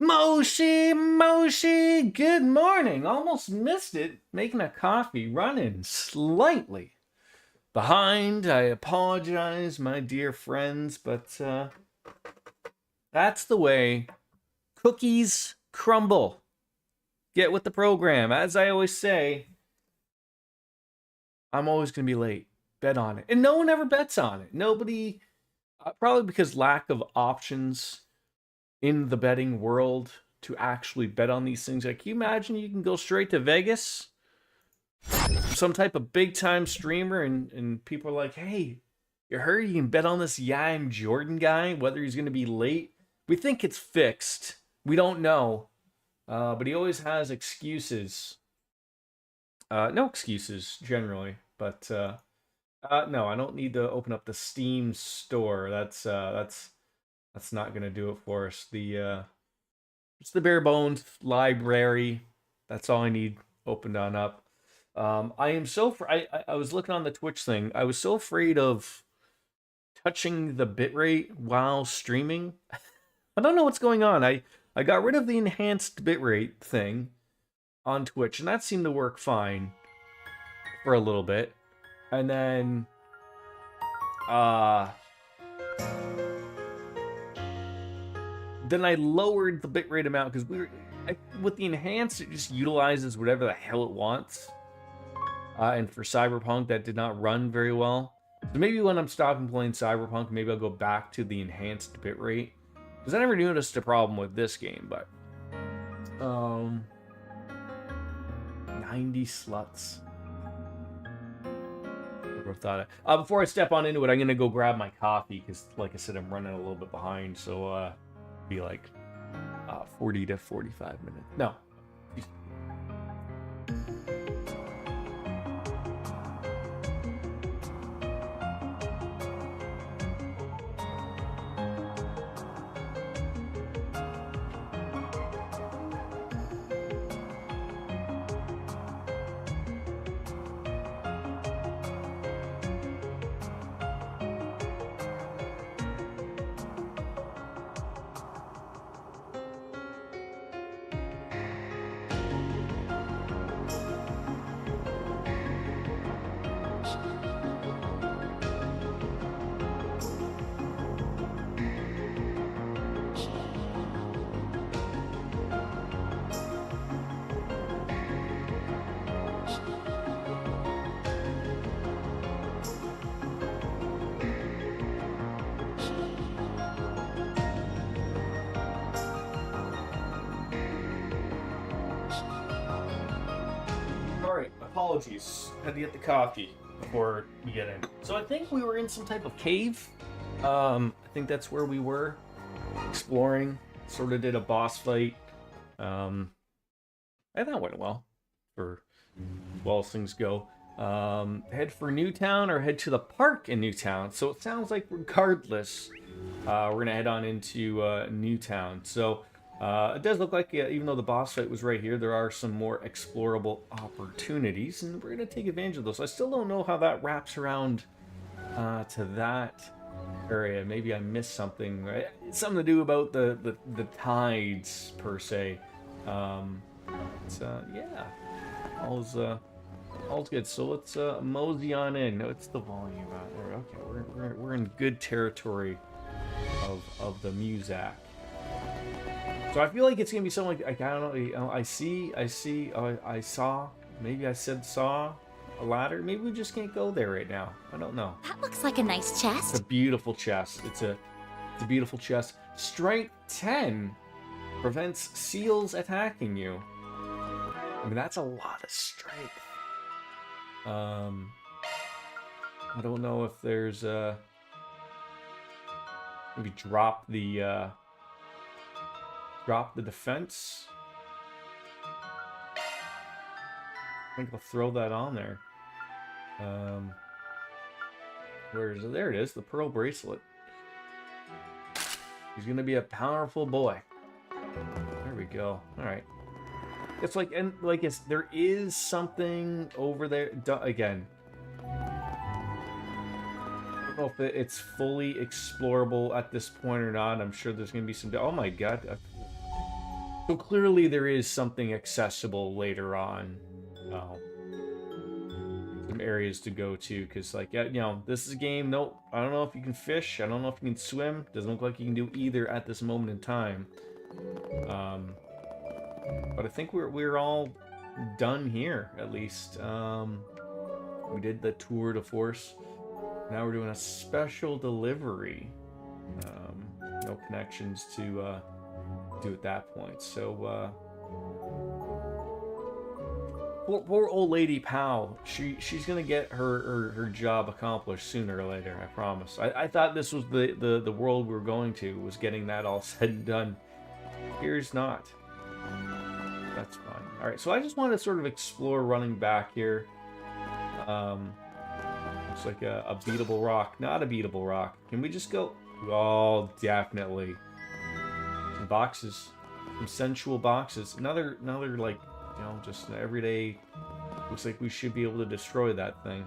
Moshi, good morning. Almost missed it. Making a coffee, running slightly behind. I apologize, my dear friends, but that's the way cookies crumble. Get with the program. As I always say, I'm always going to be late. Bet on it. And no one ever bets on it. Nobody, probably because lack of options in the betting world to actually bet on these things. Like, can you imagine you can go straight to Vegas, some type of big time streamer, and people are like, hey, you heard you can bet on this Yam Jordan guy, whether he's going to be late. We think it's fixed. We don't know. But he always has excuses. No excuses, generally. But no, I don't need to open up the Steam store. That's not gonna do it for us. It's the bare bones library. That's all I need opened on up. I am so I was looking on the Twitch thing. I was so afraid of touching the bitrate while streaming. I don't know what's going on. I got rid of the enhanced bitrate thing on Twitch, and that seemed to work fine for a little bit. And then I lowered the bitrate amount because with the enhanced, it just utilizes whatever the hell it wants. And for Cyberpunk, that did not run very well. So maybe when I'm stopping playing Cyberpunk, maybe I'll go back to the enhanced bitrate. Because I never noticed a problem with this game, but 90 sluts. Never thought it. Before I step on into it, I'm gonna go grab my coffee because, like I said, I'm running a little bit behind. So be like 40 to 45 minutes. No. Apologies. Had to get the coffee before we get in. So I think we were in some type of cave. I think that's where we were exploring. Sort of did a boss fight. And that went well, for as well as things go. Head for Newtown or head to the park in Newtown. So it sounds like regardless, we're gonna head on into Newtown. So it does look like, even though the boss fight was right here, there are some more explorable opportunities, and we're going to take advantage of those. I still don't know how that wraps around to that area. Maybe I missed something. Right? It's something to do about the tides, per se. Yeah, all's good. So let's mosey on in. No, it's the volume out there. Okay, we're in good territory of the Muzak. So I feel like it's gonna be something like, I don't know, I saw, maybe I said saw a ladder. Maybe we just can't go there right now. I don't know. That looks like a nice chest. It's a beautiful chest. It's a beautiful chest. Strength 10 prevents seals attacking you. I mean, that's a lot of strength. I don't know if there's maybe drop the defense. I think I'll throw that on there. There it is, the pearl bracelet. He's gonna be a powerful boy. There we go. All right. It's like, and like, there is something over there. Again, I don't know if it's fully explorable at this point or not. I'm sure there's gonna be some. Oh my god. So clearly there is something accessible later on. Some areas to go to, because like, you know, this is a game. Nope, I don't know if you can fish. I don't know if you can swim. Doesn't look like you can do either at this moment in time. But I think we're all done here, at least. We did the tour de force. Now we're doing a special delivery. No connections to do at that point. So poor old lady Pal. She's gonna get her job accomplished sooner or later. I promise. I thought this was the world we were going to, was getting that all said and done. Here's not. That's fine. All right. So I just want to sort of explore running back here. Looks like a beatable rock. Not a beatable rock. Can we just go? Oh, definitely. Some boxes. Some sensual boxes. Another like, you know, just an everyday. Looks like we should be able to destroy that thing.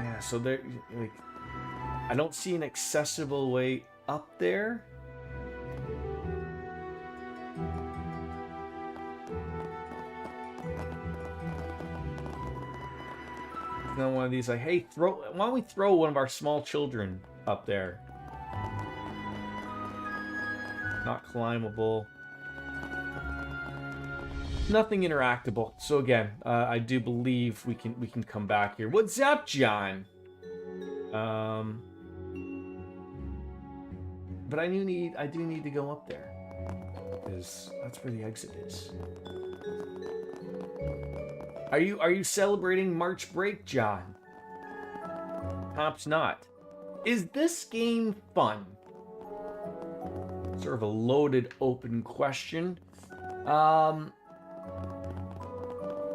Yeah, so there, like, I don't see an accessible way up there. Another one of these, like, hey, why don't we throw one of our small children up there? Not climbable. Nothing interactable. So again, I do believe we can come back here. What's up, John? But I do need to go up there, because that's where the exit is. Are you celebrating March break, John? Perhaps not. Is this game fun? Sort of a loaded open question. I'll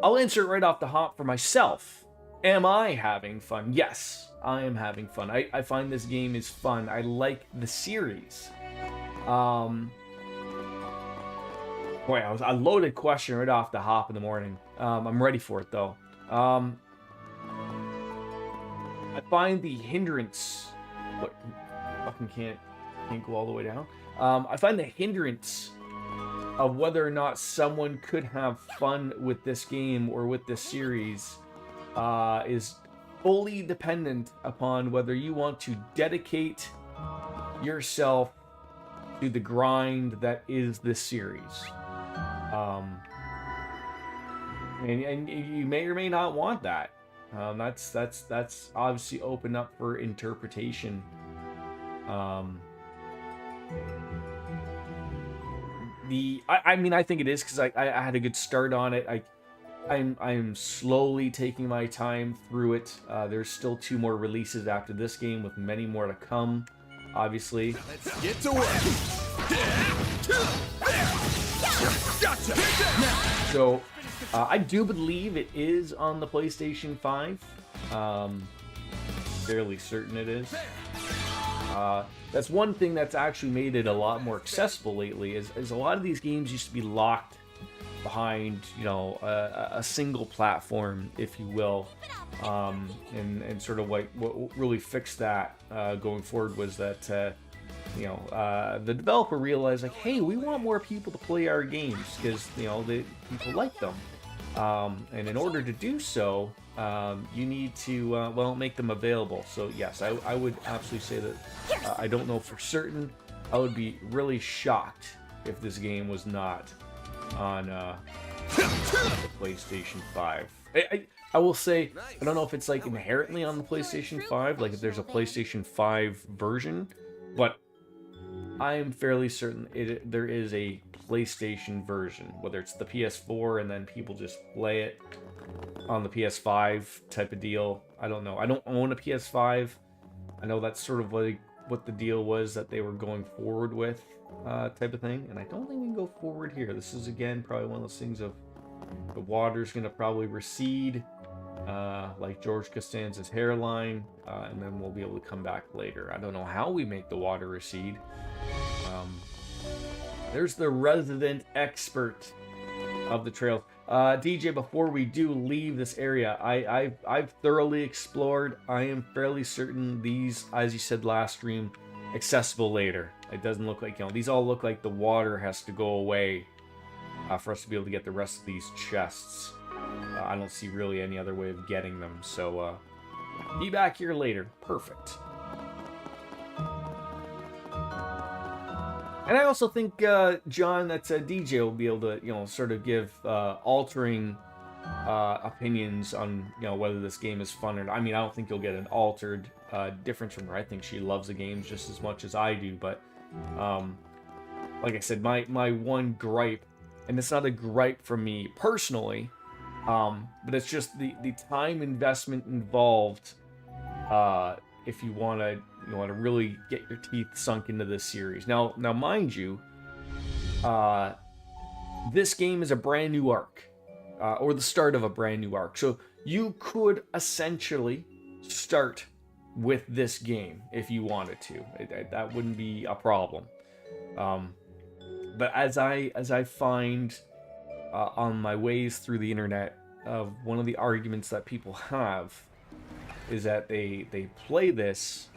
answer it right off the hop for myself. Am I having fun? Yes, I am having fun. I find this game is fun. I like the series. Boy, I was a loaded question right off the hop in the morning. I'm ready for it though. I find the hindrance. What? Fucking can't go all the way down. I find the hindrance of whether or not someone could have fun with this game or with this series is fully dependent upon whether you want to dedicate yourself to the grind that is this series. And you may or may not want that. That's obviously open up for interpretation. I mean, I think it is, because I had a good start on it. I'm slowly taking my time through it. There's still 2 more releases after this game, with many more to come, obviously. Let's get to work. So, I do believe it is on the PlayStation 5. Fairly certain it is. That's one thing that's actually made it a lot more accessible lately, is a lot of these games used to be locked behind, you know, a single platform, if you will. And sort of like what really fixed that going forward was that you know, the developer realized, like, hey, we want more people to play our games, because, you know, people like them. And in order to do so, you need to, well, make them available. So yes, I would absolutely say that, I don't know for certain. I would be really shocked if this game was not on the PlayStation 5. I will say, I don't know if it's like inherently on the PlayStation 5, like if there's a PlayStation 5 version, but I am fairly certain there is a PlayStation version, whether it's the PS4 and then people just play it on the PS5 type of deal. I don't know. I don't own a PS5. I know that's sort of like what the deal was that they were going forward with, type of thing. And I don't think we can go forward here. This is, again, probably one of those things of the water's going to probably recede, like George Costanza's hairline, and then we'll be able to come back later. I don't know how we make the water recede. There's the resident expert. of the trails. DJ, before we do leave this area, I've thoroughly explored. I am fairly certain these, as you said last stream, accessible later. It doesn't look like, these all look like the water has to go away for us to be able to get the rest of these chests. I don't see really any other way of getting them, so be back here later. Perfect. And I also think, John, that DJ will be able to, sort of give altering opinions on, whether this game is fun or not. I mean, I don't think you'll get an altered difference from her. I think she loves the games just as much as I do. But, like I said, my one gripe, and it's not a gripe from me personally, but it's just the time investment involved if you want to really get your teeth sunk into this series. Now mind you, this game is a brand new arc, or the start of a brand new arc. So you could essentially start with this game if you wanted to. That wouldn't be a problem. But as I find on my ways through the internet, one of the arguments that people have is that they play this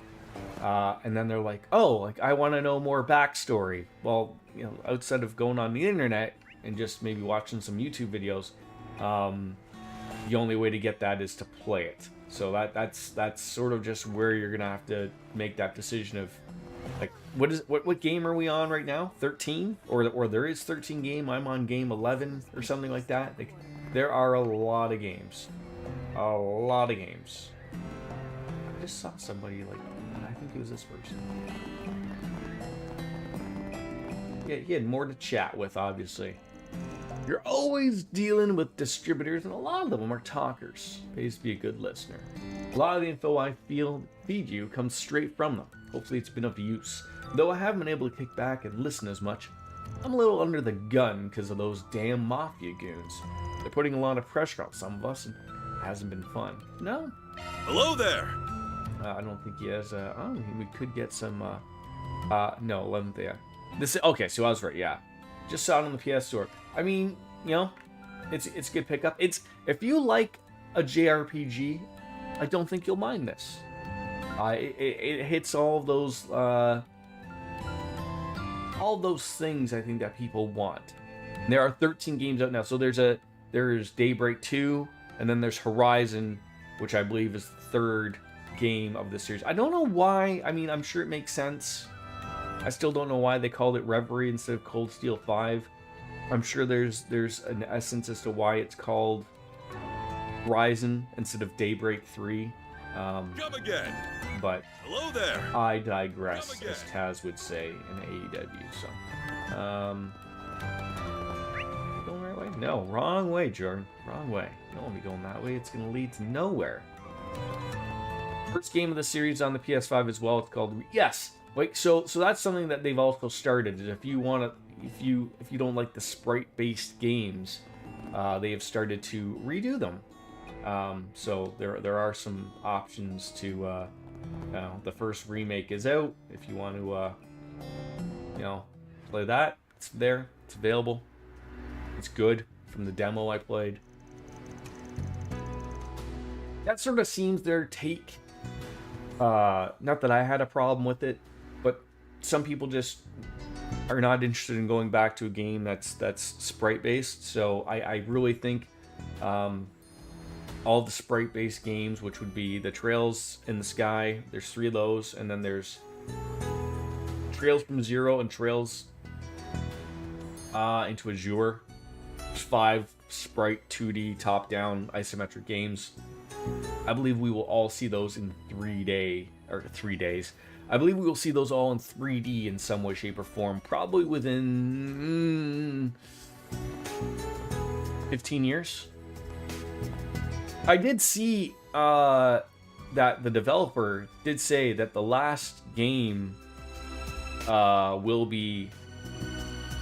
and then they're like, oh, like I want to know more backstory. Well, outside of going on the internet and just maybe watching some YouTube videos, the only way to get that is to play it. So that's sort of just where you're gonna have to make that decision of, like, what game are we on right now? 13? Or there is 13 game. I'm on game 11 or something like that. Like, there are a lot of games. A lot of games. I just saw somebody, like, I think it was this person. Yeah, he had more to chat with, obviously. You're always dealing with distributors, and a lot of them are talkers. Pays to be a good listener. A lot of the info I feed you comes straight from them. Hopefully it's been of use. Though I haven't been able to kick back and listen as much, I'm a little under the gun because of those damn Mafia goons. They're putting a lot of pressure on some of us, and it hasn't been fun. No? Hello there! I don't think he has, we could get some, no, 11th, yeah. Okay, so I was right, yeah. Just saw it on the PS Store. I mean, it's a good pickup. If you like a JRPG, I don't think you'll mind this. It hits all those things I think that people want. And there are 13 games out now. So there's Daybreak 2, and then there's Horizon, which I believe is the third game of the series. I don't know why. I mean, I'm sure it makes sense. I still don't know why they called it Reverie instead of Cold Steel 5. I'm sure there's an essence as to why it's called Horizon instead of Daybreak 3. Come again. But hello there. I digress, as Taz would say in AEW. So, going the right way? No, wrong way, Jordan. Wrong way. You don't want to be going that way. It's going to lead to nowhere. First game of the series on the PS5 as well. It's called Yes. Wait. So that's something that they've also started. Is if you want to, if you don't like the sprite-based games, they have started to redo them. So there are some options to, the first remake is out. If you want to, play that, it's there. It's available. It's good from the demo I played. That sort of seems their take. Not that I had a problem with it, but some people just are not interested in going back to a game that's sprite-based. So I really think all the sprite-based games, which would be the Trails in the Sky, there's 3 of those, and then there's Trails from Zero and Trails into Azure. There's 5 sprite 2D top-down isometric games. I believe we will all see those in 3 days. I believe we will see those all in 3D in some way, shape, or form, probably within 15 years. I did see that the developer did say that the last game will be,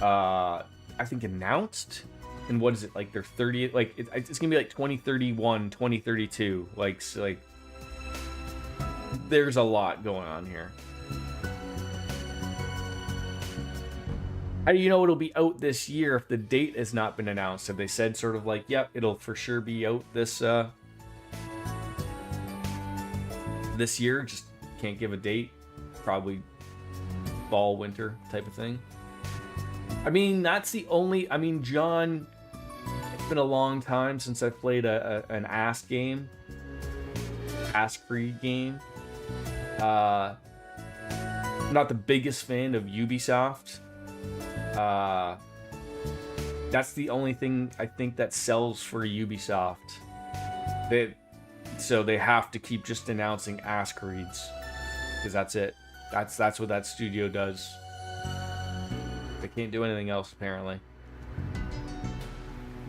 I think, announced. And what is it, like their 30th? Like it's gonna be like 2031, 2032. Like there's a lot going on here. How do you know it'll be out this year if the date has not been announced? Have they said sort of like, yep, it'll for sure be out this this year? Just can't give a date. Probably fall, winter type of thing. I mean, that's the only... I mean, John... It's been a long time since I played an ass game. Ass-free game. Not the biggest fan of Ubisoft. That's the only thing I think that sells for Ubisoft. So they have to keep just announcing ass creeds, because that's it. That's what that studio does. They can't do anything else, apparently.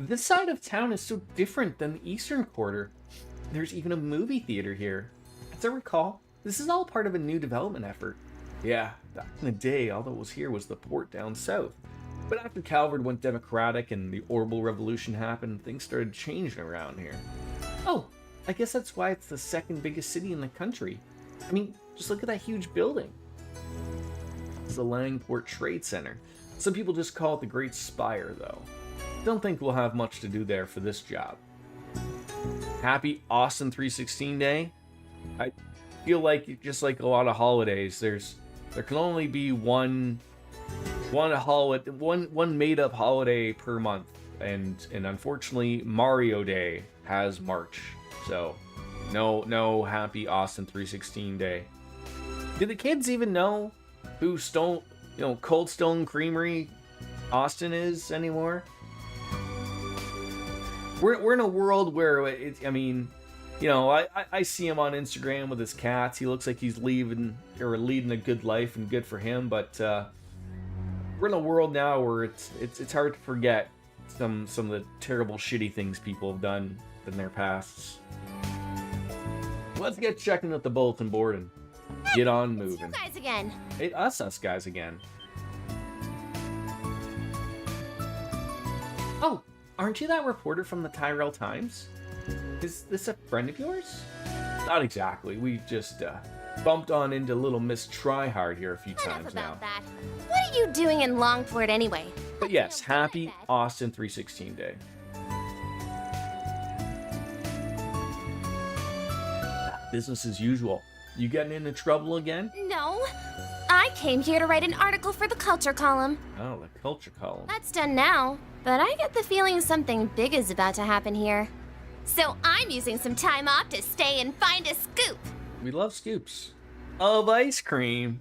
This side of town is so different than the Eastern Quarter. There's even a movie theater here. As I recall, this is all part of a new development effort. Yeah, back in the day, all that was here was the port down south. But after Calvert went democratic and the Orbital Revolution happened, things started changing around here. Oh, I guess that's why it's the second biggest city in the country. I mean, just look at that huge building. It's the Langport Trade Center. Some people just call it the Great Spire, though. Don't think we'll have much to do there for this job. Happy Austin 316 Day. I feel like, just like a lot of holidays, there can only be one made-up holiday per month, and unfortunately, Mario Day has March, so no Happy Austin 316 Day. Do the kids even know who Cold Stone Creamery Austin is anymore? We're in a world where I mean, I see him on Instagram with his cats. He looks like he's leading a good life, and good for him. But we're in a world now where it's hard to forget some of the terrible, shitty things people have done in their pasts. Let's get checking at the bulletin board and get on moving. It's you guys again. Hey, us guys again. Oh, aren't you that reporter from the Tyrell Times? Is this a friend of yours? Not exactly. We just bumped on into little Miss Tryhard here a few times now. Enough about that. What are you doing in Longport anyway? But yes, happy Austin 316 Day. Business as usual. You getting into trouble again? No. I came here to write an article for the culture column. Oh, the culture column. That's done now, but I get the feeling something big is about to happen here. So I'm using some time off to stay and find a scoop. We love scoops of ice cream.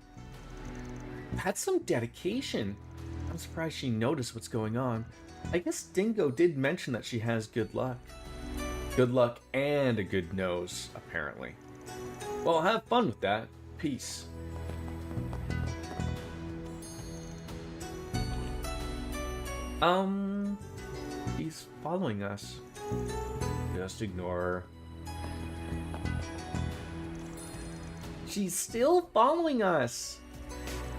That's some dedication. I'm surprised she noticed what's going on. I guess Dingo did mention that she has good luck. Good luck and a good nose, apparently. Well, have fun with that. Peace. He's following us. Just ignore her. She's still following us.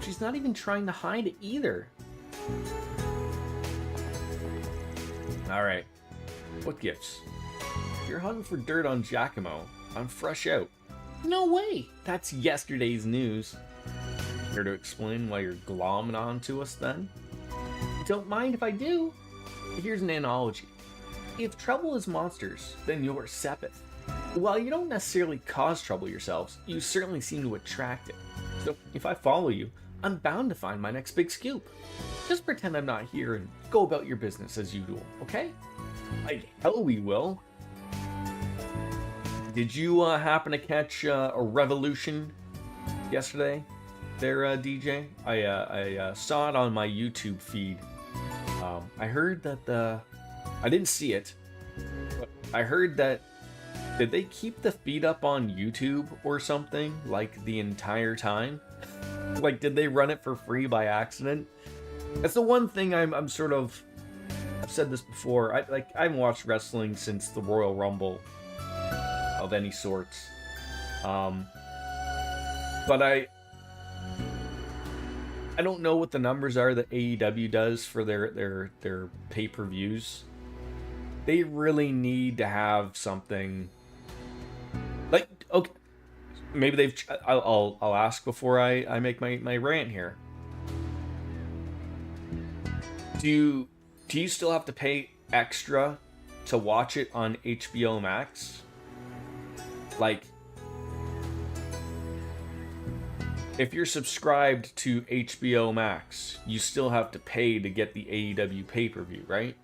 She's not even trying to hide it either. Alright. What gifts? You're hunting for dirt on Giacomo. I'm fresh out. No way! That's yesterday's news. Here to explain why you're glomming on to us then? Don't mind if I do. Here's an analogy. If trouble is monsters, then you're Sepith. While you don't necessarily cause trouble yourselves, you certainly seem to attract it. So if I follow you, I'm bound to find my next big scoop. Just pretend I'm not here and go about your business as usual, okay? Like hell we will. Did you happen to catch a revolution yesterday there, DJ? I saw it on my YouTube feed. I heard that I didn't see it, but I heard that... Did they keep the feed up on YouTube or something, like, the entire time? Like, did they run it for free by accident? That's the one thing I'm sort of... I've said this before. I haven't watched wrestling since the Royal Rumble of any sorts. But I don't know what the numbers are that AEW does for their pay-per-views. They really need to have something like, okay, maybe they've. I'll ask before I make my rant here. Do you still have to pay extra to watch it on HBO Max? Like, if you're subscribed to HBO Max, you still have to pay to get the AEW pay-per-view, right?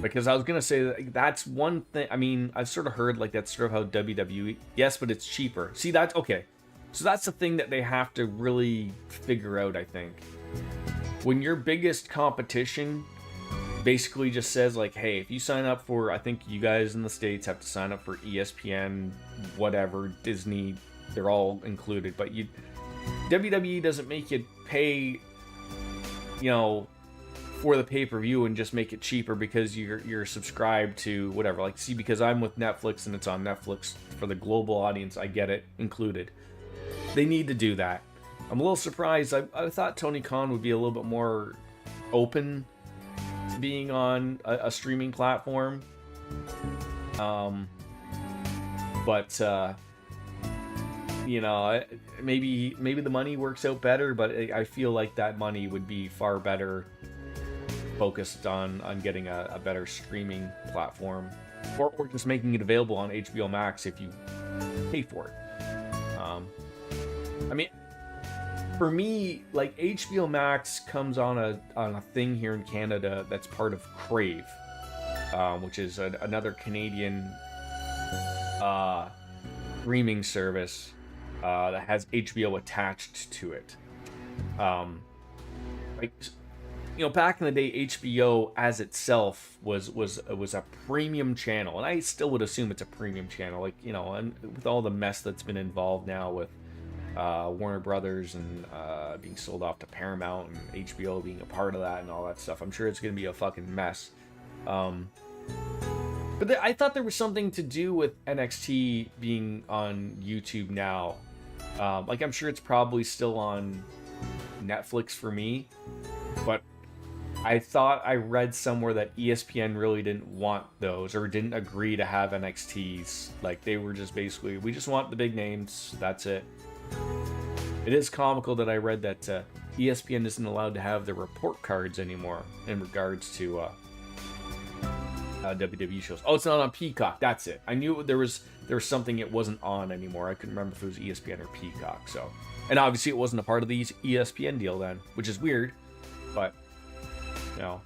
Because I was gonna say that that's one thing. I mean, I've sort of heard like that's sort of how WWE. Yes, but it's cheaper. See, that's okay. So that's the thing that they have to really figure out, I think. When your biggest competition basically just says like, hey, if you sign up for, I think you guys in the States have to sign up for ESPN, whatever, Disney, they're all included, but WWE doesn't make you pay, you know, for the pay-per-view and just make it cheaper because you're subscribed to whatever. Like, see, because I'm with Netflix and it's on Netflix for the global audience, I get it included. They need to do that. I'm a little surprised. I thought Tony Khan would be a little bit more open to being on a streaming platform. But you know, maybe the money works out better, but I feel like that money would be far better focused on getting a better streaming platform, or just making it available on HBO Max if you pay for it. I mean, for me, like, HBO Max comes on a thing here in Canada that's part of Crave, which is another Canadian streaming service that has HBO attached to it. Like, you know, back in the day, HBO as itself was a premium channel, and I still would assume it's a premium channel. Like, you know, and with all the mess that's been involved now with Warner Brothers and being sold off to Paramount and HBO being a part of that and all that stuff, I'm sure it's gonna be a fucking mess. But I thought there was something to do with NXT being on YouTube now. Like, I'm sure it's probably still on Netflix for me, but I thought I read somewhere that ESPN really didn't want those, or didn't agree to have NXTs. Like, they were just basically, we just want the big names, that's it. It is comical that I read that ESPN isn't allowed to have the report cards anymore in regards to WWE shows. Oh, it's not on Peacock. That's it. I knew there was something it wasn't on anymore. I couldn't remember if it was ESPN or Peacock. So, and obviously it wasn't a part of the ESPN deal then, which is weird. But, you know,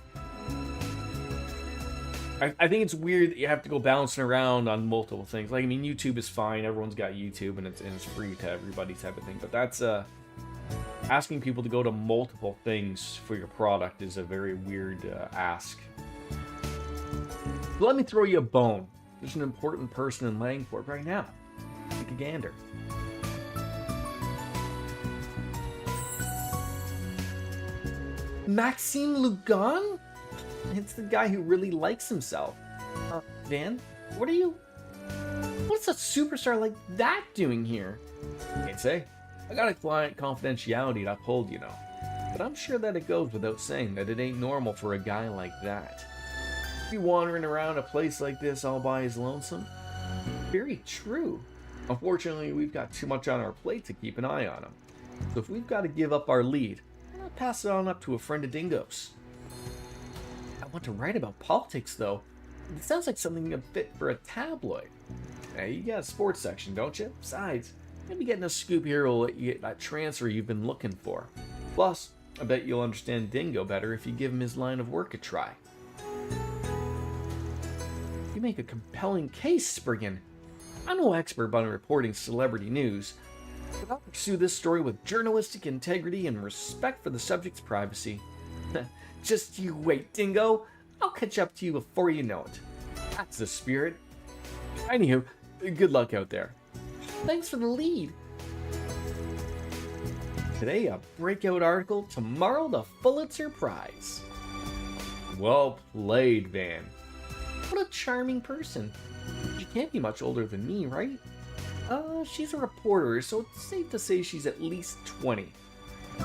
I think it's weird that you have to go bouncing around on multiple things. Like, I mean, YouTube is fine. Everyone's got YouTube, and it's free to everybody type of thing. But that's asking people to go to multiple things for your product is a very weird ask. Let me throw you a bone. There's an important person in Langport right now. Take a gander. Maxime Lugan? It's the guy who really likes himself. Van, what's a superstar like that doing here? Can't say. I got a client confidentiality to uphold, you know. But I'm sure that it goes without saying that it ain't normal for a guy like that. Be wandering around a place like this all by his lonesome? Very true. Unfortunately, we've got too much on our plate to keep an eye on him. So if we've got to give up our lead, I'll pass it on up to a friend of Dingo's. I want to write about politics, though. It sounds like something a fit for a tabloid. Hey, you got a sports section, don't you? Besides, maybe getting a scoop here will let you get that transfer you've been looking for. Plus, I bet you'll understand Dingo better if you give him his line of work a try. You make a compelling case, Spriggan. I'm no expert on reporting celebrity news, but I'll pursue this story with journalistic integrity and respect for the subject's privacy. Just you wait, Dingo. I'll catch up to you before you know it. That's the spirit. Anywho, good luck out there. Thanks for the lead. Today, a breakout article. Tomorrow, the Pulitzer Prize. Well played, Van. What a charming person. She can't be much older than me, right? She's a reporter, so it's safe to say she's at least 20.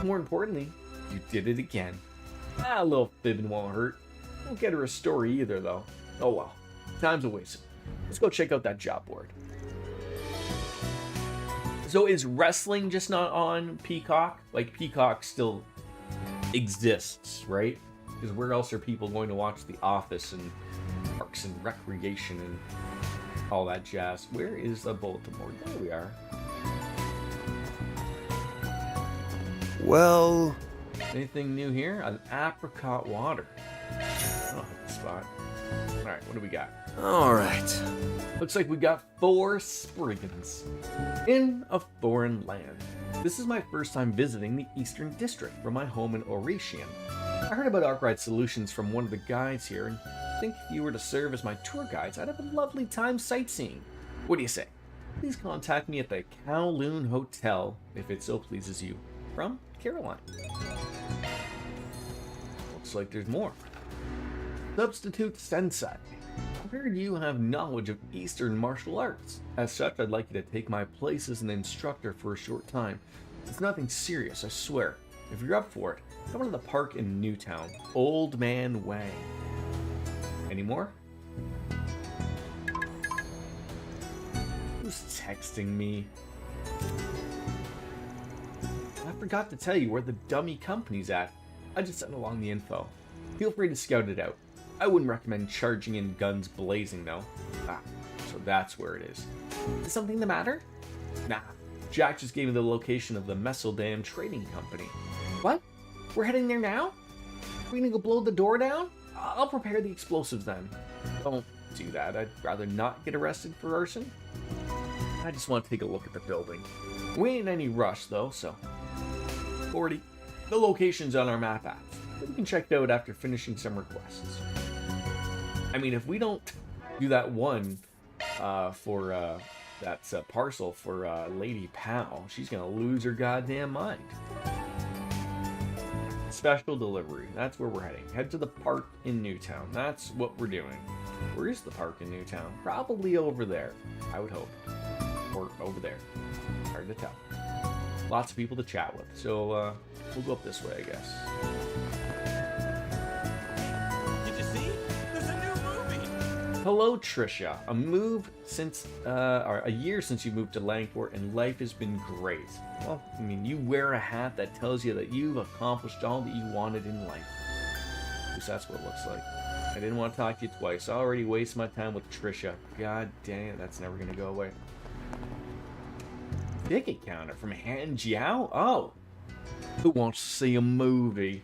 More importantly, you did it again. A little fibbing won't hurt. Won't get her a story either, though. Oh well. Time's a waste. Let's go check out that job board. So is wrestling just not on Peacock? Like, Peacock still exists, right? Because where else are people going to watch The Office and Parks and Recreation and all that jazz? Where is the bulletin board? There we are. Well... Anything new here? An apricot water. Oh, hit the spot. Alright, what do we got? Alright. Looks like we got 4 Spriggans in a foreign land. This is my first time visiting the Eastern District from my home in Oratian. I heard about Arkwright Solutions from one of the guides here, and I think if you were to serve as my tour guides, I'd have a lovely time sightseeing. What do you say? Please contact me at the Kowloon Hotel, if it so pleases you. From Caroline. Looks like there's more. Substitute Sensei. I've heard you have knowledge of Eastern martial arts. As such, I'd like you to take my place as an instructor for a short time. It's nothing serious, I swear. If you're up for it, come to the park in Newtown. Old Man Wang. Any more? Who's texting me? I forgot to tell you where the dummy company's at. I just sent along the info. Feel free to scout it out. I wouldn't recommend charging in guns blazing, though. Ah, so that's where it is. Is something the matter? Nah. Jack just gave me the location of the Messeldam Trading Company. What? We're heading there now? Are we gonna go blow the door down? I'll prepare the explosives then. Don't do that. I'd rather not get arrested for arson. I just want to take a look at the building. We ain't in any rush, though, so... 40. The location's on our map app. We can check it out after finishing some requests. I mean, if we don't do that one for that parcel for Lady Pal, she's gonna lose her goddamn mind. Special delivery. That's where we're heading. Head to the park in Newtown. That's what we're doing. Where is the park in Newtown? Probably over there, I would hope. Or over there. Hard to tell. Lots of people to chat with. So we'll go up this way, I guess. Did you see? There's a new movie! Hello, Trisha. A year since you moved to Langport, and life has been great. Well, I mean, you wear a hat that tells you that you've accomplished all that you wanted in life. At least that's what it looks like. I didn't want to talk to you twice. I already wasted my time with Trisha. God damn it, that's never gonna go away. Ticket counter from Han Jiao? Oh. Who wants to see a movie?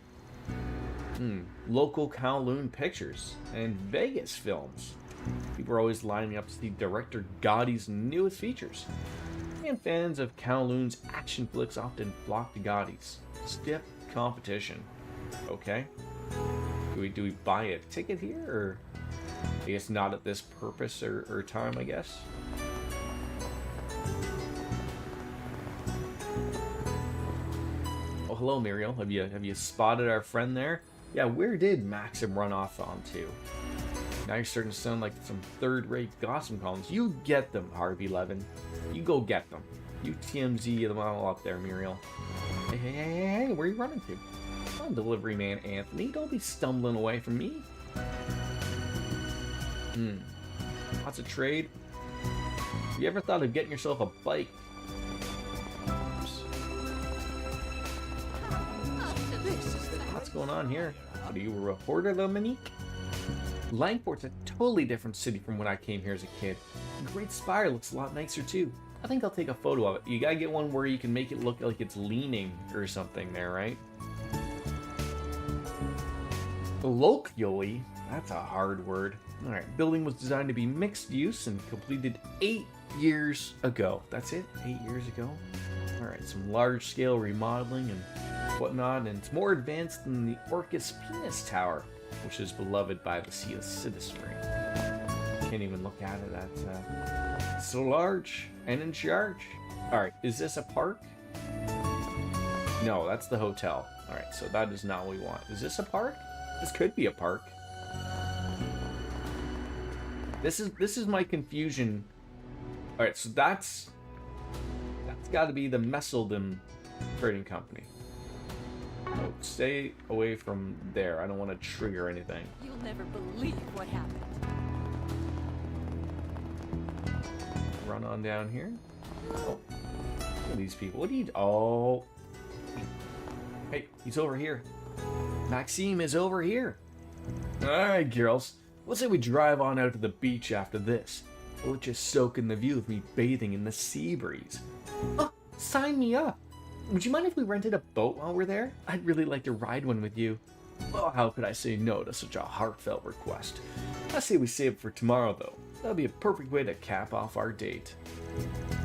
Local Kowloon Pictures and Vegas Films. People are always lining up to see director Gotti's newest features. And fans of Kowloon's action flicks often flock to Gotti's. Stiff competition. Okay. Do we buy a ticket here, or I guess not at this purpose or time, I guess? Oh, hello, Muriel. Have you spotted our friend there? Yeah, where did Maxim run off onto? Now you're starting to sound like some third-rate gossip columns. You get them, Harvey Levin. You go get them. You TMZ them all up there, Muriel. Hey, where are you running to? Come on, delivery man Anthony. Don't be stumbling away from me. Lots of trade. Have you ever thought of getting yourself a bike? What's going on here? What, are you a reporter, Dominique? Langport's a totally different city from when I came here as a kid. The Great Spire looks a lot nicer too. I think I'll take a photo of it. You gotta get one where you can make it look like it's leaning or something there, right? Colloquially, that's a hard word. Alright, building was designed to be mixed use and completed 8 years ago. That's it? 8 years ago? Alright, some large-scale remodeling and whatnot, and it's more advanced than the Orcus Penis Tower, which is beloved by the citizenry. Can't even look at it. That's so large and in charge. Alright, is this a park? No, that's the hotel. Alright, so that is not what we want. Is this a park? This could be a park. This is my confusion. Alright, so that's got to be the Messeldam Trading Company. So stay away from there. I don't want to trigger anything. You'll never believe what happened. Run on down here. Oh. with these people? What do you... Oh. Hey, he's over here. Maxime is over here. Alright, girls. Let's say we drive on out to the beach after this. We'll just soak in the view of me bathing in the sea breeze. Oh, sign me up. Would you mind if we rented a boat while we're there? I'd really like to ride one with you. Well, how could I say no to such a heartfelt request? I say we save it for tomorrow, though. That'll be a perfect way to cap off our date.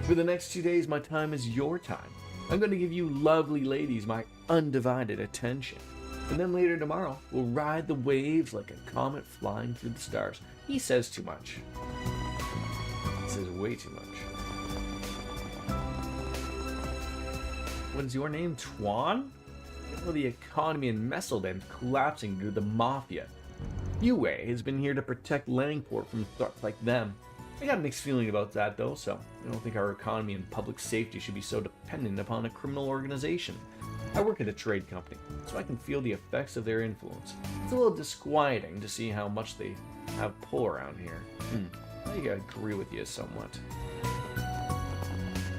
For the next 2 days, my time is your time. I'm going to give you lovely ladies my undivided attention. And then later tomorrow, we'll ride the waves like a comet flying through the stars. He says too much. He says way too much. What is your name? Tuan? Well, the economy in Messeldam is collapsing due to the mafia. Yue has been here to protect Langport from threats like them. I got a mixed feeling about that though, so I don't think our economy and public safety should be so dependent upon a criminal organization. I work at a trade company, so I can feel the effects of their influence. It's a little disquieting to see how much they have pull around here. I agree with you somewhat.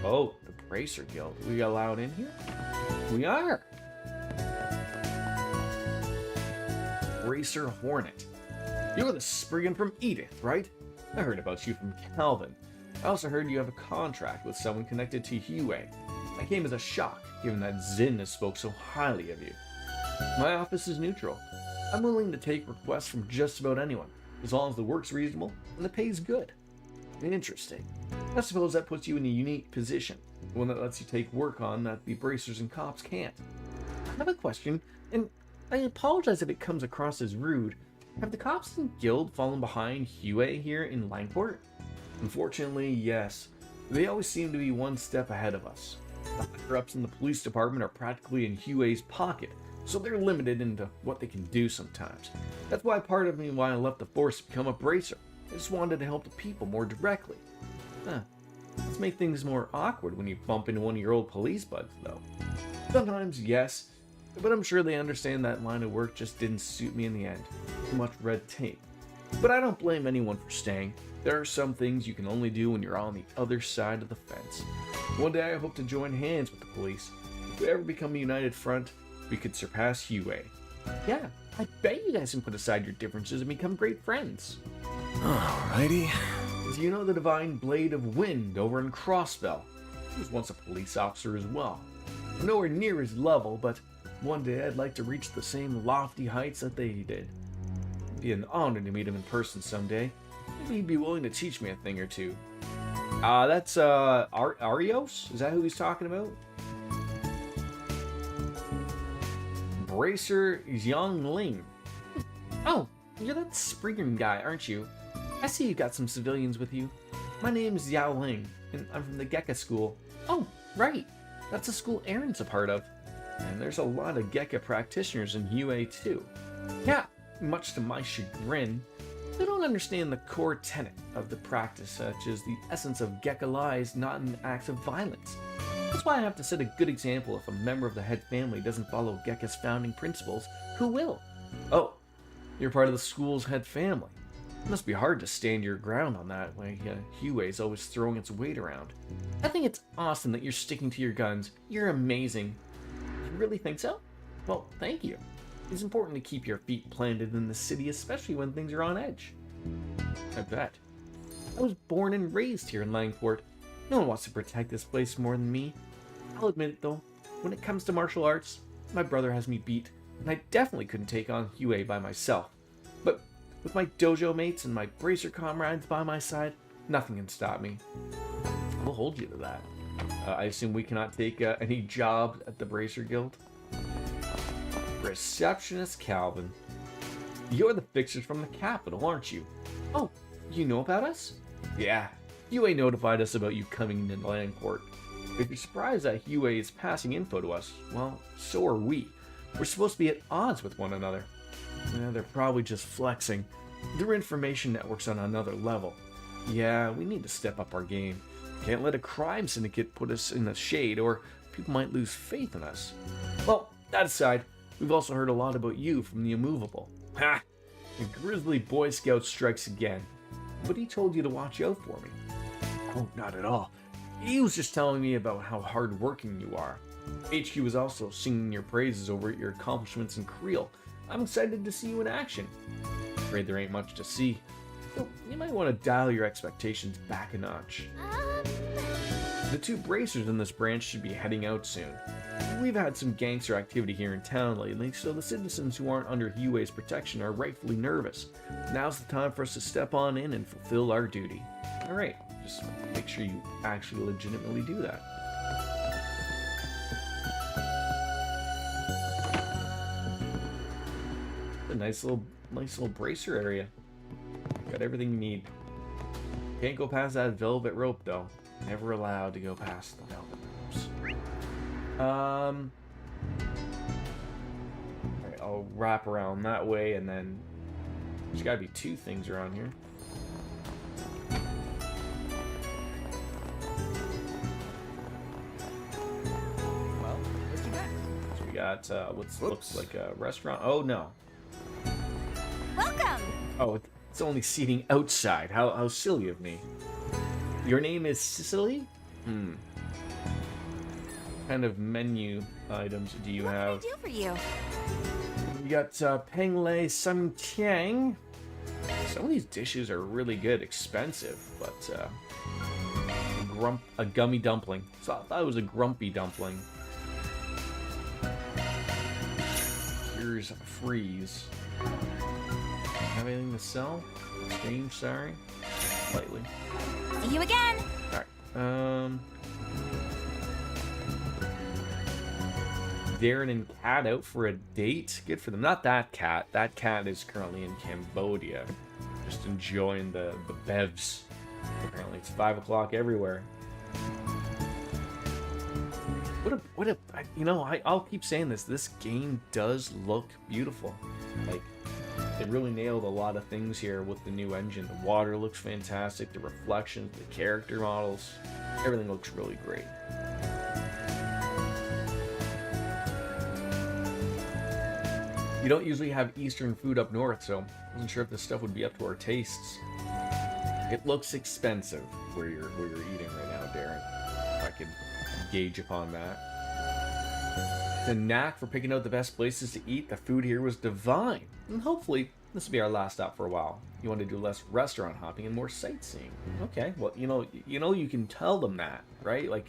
Oh, the Bracer Guild. We allowed in here? We are! Bracer Hornet. You're the Spriggan from Edith, right? I heard about you from Calvin. I also heard you have a contract with someone connected to Hue. That came as a shock, given that Zin has spoke so highly of you. My office is neutral. I'm willing to take requests from just about anyone, as long as the work's reasonable and the pay's good. Interesting. I suppose that puts you in a unique position, one that lets you take work on that the bracers and cops can't. I have a question, and I apologize if it comes across as rude. Have the cops and guild fallen behind Hue here in Langport? Unfortunately, yes. They always seem to be one step ahead of us. The higher-ups in the police department are practically in Hue's pocket, so they're limited into what they can do sometimes. That's why part of me why I left the force to become a bracer. I just wanted to help the people more directly. Let's make things more awkward when you bump into one of your old police buds, though. Sometimes, yes, but I'm sure they understand that line of work just didn't suit me in the end. Too much red tape. But I don't blame anyone for staying. There are some things you can only do when you're on the other side of the fence. One day I hope to join hands with the police. If we ever become a united front, we could surpass Hue. Yeah, I bet you guys can put aside your differences and become great friends. Alrighty. Do you know the Divine Blade of Wind over in Crossbell? He was once a police officer as well. Nowhere near his level, but one day I'd like to reach the same lofty heights that they did. It'd be an honor to meet him in person someday. Maybe he'd be willing to teach me a thing or two. That's Arios? Is that who he's talking about? Bracer Xiangling. Oh, you're that Spriggan guy, aren't you? I see you got some civilians with you. My name's Yao Ling, and I'm from the Gekka School. Oh, right. That's the school Aaron's a part of. And there's a lot of Gekka practitioners in UA too. Yeah, much to my chagrin, they don't understand the core tenet of the practice, such as the essence of Gekka lies not in acts of violence. That's why I have to set a good example. If a member of the head family doesn't follow Gekka's founding principles, who will? Oh, you're part of the school's head family. It must be hard to stand your ground on that way. Huey's always throwing its weight around. I think it's awesome that you're sticking to your guns. You're amazing. You really think so? Well, thank you. It's important to keep your feet planted in the city, especially when things are on edge. I bet. I was born and raised here in Langport. No one wants to protect this place more than me. I'll admit it though, when it comes to martial arts, my brother has me beat, and I definitely couldn't take on Huey by myself. But with my dojo mates and my bracer comrades by my side, nothing can stop me. We'll hold you to that. I assume we cannot take any job at the Bracer Guild? Receptionist Calvin. You're the fixers from the capital, aren't you? Oh, you know about us? Yeah, Hue notified us about you coming into Langport. If you're surprised that Hue is passing info to us, well, so are we. We're supposed to be at odds with one another. They're probably just flexing. Their information network's on another level. Yeah, we need to step up our game. Can't let a crime syndicate put us in the shade, or people might lose faith in us. Well, that aside, we've also heard a lot about you from the Immovable. Ha! The Grizzly Boy Scout strikes again. But he told you to watch out for me. Oh, not at all. He was just telling me about how hardworking you are. HQ was also singing your praises over your accomplishments in Creel. I'm excited to see you in action. Afraid there ain't much to see. So you might want to dial your expectations back a notch. The 2 bracers in this branch should be heading out soon. We've had some gangster activity here in town lately, so the citizens who aren't under Huey's protection are rightfully nervous. Now's the time for us to step on in and fulfill our duty. Alright, just make sure you actually legitimately do that. A nice little bracer area. Got everything you need. Can't go past that velvet rope though. Never allowed to go past the velvet ropes. Alright, I'll wrap around that way, and then there's gotta be 2 things around here. Well, what you got? So we got what looks like a restaurant. Oh no. Welcome! Oh, it's only seating outside. How silly of me. Your name is Cicely? What kind of menu items do you have? What can I do for you? You got Peng Lei Sam Tiang. Some of these dishes are really good, expensive, but a gummy dumpling. So I thought it was a grumpy dumpling. Here's freeze. Have anything to sell? Exchange, sorry. Slightly. See you again! Alright. Darren and Kat out for a date. Good for them. Not that cat. That cat is currently in Cambodia. Just enjoying the bevs. Apparently it's 5 o'clock everywhere. What a you know, I'll keep saying this. This game does look beautiful. Like, they really nailed a lot of things here with the new engine. The water looks fantastic, the reflections, the character models, everything looks really great. You don't usually have Eastern food up north, so I wasn't sure if this stuff would be up to our tastes. It looks expensive where you're eating right now, Darren. If I could gauge upon that. The knack for picking out the best places to eat, the food here was divine. And hopefully, this will be our last stop for a while. You want to do less restaurant hopping and more sightseeing. Okay, well, you know you can tell them that, right? Like,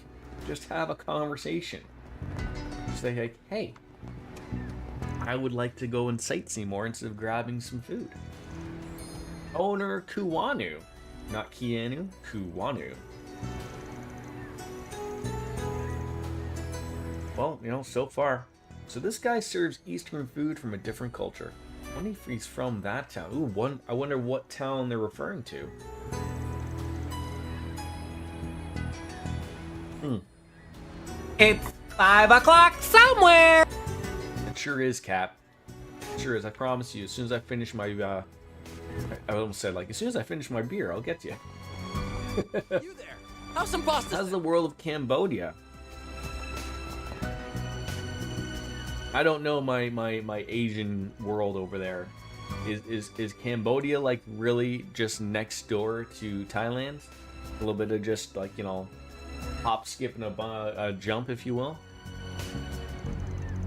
just have a conversation. Say, like, hey, I would like to go and sightsee more instead of grabbing some food. Owner Kuwanu. Not Keanu, Kuwanu. Well, you know, so far. So this guy serves Eastern food from a different culture. I wonder if he's from that town. Ooh, I wonder what town they're referring to. It's 5 o'clock somewhere! It sure is, Cap. It sure is. I promise you, as soon as I finish my, I almost said, like, as soon as I finish my beer, I'll get you. You there? How's some pasta? How's the world of Cambodia? I don't know my Asian world over there. Is Cambodia like really just next door to Thailand? A little bit of just like, you know, hop, skip, and a jump, if you will.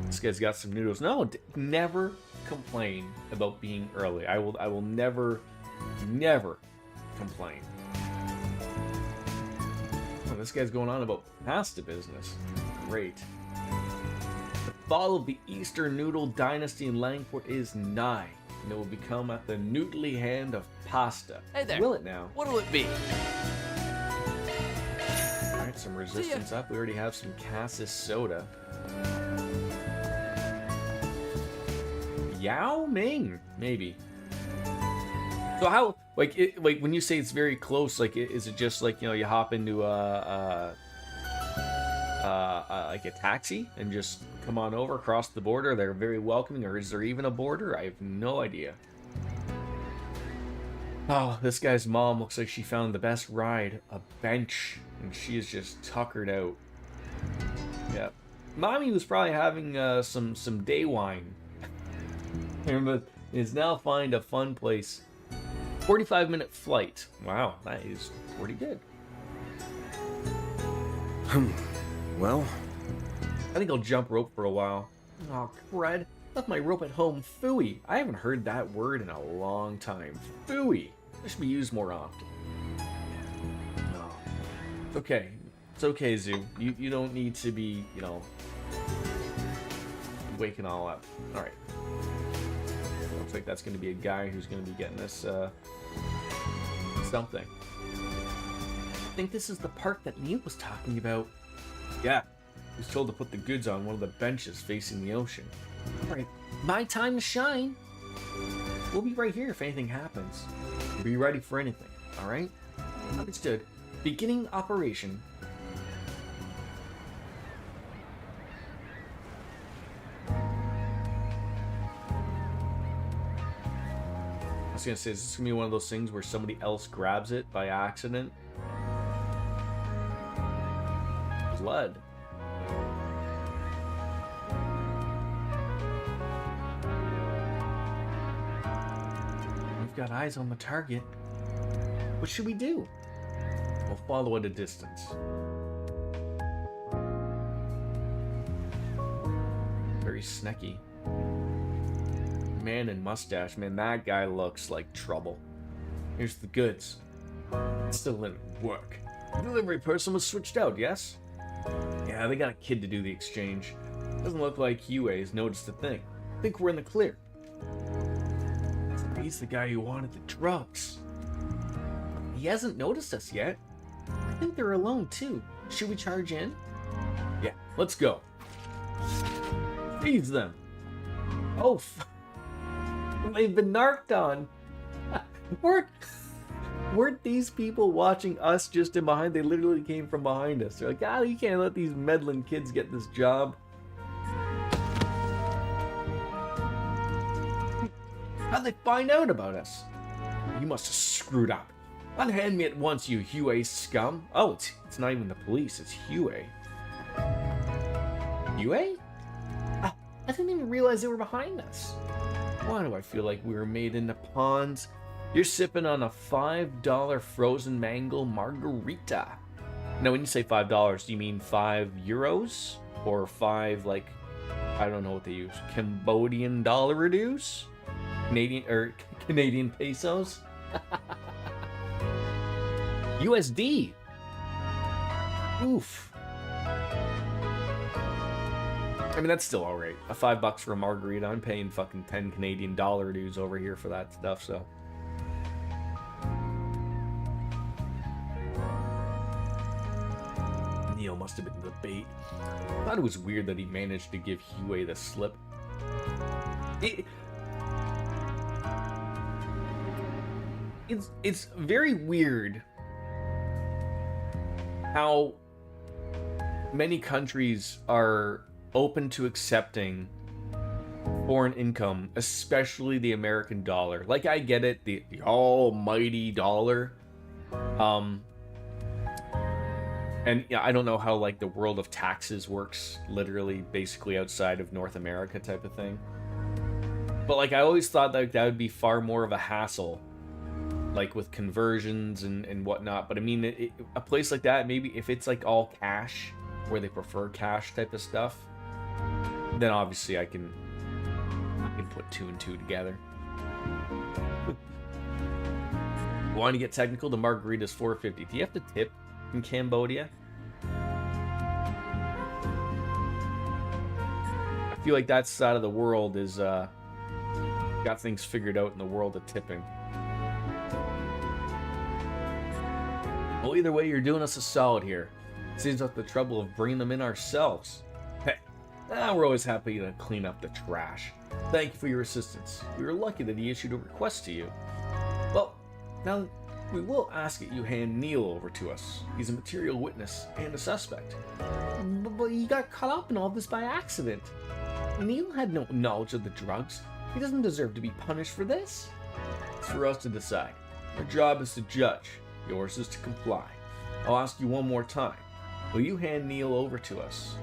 This guy's got some noodles. No, never complain about being early. I will never complain. Oh, this guy's going on about pasta business. Great. The fall of the Eastern Noodle Dynasty in Langport is nigh, and it will become at the noodly hand of pasta. Hey there. Will it now? What'll it be? Alright, some resistance up. We already have some Cassis soda. Yao Ming, maybe. So how, like when you say it's very close, like, is it just like, you know, you hop into like a taxi and just come on over across the border? They're very welcoming, or is there even a border? I have no idea. Oh, this guy's mom looks like she found the best ride, a bench, and she is just tuckered out. Yeah, mommy was probably having some day wine, but is now find a fun place. 45-minute flight. Wow, that is pretty good. Well, I think I'll jump rope for a while. Oh, crud. Left my rope at home. Phooey. I haven't heard that word in a long time. Phooey. This should be used more often. Oh. It's okay. It's okay, Zoo. You don't need to be, you know, waking all up. Alright. Looks like that's going to be a guy who's going to be getting us, something. I think this is the part that Neil was talking about. Yeah. He was told to put the goods on one of the benches facing the ocean. Alright, my time to shine. We'll be right here if anything happens. Be ready for anything, alright? Understood. Beginning operation. I was gonna say, is this gonna be one of those things where somebody else grabs it by accident? Blood. We've got eyes on the target. What should we do? We'll follow at a distance. Very snacky. Man in mustache, man, that guy looks like trouble. Here's the goods. It still didn't work. The delivery person was switched out, yes? Yeah, they got a kid to do the exchange. Doesn't look like Huey's noticed a thing. Think we're in the clear. He's the guy who wanted the drugs. He hasn't noticed us yet. I think they're alone too. Should we charge in? Yeah, let's go. Feeds them. Oh, they've been narked on. Weren't these people watching us just in behind? They literally came from behind us. They're like, ah, you can't let these meddling kids get this job. How'd they find out about us? You must have screwed up. Unhand me at once, you Huey scum. Oh, it's not even the police, it's Huey. Huey? I didn't even realize they were behind us. Why do I feel like we were made into pawns? You're sipping on a $5 frozen mango margarita. Now, when you say $5, do you mean 5 euros? Or 5, like, I don't know what they use. Cambodian dollar dues? Canadian pesos? USD. Oof. I mean, that's still alright. A $5 for a margarita. I'm paying fucking 10 Canadian dollar dues over here for that stuff, so. Neil must have been the bait. I thought it was weird that he managed to give Huey the slip. It's very weird how many countries are open to accepting foreign income, especially the American dollar. Like, I get it, the almighty dollar. And yeah, I don't know how, like, the world of taxes works, literally, basically outside of North America type of thing. But, like, I always thought that that would be far more of a hassle, like, with conversions and whatnot. But, I mean, a place like that, maybe if it's, like, all cash, where they prefer cash type of stuff, then obviously I can put 2 and 2 together. Want to get technical? The margarita's $4.50. Do you have to tip in Cambodia? I feel like that side of the world is got things figured out in the world of tipping. Well, either way, you're doing us a solid here. Saves us the trouble of bringing them in ourselves. Hey, we're always happy to clean up the trash. Thank you for your assistance. We were lucky that he issued a request to you. Well, now we will ask that you hand Neil over to us. He's a material witness and a suspect. But he got caught up in all this by accident. Neil had no knowledge of the drugs. He doesn't deserve to be punished for this. It's for us to decide. Our job is to judge. Yours is to comply. I'll ask you one more time. Will you hand Neil over to us?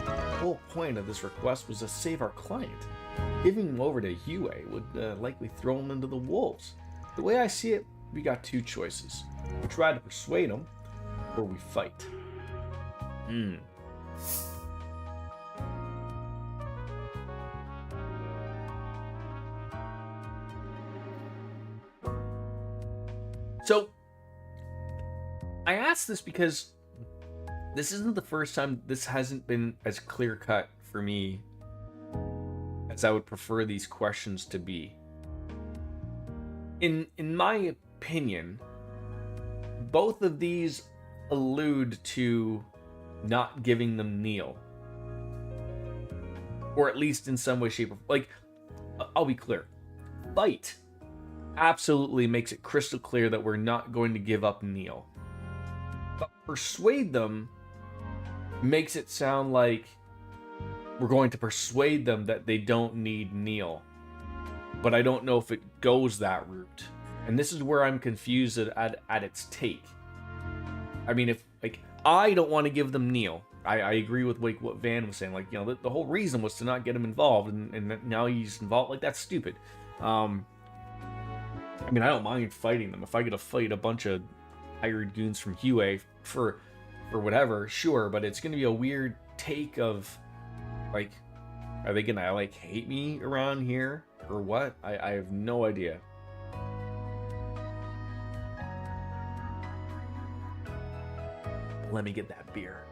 The whole point of this request was to save our client. Giving him over to Huey would likely throw him into the wolves. The way I see it, we got 2 choices. We try to persuade him, or we fight. Hmm. So, I asked this because this isn't the first time this hasn't been as clear cut for me as I would prefer these questions to be. In my opinion, both of these allude to not giving them Neil. Or at least in some way, shape, or like, I'll be clear. Fight absolutely makes it crystal clear that we're not going to give up Neil. But persuade them makes it sound like we're going to persuade them that they don't need Neil. But I don't know if it goes that route. And this is where I'm confused at its take. I mean, if, like, I don't want to give them Neil. I agree with like what Van was saying. Like, you know, the whole reason was to not get him involved, and now he's involved. Like, that's stupid. I mean, I don't mind fighting them. If I get to fight a bunch of hired goons from Huey for whatever, sure. But it's going to be a weird take of, like, are they going to, like, hate me around here or what? I have no idea. Let me get that beer.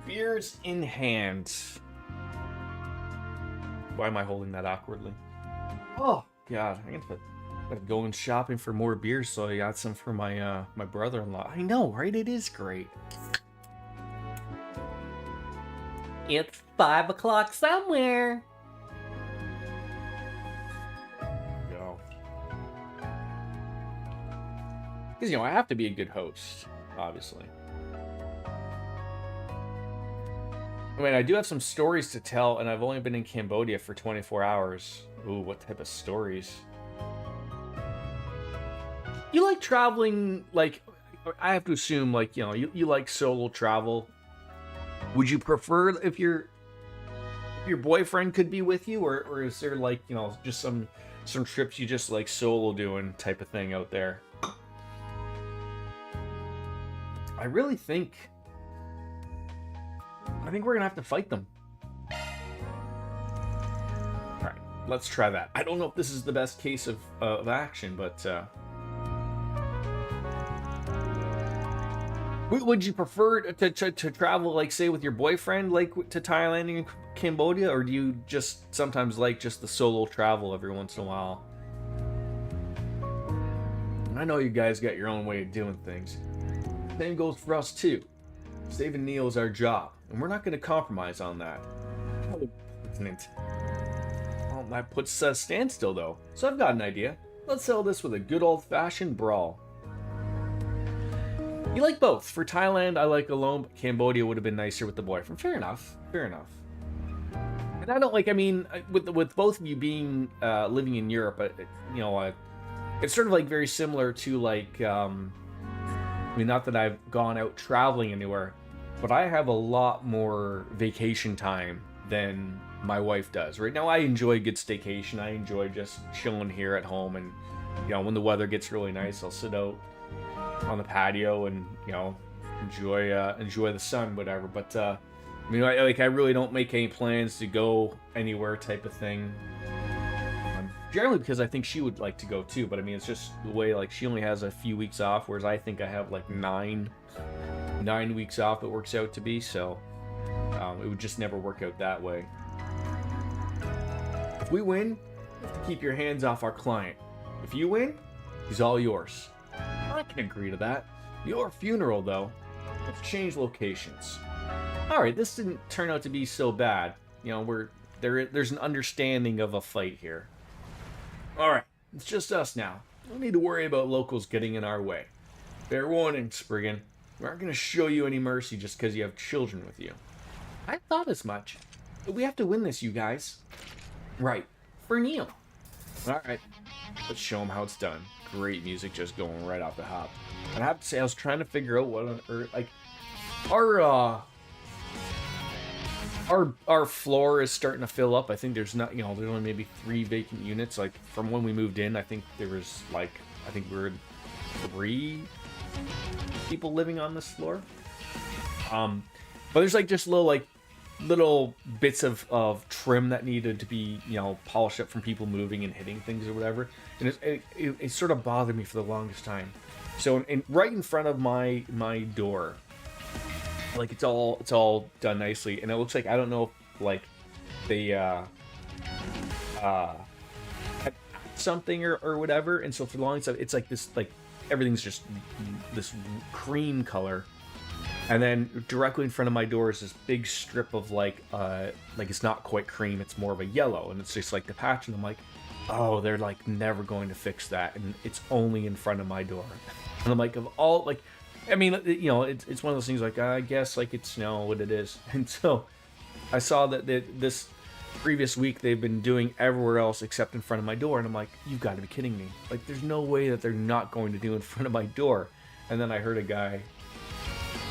Beers in hand. Why am I holding that awkwardly? Oh God, I gotta go and shopping for more beers, so I got some for my my brother-in-law. I know, right? It is great. It's 5 o'clock somewhere. Go. Because, you know, I have to be a good host, obviously. I mean, I do have some stories to tell, and I've only been in Cambodia for 24 hours. Ooh, what type of stories? You like traveling, like, I have to assume, like, you know, you like solo travel. Would you prefer if your boyfriend could be with you, or is there, like, you know, just some trips you just like solo doing type of thing out there? I really think we're gonna have to fight them. Alright, let's try that. I don't know if this is the best case of action, but would you prefer to travel, like, say, with your boyfriend, like, to Thailand and Cambodia, or do you just sometimes like just the solo travel every once in a while? I know you guys got your own way of doing things. Same goes for us too. Saving Neil is our job, and we're not going to compromise on that. Oh, well, that puts a standstill, though. So I've got an idea. Let's settle this with a good old-fashioned brawl. You like both. For Thailand, I like alone, but Cambodia would have been nicer with the boyfriend. Fair enough. Fair enough. And I don't like, I mean, with both of you being living in Europe, you know, it's sort of like very similar to, like, I mean, not that I've gone out traveling anywhere, but I have a lot more vacation time than my wife does. Right now, I enjoy a good staycation. I enjoy just chilling here at home, and when the weather gets really nice, I'll sit out on the patio and enjoy the sun, whatever. But I really don't make any plans to go anywhere, type of thing. Generally because I think she would like to go too, but I mean, it's just the way, like, she only has a few weeks off, whereas I think I have like 9 weeks off. It works out to be, so it would just never work out that way. If we win, you have to keep your hands off our client. If you win, he's all yours. I can agree to that. Your funeral, though. Let's change locations. Alright, this didn't turn out to be so bad. There's an understanding of a fight here. Alright, it's just us now. No need to worry about locals getting in our way. Fair warning, Spriggan. We aren't going to show you any mercy just because you have children with you. I thought as much. But we have to win this, you guys. Right. For Neil. Alright. Let's show him how it's done. Great music just going right off the hop. And I have to say, I was trying to figure out what on earth, like, our floor is starting to fill up. I think there's not, there's only maybe 3 vacant units. Like, from when we moved in, I think there was, like, we were 3 people living on this floor. But there's, like, just little bits of trim that needed to be, polished up from people moving and hitting things or whatever. And it sort of bothered me for the longest time. So right in front of my door, like, it's all done nicely, and it looks like, I don't know if, like, they had something or whatever, and so for the longest time, it's like this, like, everything's just this cream color. And then directly in front of my door is this big strip of like it's not quite cream, it's more of a yellow, and it's just like the patch, and I'm like, oh, they're like never going to fix that, and it's only in front of my door. And I'm like, of all, like, I mean, it's one of those things, like, I guess, like, it's what it is. And so I saw that this previous week they've been doing everywhere else except in front of my door, and I'm like, you've got to be kidding me. Like, there's no way that they're not going to do in front of my door. And then I heard a guy,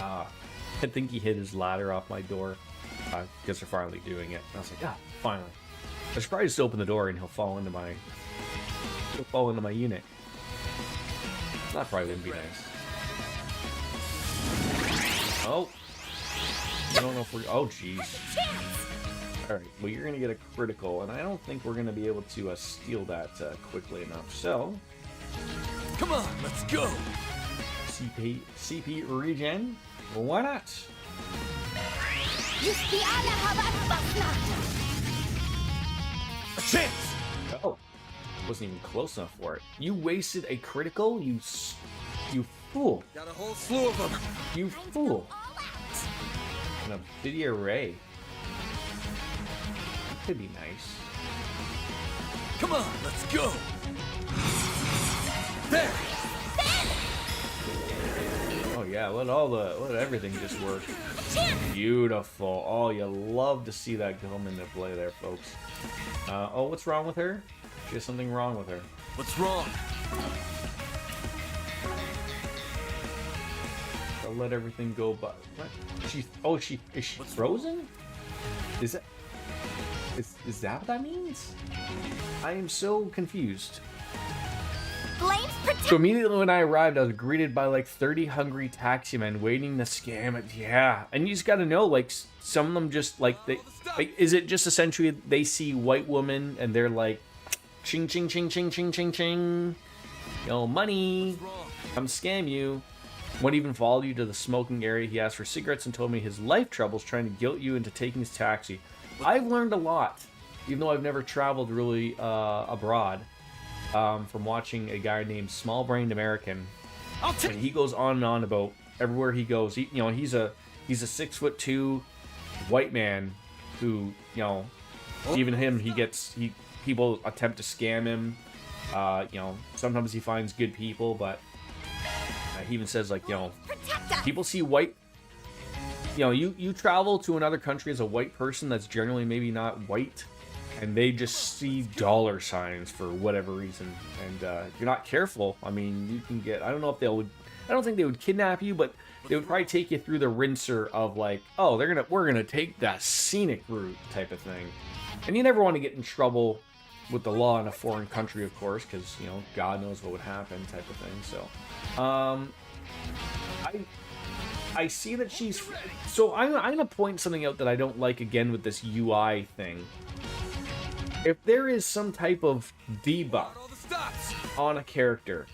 I think he hit his ladder off my door because they're finally doing it. And I was like, finally. I should probably just open the door and he'll fall into my unit. That probably wouldn't be nice. Oh. I don't know if we're... Oh, jeez. Alright, well, you're going to get a critical, and I don't think we're going to be able to steal that quickly enough, so... Come on, let's go! CP regen? Well, why not? A chance! Oh. Wasn't even close enough for it. You wasted a critical? You fool. Got a whole slew of them. You fool. And a video array. That could be nice. Come on, let's go! There! Oh yeah, let everything just work. Beautiful. Oh, you love to see that come into play there, folks. Oh, what's wrong with her? She has something wrong with her. What's wrong? I'll let everything go by. What? Is she frozen? Is that what that means? I am so confused. So immediately when I arrived, I was greeted by like 30 hungry taximen waiting to scam it. Yeah, and you just gotta know, like, some of them just like is it just essentially they see white woman and they're like, ching ching ching ching ching ching ching, money, come scam you. One even followed you to the smoking area. He asked for cigarettes and told me his life troubles trying to guilt you into taking his taxi. I've learned a lot, even though I've never traveled really abroad. From watching a guy named Small Brained American, and he goes on and on about everywhere he goes. He's a 6'2" white man who, even him, people attempt to scam him. Sometimes he finds good people, but he even says, like, people see white. You travel to another country as a white person that's generally maybe not white, and they just see dollar signs for whatever reason, and if you're not careful, I mean, you can get, I don't think they would kidnap you, but they would probably take you through the rinser of like, oh, we're gonna take that scenic route type of thing. And you never want to get in trouble with the law in a foreign country, of course, because, you know, God knows what would happen type of thing. So, I see that she's... So I'm going to point something out that I don't like again with this UI thing. If there is some type of debuff on a character,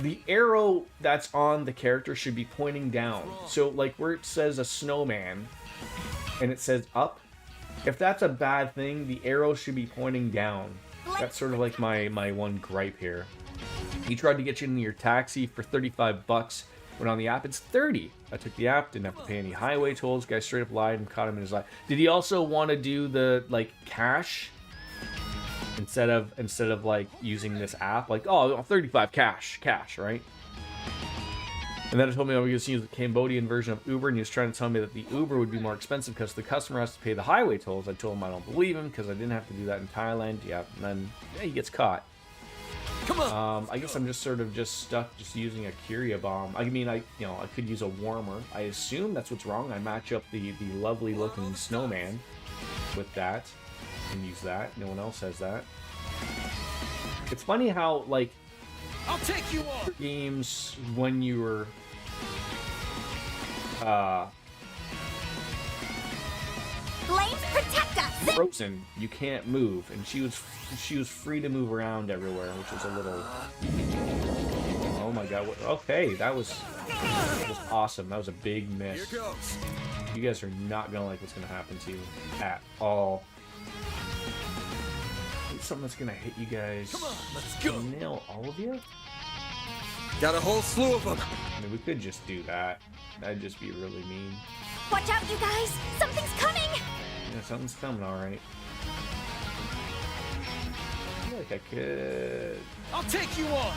the arrow that's on the character should be pointing down. So, like, where it says a snowman and it says up, if that's a bad thing, the arrow should be pointing down. That's sort of like my one gripe here. He tried to get you into your taxi for 35 bucks. When on the app, it's 30. I took the app, didn't have to pay any highway tolls. Guy straight up lied and caught him in his lie. Did he also want to do the, like, cash? Instead of like using this app, like, oh, 35 cash, right? And then it told me I was going to use the Cambodian version of Uber, and he was trying to tell me that the Uber would be more expensive because the customer has to pay the highway tolls. I told him I don't believe him because I didn't have to do that in Thailand. Yeah, and then he gets caught. Come on. I guess I'm just sort of stuck just using a Curia bomb. I mean, I could use a warmer. I assume that's what's wrong. I match up the lovely looking snowman with that. And use that. No one else has that. It's funny how, like, I'll take you on. Games when you were Flames protect us! frozen, you can't move, and she was free to move around everywhere, which was a little... Oh my god, okay, that was awesome. That was a big miss. Here goes. You guys are not gonna like what's gonna happen to you at all. It's something that's gonna hit you guys. Come on, let's go. Nail all of you? Got a whole slew of them. I mean, we could just do that. That'd just be really mean. Watch out, you guys! Something's coming! Yeah, something's coming, alright. I feel like I could... I'll take you on.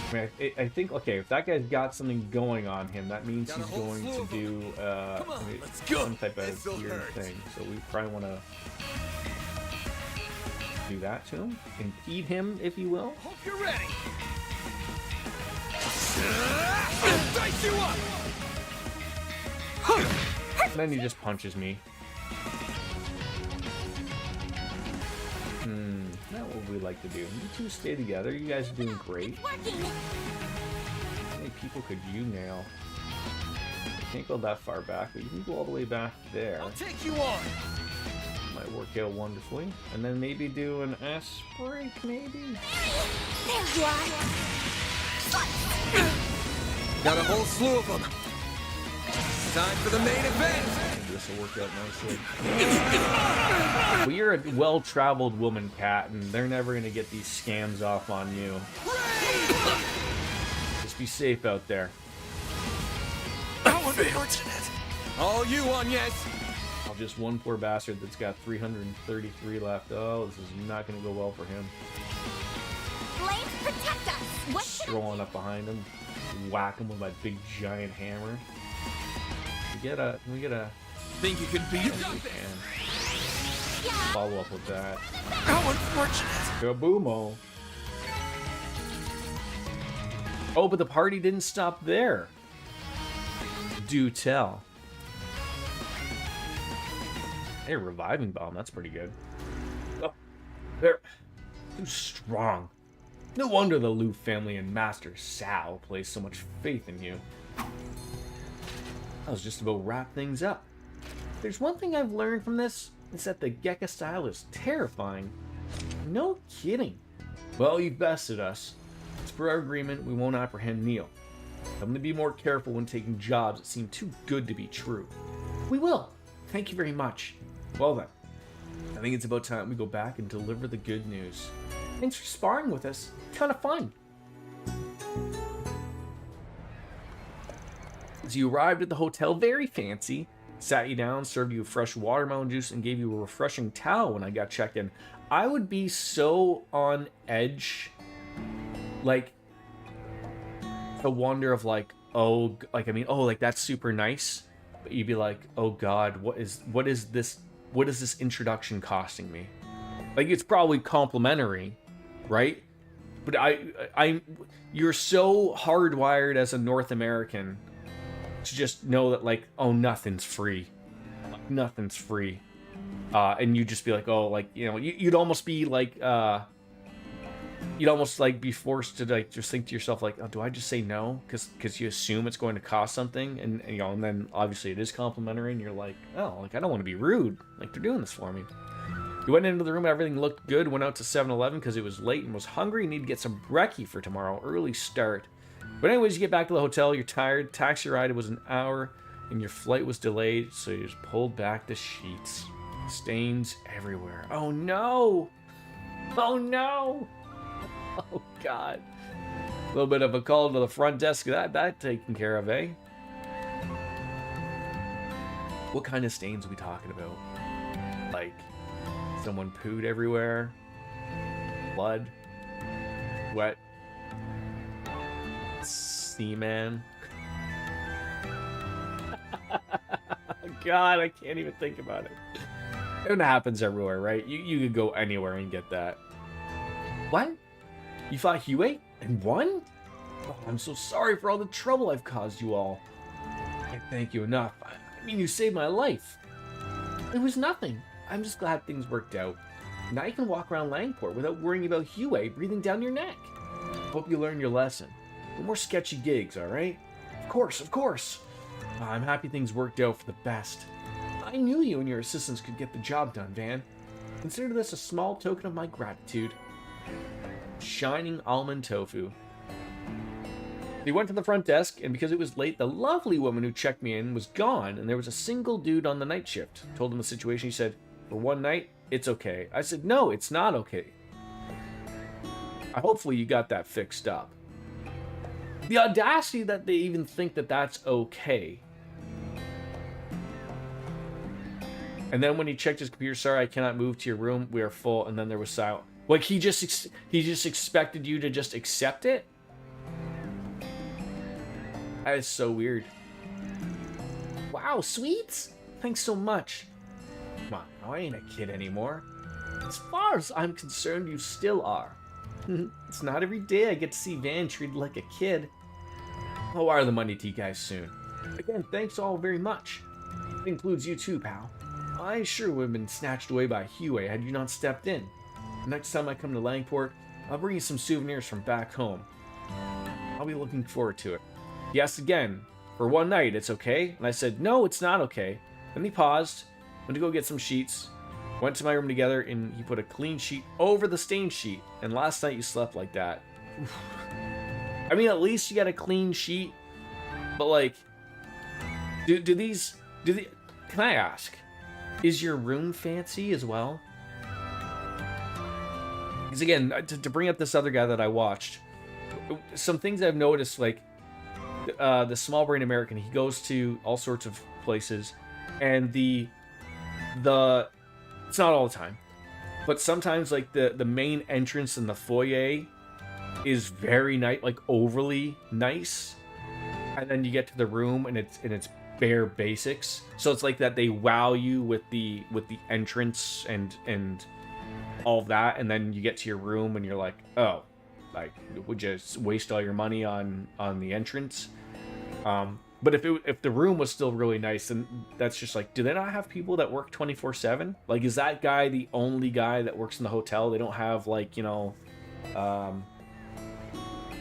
I mean, I think, okay, if that guy's got something going on him, that means Got a he's whole going slew to of 'em. do Come on, I mean, let's go. some type of This'll weird hurt. thing. So we probably want to do that to him. Impede him, if you will. Hope you're ready. Dice you up. And then he just punches me. Not what we like to do. You two stay together. You guys are doing great. Working! How many people could you nail? You can't go that far back, but you can go all the way back there. I'll take you on. Might work out wonderfully. And then maybe do an S break, maybe? There you are! Got a whole slew of them. Time for the main event. This will work out nicely. Well, you're a well-traveled woman, Kat, and they're never going to get these scams off on you. Just be safe out there. Unfortunate. All you on, yes. I'll just one poor bastard that's got 333 left. Oh, this is not going to go well for him. Flames protect us! What Just should strolling up behind him, whack him with my big giant hammer. We get a Think you can beat him? and follow up with that. How unfortunate. Kaboomo. Oh, but the party didn't stop there. Do tell. Hey, reviving bomb. That's pretty good. Oh, they're too strong. No wonder the Lu family and Master Sal place so much faith in you. I was just about to wrap things up. If there's one thing I've learned from this, it's that the Gekka style is terrifying. No kidding. Well, you've bested us. As per our agreement, we won't apprehend Neil. I'm going to be more careful when taking jobs that seem too good to be true. We will. Thank you very much. Well then, I think it's about time we go back and deliver the good news. Thanks for sparring with us. Kind of fun. As you arrived at the hotel, very fancy, sat you down, served you fresh watermelon juice, and gave you a refreshing towel when I got checked in. I would be so on edge, like, the wonder of like, oh, like, I mean, oh, like, that's super nice, but you'd be like, oh god, what is this introduction costing me? Like, it's probably complimentary, right? But you're so hardwired as a North American to just know that, like, oh, nothing's free. nothing's free. And you'd just be like, oh, like, you know, you'd almost be like, you'd almost like be forced to like just think to yourself like, oh, do I just say no? Because you assume it's going to cost something, and you know, and then obviously it is complimentary, and you're like, oh, like I don't want to be rude, like they're doing this for me. You went into the room, everything looked good. Went out to 7-Eleven because it was late and was hungry. Need to get some brekkie for tomorrow. Early start. But anyways, you get back to the hotel. You're tired. Taxi ride was an hour, and your flight was delayed, so you just pulled back the sheets. Stains everywhere. Oh no! Oh no! Oh god! A little bit of a call to the front desk. That taken care of, eh? What kind of stains are we talking about? Like, someone pooed everywhere? Blood? Sweat? Seaman? God, I can't even think about it. It happens everywhere, right? You could go anywhere and get that. What? You fought Huey and won? Oh, I'm so sorry for all the trouble I've caused you all. I can't thank you enough. I mean, you saved my life. It was nothing. I'm just glad things worked out. Now you can walk around Langport without worrying about Huey breathing down your neck. Hope you learned your lesson. No more sketchy gigs, alright? Of course, of course. I'm happy things worked out for the best. I knew you and your assistants could get the job done, Van. Consider this a small token of my gratitude. Shining almond tofu. They went to the front desk, and because it was late, the lovely woman who checked me in was gone, and there was a single dude on the night shift. Told him the situation. He said, for one night, it's okay. I said, no, it's not okay. Hopefully you got that fixed up. The audacity that they even think that that's okay. And then when he checked his computer, sorry, I cannot move to your room. We are full. And then there was silence. Like he just expected you to just accept it. That is so weird. Wow, sweets? Thanks so much. Come on, now I ain't a kid anymore. As far as I'm concerned, you still are. It's not every day I get to see Van treated like a kid. I'll wire the money to you guys soon. Again, thanks all very much. It includes you too, pal. I sure would have been snatched away by Huey had you not stepped in. Next time I come to Langport, I'll bring you some souvenirs from back home. I'll be looking forward to it. He asked again, for one night, it's okay? And I said, no, it's not okay. Then he paused, went to go get some sheets, went to my room together, and he put a clean sheet over the stained sheet. And last night you slept like that. I mean, at least you got a clean sheet. But like, can I ask, is your room fancy as well? Because again, to bring up this other guy that I watched, some things I've noticed, like the small brain American, he goes to all sorts of places, and the it's not all the time, but sometimes like the main entrance in the foyer is very nice, like overly nice, and then you get to the room and it's bare basics. So it's like that they wow you with the entrance and all of that, and then you get to your room and you're like, oh, like would you waste all your money on the entrance? But if the room was still really nice, then that's just like, do they not have people that work 24/7? Like, is that guy the only guy that works in the hotel? They don't have like, you know,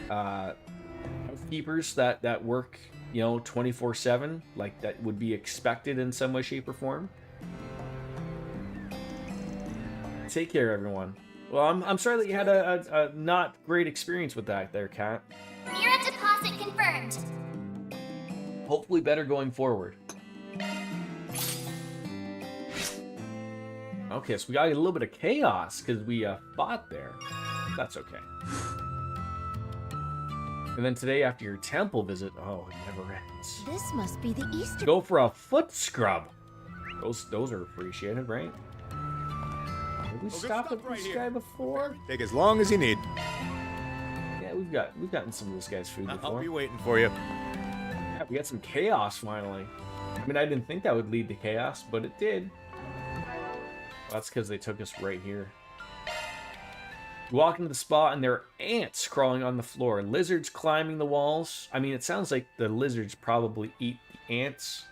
housekeepers that work, you know, 24/7, like that would be expected in some way, shape, or form. Take care, everyone. Well, I'm sorry that you had a not great experience with that there, Kat. Mirror deposit confirmed. Hopefully better going forward. Okay, so we got a little bit of chaos because we fought there. That's okay. And then today, after your temple visit, oh, it never ends. This must be the Easter. Go for a foot scrub. Those are appreciated, right? Have we stopped with this guy before? Take as long as you need. Yeah, we've gotten some of this guy's food before. I'll be waiting for you. Yeah, we got some chaos finally. I mean, I didn't think that would lead to chaos, but it did. Well, that's because they took us right here. You walk into the spa and there are ants crawling on the floor, lizards climbing the walls. I mean, it sounds like the lizards probably eat the ants.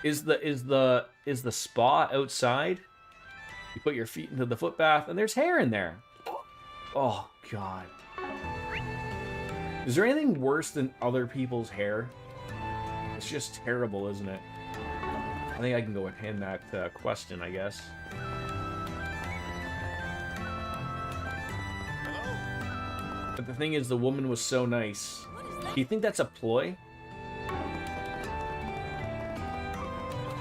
Is the spa outside? You put your feet into the foot bath, and there's hair in there. Oh God. Is there anything worse than other people's hair? It's just terrible, isn't it? I think I can go ahead and end that question, I guess. But the thing is, the woman was so nice. Do you think that's a ploy?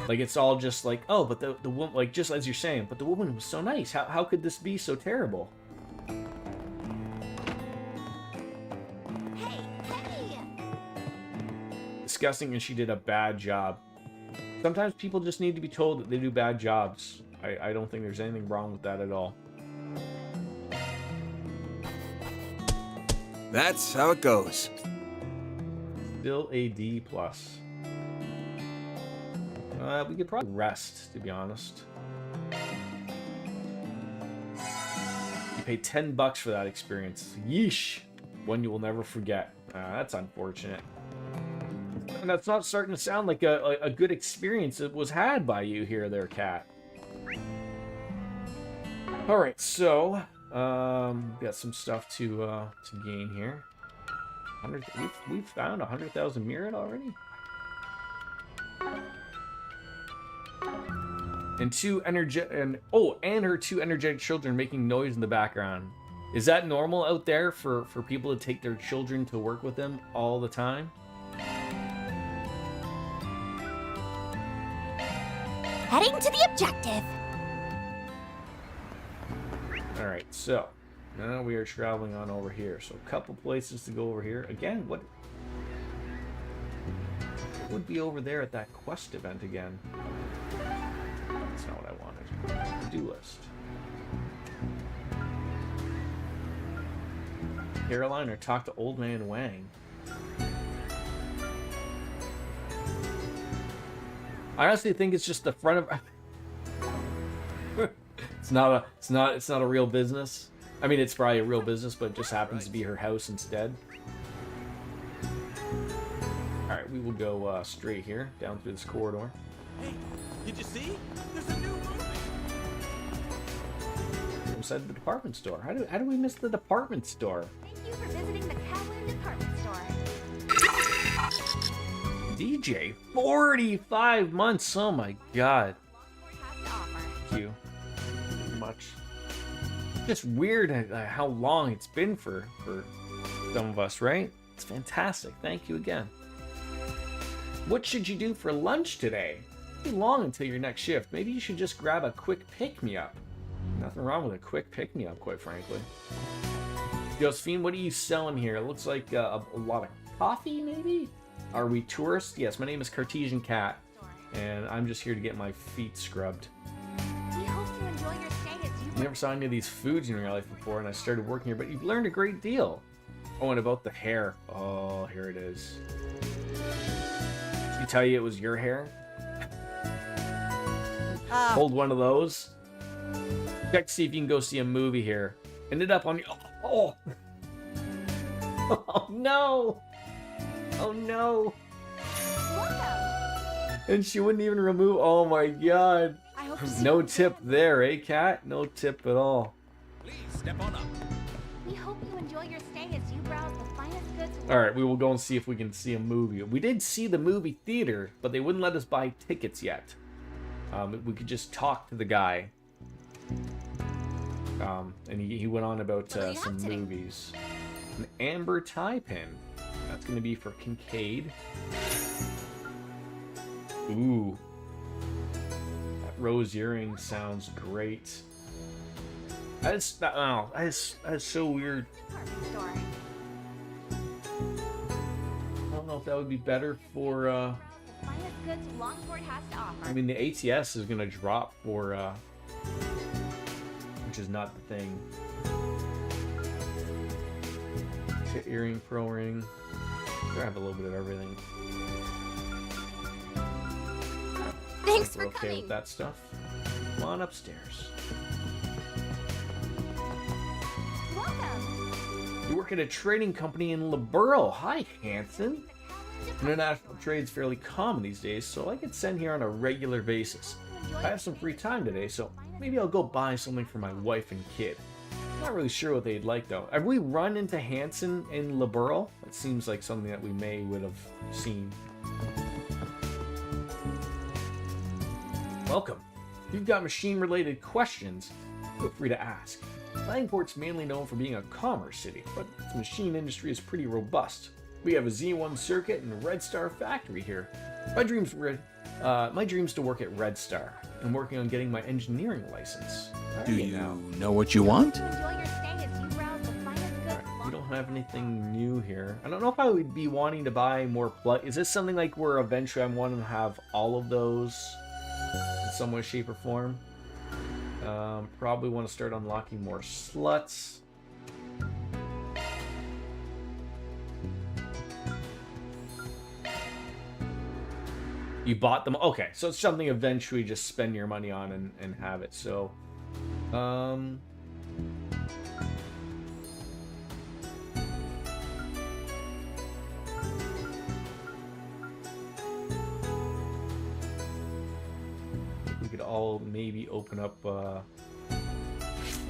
Like, it's all just like, oh, but the woman, like, just as you're saying, but the woman was so nice. How could this be so terrible? Hey, hey! Disgusting, and she did a bad job. Sometimes people just need to be told that they do bad jobs. I don't think there's anything wrong with that at all. That's how it goes. Still a D+. We could probably rest, to be honest. You paid $10 for that experience. Yeesh. One you will never forget. That's unfortunate. And that's not starting to sound like a good experience that was had by you here, there, cat. All right, so got some stuff to gain here. We've found 100,000 merit already. And her two energetic children making noise in the background. Is that normal out there for people to take their children to work with them all the time? Heading to the objective. All right, so now we are traveling on over here. So a couple places to go over here. Again, what would be over there at that quest event again? That's not what I wanted. To-do list. Caroline or talk to Old Man Wang. I honestly think it's just the front of. It's not a real business. I mean, it's probably a real business, but it just happens to be her house instead. All right, we will go straight here, down through this corridor. Hey, did you see? There's a new movie. Inside the department store. How do we miss the department store? Thank you for visiting the Kowloon department store. DJ, 45 months. Oh my God. Thank you very much. Just weird how long it's been for some of us, right? It's fantastic. Thank you again. What should you do for lunch today? It'll be long until your next shift. Maybe you should just grab a quick pick-me-up. Nothing wrong with a quick pick-me-up, quite frankly. Josephine, what are you selling here? It looks like a lot of coffee, maybe? Are we tourists? Yes, my name is Cartesian Cat, and I'm just here to get my feet scrubbed. We hope you enjoy your stay as you You never saw any of these foods in your life before, and I started working here, but you've learned a great deal. Oh, and about the hair. Oh, here it is. Did she tell you it was your hair? Hold one of those. Check to see if you can go see a movie here. Ended up on your... Oh! Oh, no! Oh, no! welcome. And she wouldn't even remove... Oh, my God. I hope to see No you tip there, eh, Cat? No tip at all. Please step on up. We hope you enjoy your stay as you browse the finest goods. All right, we will go and see if we can see a movie. We did see the movie theater, but they wouldn't let us buy tickets yet. We could just talk to the guy. And he went on about some movies. An amber tie pin. That's going to be for Kincaid. Ooh. That rose earring sounds great. That is so weird. Department store. I don't know if that would be better for... The finest goods Longport has to offer. I mean, the ATS is going to drop for... which is not the thing. Tit earring, pro ring. I have a little bit of everything. Thanks We're for okay coming. with that stuff. Come on upstairs. Welcome. You work at a trading company in Liberal. Hi, Hanson. International trade's fairly common these days, so I get sent here on a regular basis. I have some free time today, so maybe I'll go buy something for my wife and kid. Not really sure what they'd like though. Have we run into Hanson in Liberl? That seems like something that we would have seen. Welcome. If you've got machine-related questions, feel free to ask. Langport's mainly known for being a commerce city, but its machine industry is pretty robust. We have a Z1 circuit and a Red Star factory here. My dream's to work at Red Star. I'm working on getting my engineering license. Do you know what you want? We don't have anything new here. I don't know if I would be wanting to buy more plug. Is this something like where eventually I'm wanting to have all of those in some way, shape, or form? Probably want to start unlocking more sluts. You bought them? Okay, so it's something eventually just spend your money on and have it. So, we could all maybe open up one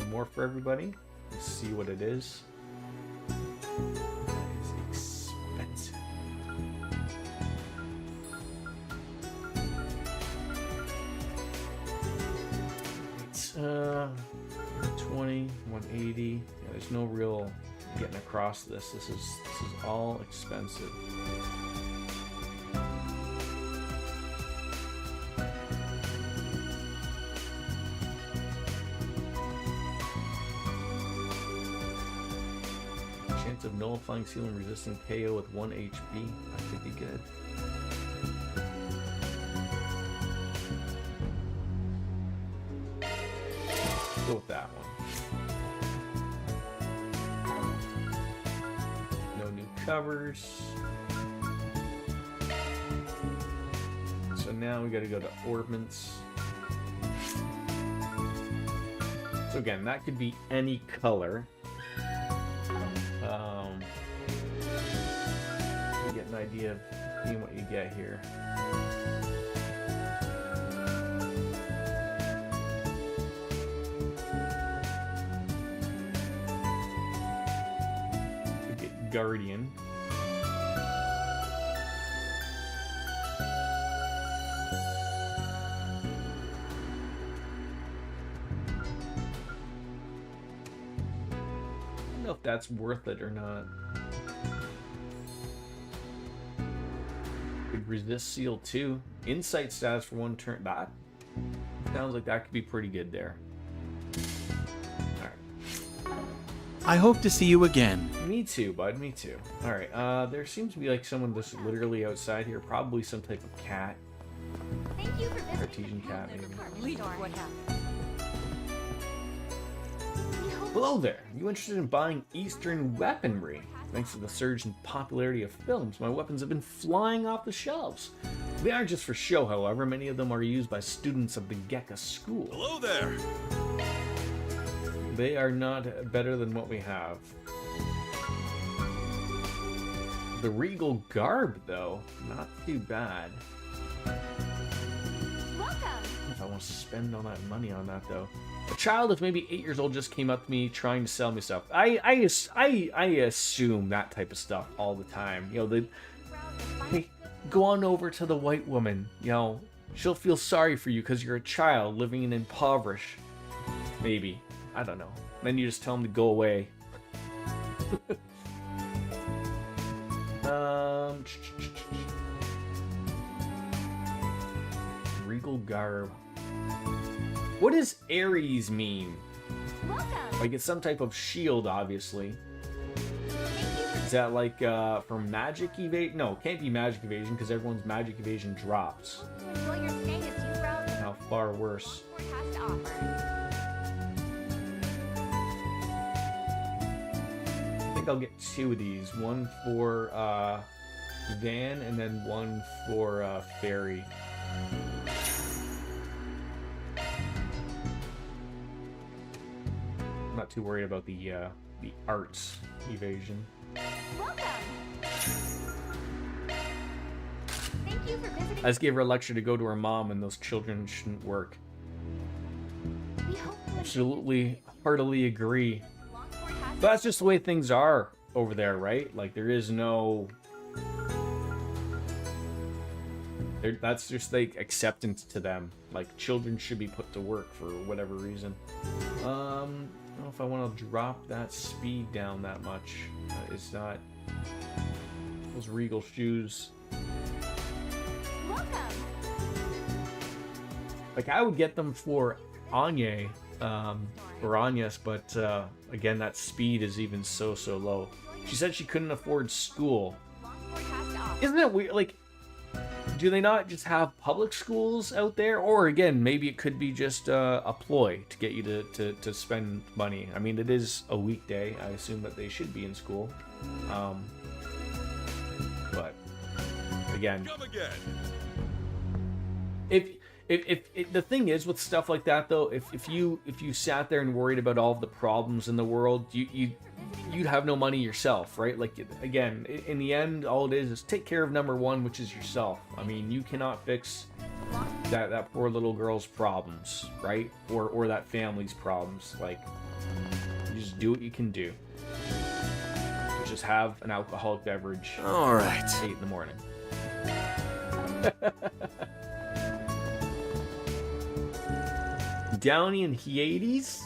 more for everybody. Let's see what it is. It's expensive. It's 20, 180. Yeah, there's no real getting across this. This is all expensive. Chance of nullifying seal and resisting KO with 1 HP. That could be good. Go with that one. No new covers. So now we gotta go to ordnance. So again, that could be any color. You get an idea of seeing what you get here. You get Guardian. I don't know if that's worth it or not. Could resist seal 2. Insight status for 1 turn. That sounds like that could be pretty good there. Alright. I hope to see you again. Me too, bud. Me too. Alright, there seems to be like someone just literally outside here. Probably some type of cat. Thank you for visiting. Artesian cat, maybe. Believe what happened. Hello there. You interested in buying Eastern weaponry? Thanks to the surge in popularity of films, my weapons have been flying off the shelves. They aren't just for show, however. Many of them are used by students of the Gekka school. Hello there. They are not better than what we have. The regal garb, though, not too bad. Welcome. If I want to spend all that money on that, though. A child of maybe 8 years old just came up to me trying to sell me stuff. I assume that type of stuff all the time. You know, hey, go on over to the white woman. You know, she'll feel sorry for you because you're a child living in impoverished. Maybe. I don't know. Then you just tell them to go away. Regal garb. What does Ares mean? Welcome. Like it's some type of shield, obviously. Is that like for magic evasion? No, it can't be magic evasion because everyone's magic evasion drops. Enjoy your stay as you browse How far worse. what has to offer. I think I'll get 2 of these. One for Van and then one for Fairy. I'm not too worried about the arts evasion. Welcome. Thank you for visiting. I just gave her a lecture to go to her mom, and those children shouldn't work. We hope you enjoy Absolutely, heartily agree. Longport has But that's just the way things are over there, right? Like, there is no... that's just, like, acceptance to them. Like, children should be put to work for whatever reason. I don't know if I want to drop that speed down that much. It's not... Those Regal shoes... welcome. Like, I would get them for Anya, or Agnes, but again, that speed is even so low. She said she couldn't afford school. Longport has to offer. Isn't it weird? Like, do they not just have public schools out there? Or again, maybe it could be just a ploy to get you to spend money. I mean, it is a weekday. I assume that they should be in school. But again, Come again. if the thing is with stuff like that though, if you sat there and worried about all of the problems in the world, you'd have no money yourself, right? Like, again, in the end, all it is take care of number one, which is yourself. I mean, you cannot fix that poor little girl's problems, right? Or that family's problems. Like, you just do what you can do. Just have an alcoholic beverage. All right. 8 in the morning. Downey and Hyades?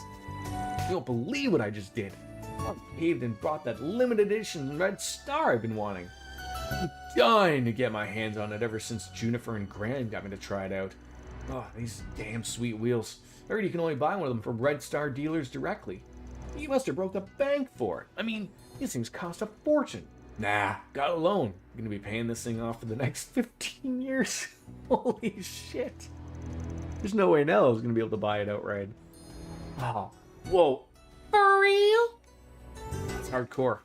You don't believe what I just did. I paved and bought that limited edition Red Star I've been wanting. I'm dying to get my hands on it ever since Junifer and Graham got me to try it out. Oh, these damn sweet wheels. I heard you can only buy one of them from Red Star dealers directly. You must have broke the bank for it. I mean, these things cost a fortune. Nah, got a loan. I'm gonna be paying this thing off for the next 15 years. Holy shit. There's no way now I was gonna be able to buy it outright. Oh, whoa. For real? That's hardcore.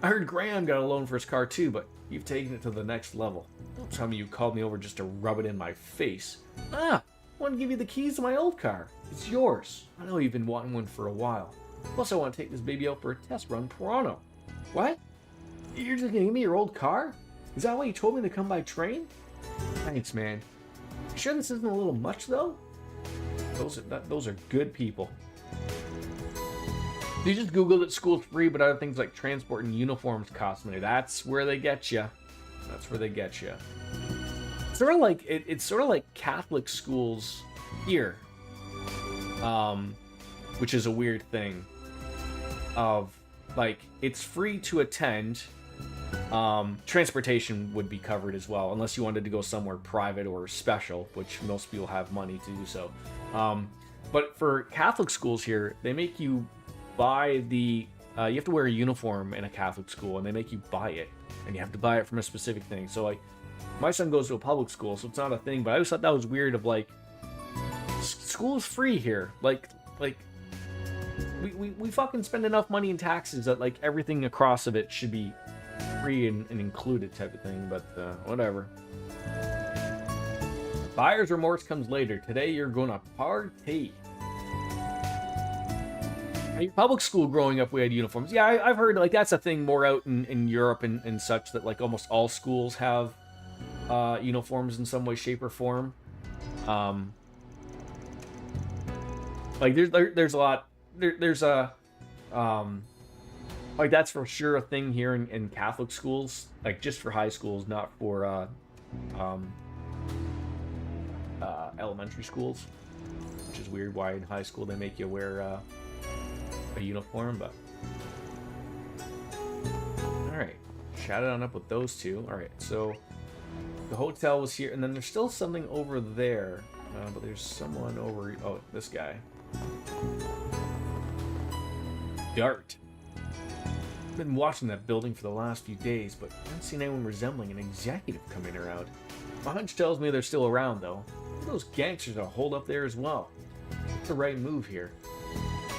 I heard Graham got a loan for his car too, but you've taken it to the next level. Don't tell me you called me over just to rub it in my face. I want to give you the keys to my old car. It's yours. I know you've been wanting one for a while. Plus, I want to take this baby out for a test run Toronto. What? You're just gonna give me your old car? Is that why you told me to come by train? Thanks, man. You sure this isn't a little much, though? Those are good people. You just Googled it, school's free, but other things like transport and uniforms cost money. That's where they get you. That's where they get you. Sort of like it's sort of like Catholic schools here, which is a weird thing. Of like, it's free to attend. Transportation would be covered as well, unless you wanted to go somewhere private or special, which most people have money to do so. But for Catholic schools here, they make you buy the you have to wear a uniform in a Catholic school, and they make you buy it, and you have to buy it from a specific thing. So like, my son goes to a public school, so it's not a thing, but I always thought that was weird. Of like, school is free here, like we fucking spend enough money in taxes that like everything across of it should be free and included type of thing, but whatever. Buyer's remorse comes later. Today you're gonna party. In public school growing up, we had uniforms. Yeah, I've heard like that's a thing more out in Europe and such, that like almost all schools have uniforms in some way, shape, or form. Like there's a lot. There's a like that's for sure a thing here in Catholic schools, like just for high schools, not for elementary schools, which is weird. Why in high school they make you wear a uniform, but all right, shout it on up with those two. All right, so the hotel was here, and then there's still something over there, but there's someone over. Oh, this guy. Dart. I've been watching that building for the last few days, but I haven't seen anyone resembling an executive come in or out. My hunch tells me they're still around, though. Those gangsters are holed up there as well. It's the right move here.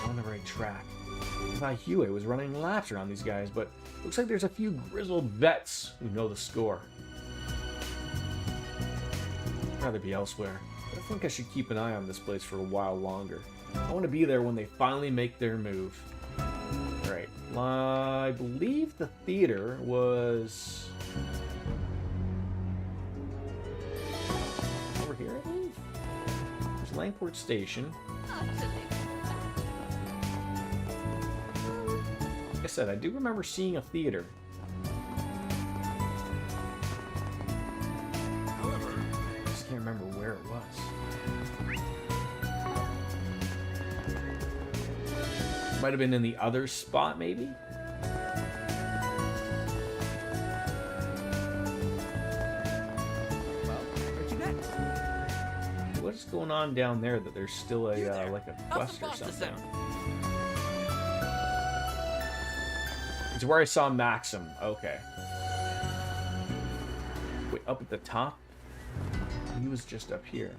On the right track. I thought Huey was running laps around these guys, but looks like there's a few grizzled vets who know the score. I'd rather be elsewhere, but I think I should keep an eye on this place for a while longer. I want to be there when they finally make their move. Alright, I believe the theater was... Langport Station. Like I said, I do remember seeing a theater. I just can't remember where it was. Might have been in the other spot, maybe? What is going on down there that there's still a like a quest or something? It's where I saw Maxim. Okay. Wait, up at the top? He was just up here.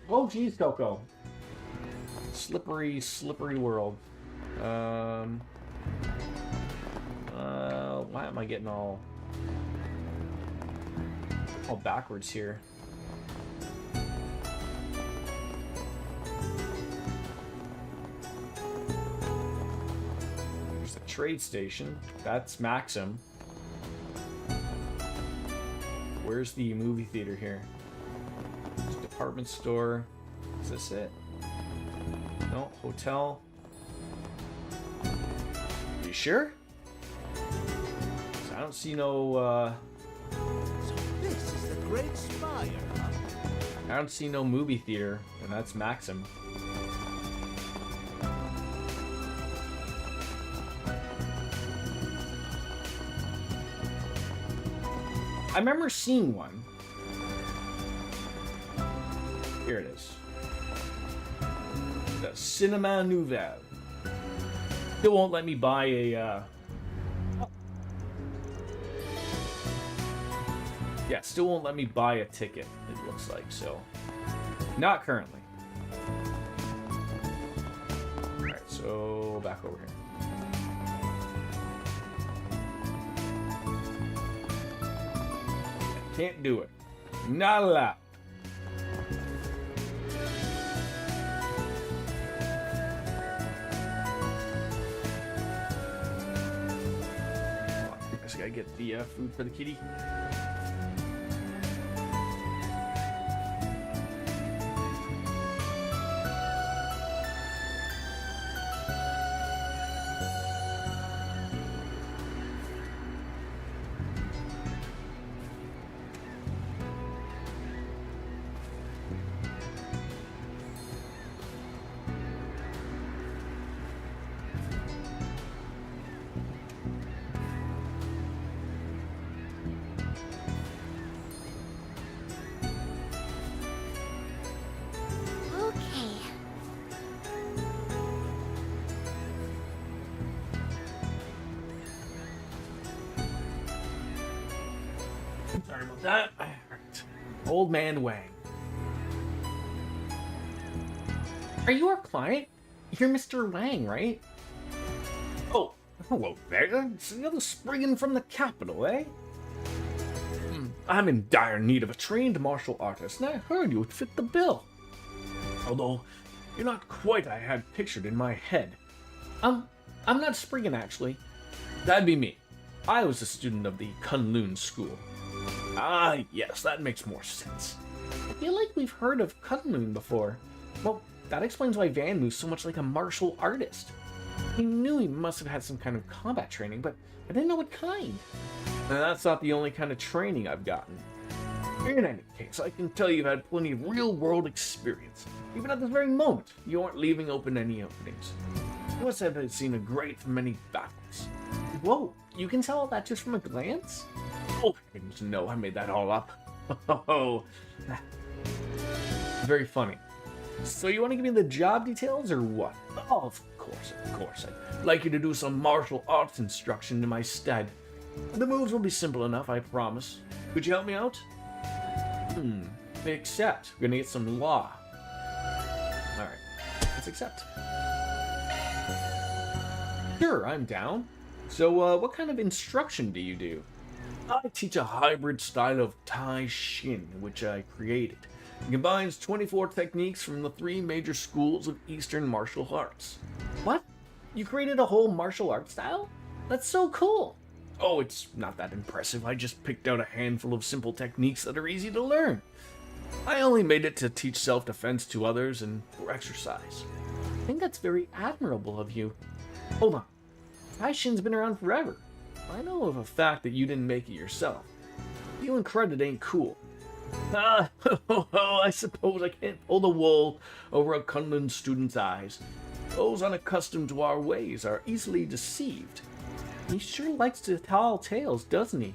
Oh, geez, Coco. Slippery, slippery world. Why am I getting all backwards here? There's the trade station. That's Maxim. Where's the movie theater here? There's a department store. Is this it? No, hotel. You sure? 'Cause I don't see no, So this is the Great Spire, huh? I don't see no movie theater, and that's Maxim. I remember seeing one. Here it is. The Cinema Nouvelle. Still won't let me buy a, yeah, still won't let me buy a ticket, it looks like, so. Not currently. Alright, so back over here. Can't do it. Not allowed. I guess I gotta get the food for the kitty. Okay. Sorry about that. Alright. Old Man Wang. Are you our client? You're Mr. Wang, right? Oh, hello there. It's the other springing from the capital, eh? I'm in dire need of a trained martial artist, and I heard you would fit the bill. Although, you're not quite I had pictured in my head. I'm not Spriggan, actually. That'd be me. I was a student of the Kunlun School. Ah, yes, that makes more sense. I feel like we've heard of Kunlun before. Well, that explains why Van moves so much like a martial artist. I knew he must have had some kind of combat training, but I didn't know what kind. And that's not the only kind of training I've gotten. In any case, I can tell you've had plenty of real-world experience. Even at this very moment, you aren't leaving open any openings. You must have seen a great many battles. Whoa, you can tell all that just from a glance? Oh, heavens no, I made that all up. Oh, very funny. So you want to give me the job details or what? Oh, of course. I'd like you to do some martial arts instruction in my stead. The moves will be simple enough, I promise. Could you help me out? Accept. We're gonna get some law. Alright, let's accept. Sure, I'm down. So, what kind of instruction do you do? I teach a hybrid style of Tai Shin, which I created. It combines 24 techniques from the 3 major schools of Eastern martial arts. What? You created a whole martial arts style? That's so cool! Oh, it's not that impressive. I just picked out a handful of simple techniques that are easy to learn. I only made it to teach self-defense to others and for exercise. I think that's very admirable of you. Hold on. Taishin's been around forever. I know of a fact that you didn't make it yourself. Feeling credit ain't cool. I suppose I can't pull the wool over a Kunlun student's eyes. Those unaccustomed to our ways are easily deceived. He sure likes to tell tales, doesn't he?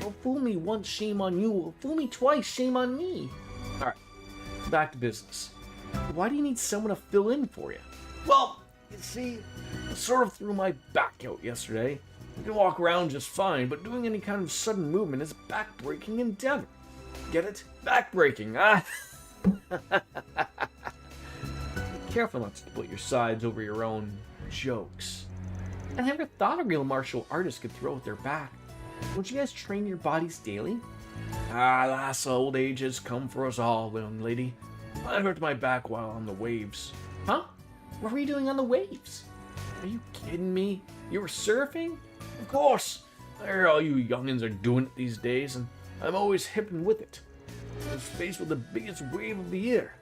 Well, fool me once, shame on you. Well, fool me twice, shame on me. Alright, back to business. Why do you need someone to fill in for you? Well, you see, I sort of threw my back out yesterday. I can walk around just fine, but doing any kind of sudden movement is a back-breaking endeavor. Get it? Back-breaking, ah! Be careful not to split your sides over your own jokes. I never thought a real martial artist could throw with their back. Don't you guys train your bodies daily? Alas, old age has come for us all, young lady. I hurt my back while on the waves. Huh? What were you doing on the waves? Are you kidding me? You were surfing? Of course! I hear all you youngins are doing it these days, and I'm always hipping with it. I was faced with the biggest wave of the year.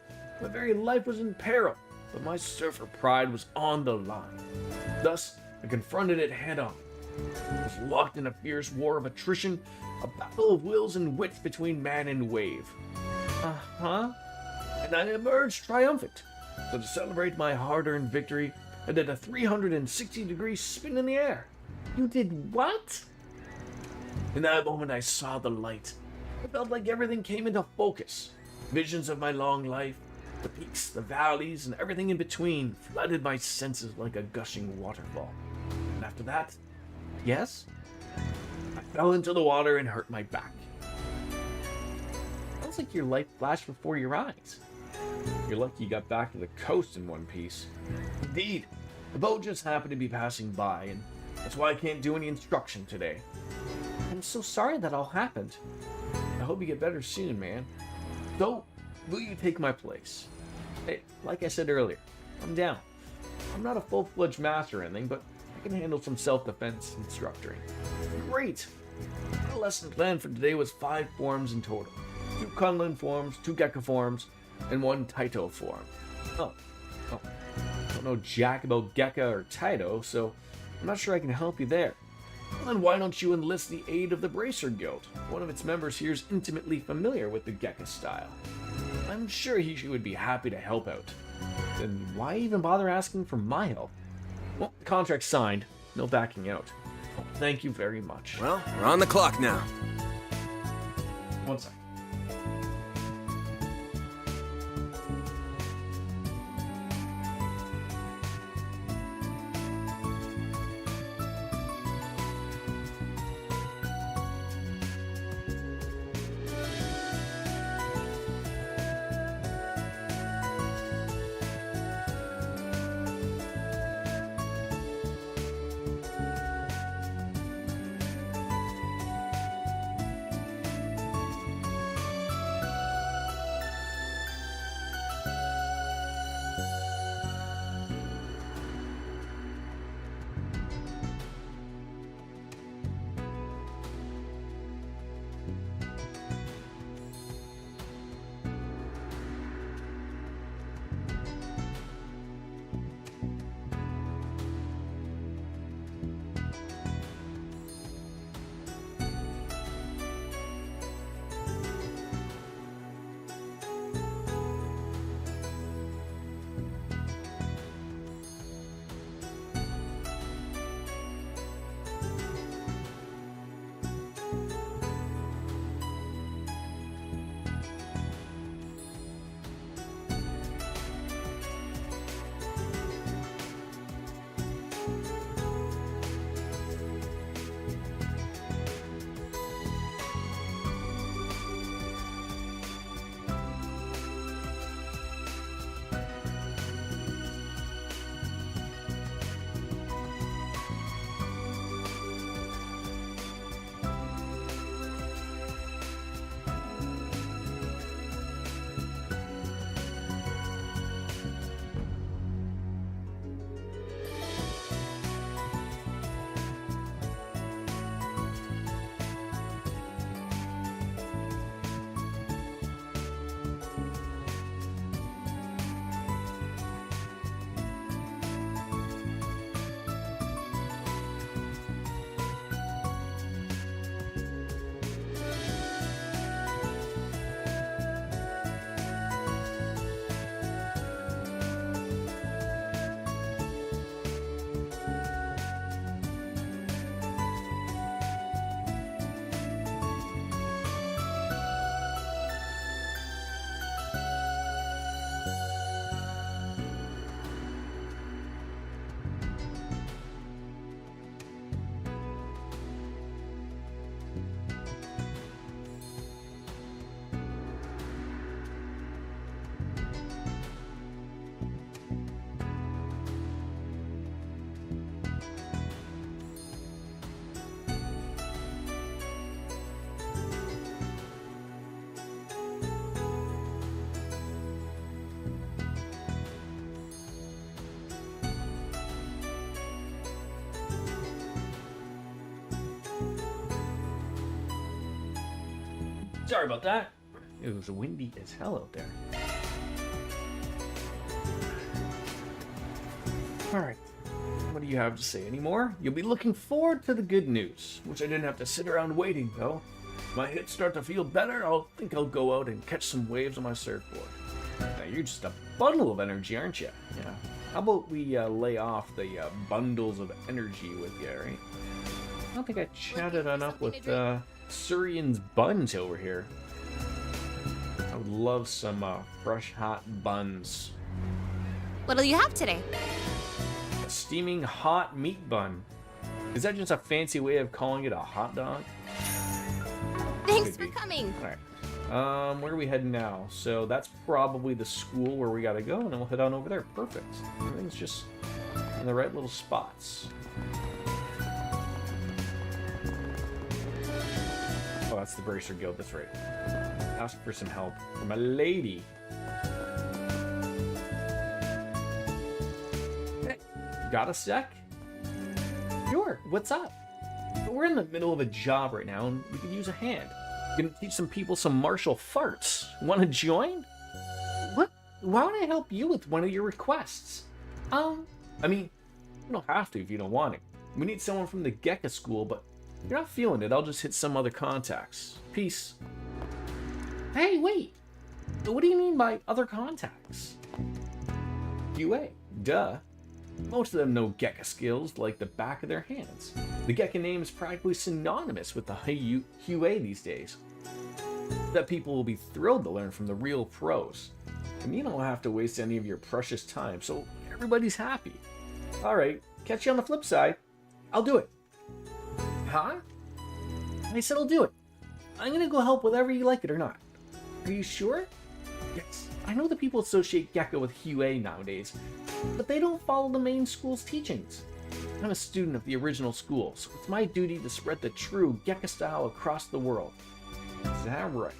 My very life was in peril, but my surfer pride was on the line. Thus, I confronted it head on. I was locked in a fierce war of attrition, a battle of wills and wits between man and wave. Uh-huh. And I emerged triumphant. So to celebrate my hard-earned victory, I did a 360-degree spin in the air. You did what? In that moment I saw the light. I felt like everything came into focus. Visions of my long life, the peaks, the valleys, and everything in between flooded my senses like a gushing waterfall. And after that, yes, I fell into the water and hurt my back. Sounds like your life flashed before your eyes. You're lucky you got back to the coast in one piece. Indeed, the boat just happened to be passing by, and that's why I can't do any instruction today. I'm so sorry that all happened. I hope you get better soon, man. So, will you take my place? Hey, like I said earlier, I'm down. I'm not a full-fledged master or anything, but I can handle some self-defense instructoring. Great! My lesson plan for today was 5 forms in total. 2 Kunlun forms, 2 Gekka forms, and 1 Taito form. Oh. I don't know jack about Gekka or Taito, so I'm not sure I can help you there. Well, then why don't you enlist the aid of the Bracer Guild? One of its members here is intimately familiar with the Gekka style. I'm sure he would be happy to help out. Then why even bother asking for my help? Well, the contract's signed. No backing out. Oh, thank you very much. Well, we're on the clock now. One second. Sorry about that. It was windy as hell out there. Alright. What do you have to say anymore? You'll be looking forward to the good news, which I didn't have to sit around waiting, though. If my hits start to feel better, I'll go out and catch some waves on my surfboard. Now, you're just a bundle of energy, aren't you? Yeah. How about we lay off the bundles of energy with you, right? I don't think I chatted enough with Surian's buns over here. I would love some fresh hot buns. What'll you have today? A steaming hot meat bun. Is that just a fancy way of calling it a hot dog? Thanks for coming. Alright. Where are we heading now? So that's probably the school where we gotta go, and then we'll head on over there. Perfect. Everything's just in the right little spots. Oh, that's the Bracer Guild, that's right. Ask for some help from a lady. Hey, got a sec? Sure, what's up? We're in the middle of a job right now, and we could use a hand. Gonna teach some people some martial farts. Wanna join? What? Why would I help you with one of your requests? I mean, you don't have to if you don't want it. We need someone from the Gekka school, but if you're not feeling it, I'll just hit some other contacts. Peace. Hey, wait! What do you mean by other contacts? UA. Duh. Most of them know Gekka skills like the back of their hands. The Gekka name is practically synonymous with the Hue these days. That people will be thrilled to learn from the real pros. And you don't have to waste any of your precious time, so everybody's happy. Alright, catch you on the flip side. I'll do it. Huh? I said I'll do it. I'm gonna go help whether you like it or not. Are you sure? Yes. I know that people associate Gekka with Hue nowadays, but they don't follow the main school's teachings. I'm a student of the original school, so it's my duty to spread the true Gekka style across the world. Is that right?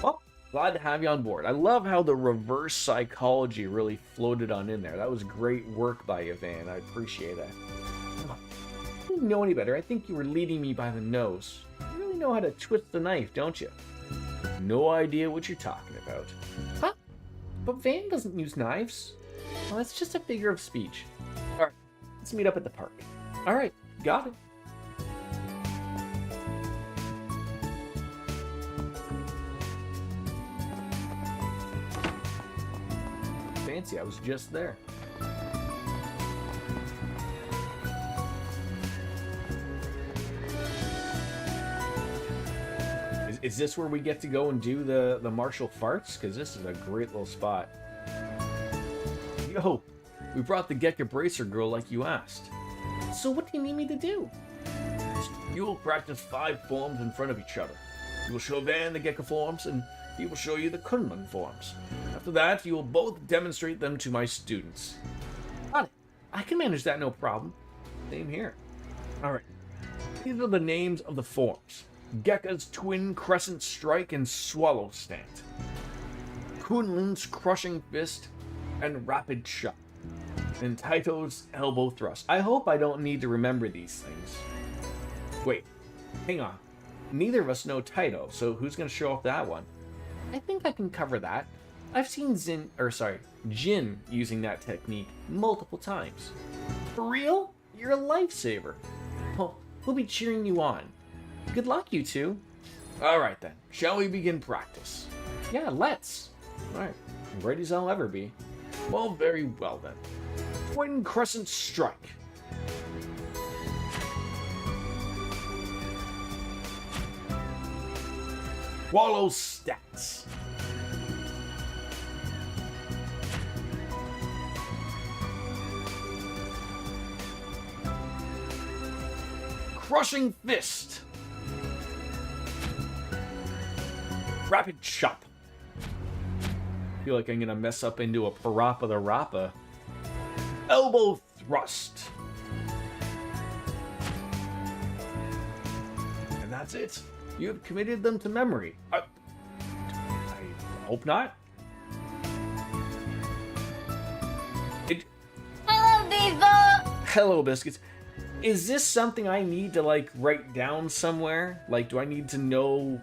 Well, glad to have you on board. I love how the reverse psychology really floated on in there. That was great work by you, Van. I appreciate that. I didn't know any better. I think you were leading me by the nose. You really know how to twist the knife, don't you? No idea what you're talking about. Huh? But Van doesn't use knives. Well, that's just a figure of speech. Alright, let's meet up at the park. Alright, got it. Fancy, I was just there. Is this where we get to go and do the martial farts? Because this is a great little spot. Yo, we brought the Gekka Bracer girl like you asked. So what do you need me to do? You will practice 5 forms in front of each other. You will show Van the Gekka forms, and he will show you the Kunlun forms. After that, you will both demonstrate them to my students. Got it. I can manage that, no problem. Same here. Alright. These are the names of the forms. Gekka's Twin Crescent Strike and Swallow Stance. Kunlun's Crushing Fist and Rapid Shot. And Taito's Elbow Thrust. I hope I don't need to remember these things. Wait, hang on. Neither of us know Taito, so who's going to show off that one? I think I can cover that. I've seen Jin using that technique multiple times. For real? You're a lifesaver. Well, we'll be cheering you on. Good luck, you two. Alright then, shall we begin practice? Yeah, let's. Alright, ready as I'll ever be. Well, very well then. Twin Crescent Strike. Swallow Stance. Crushing Fist. Rapid Chop. I feel like I'm gonna mess up into a Parappa the Rappa. Elbow Thrust. And that's it. You have committed them to memory. I hope not. Hello, Viva! Hello, Biscuits. Is this something I need to, like, write down somewhere? Like, do I need to know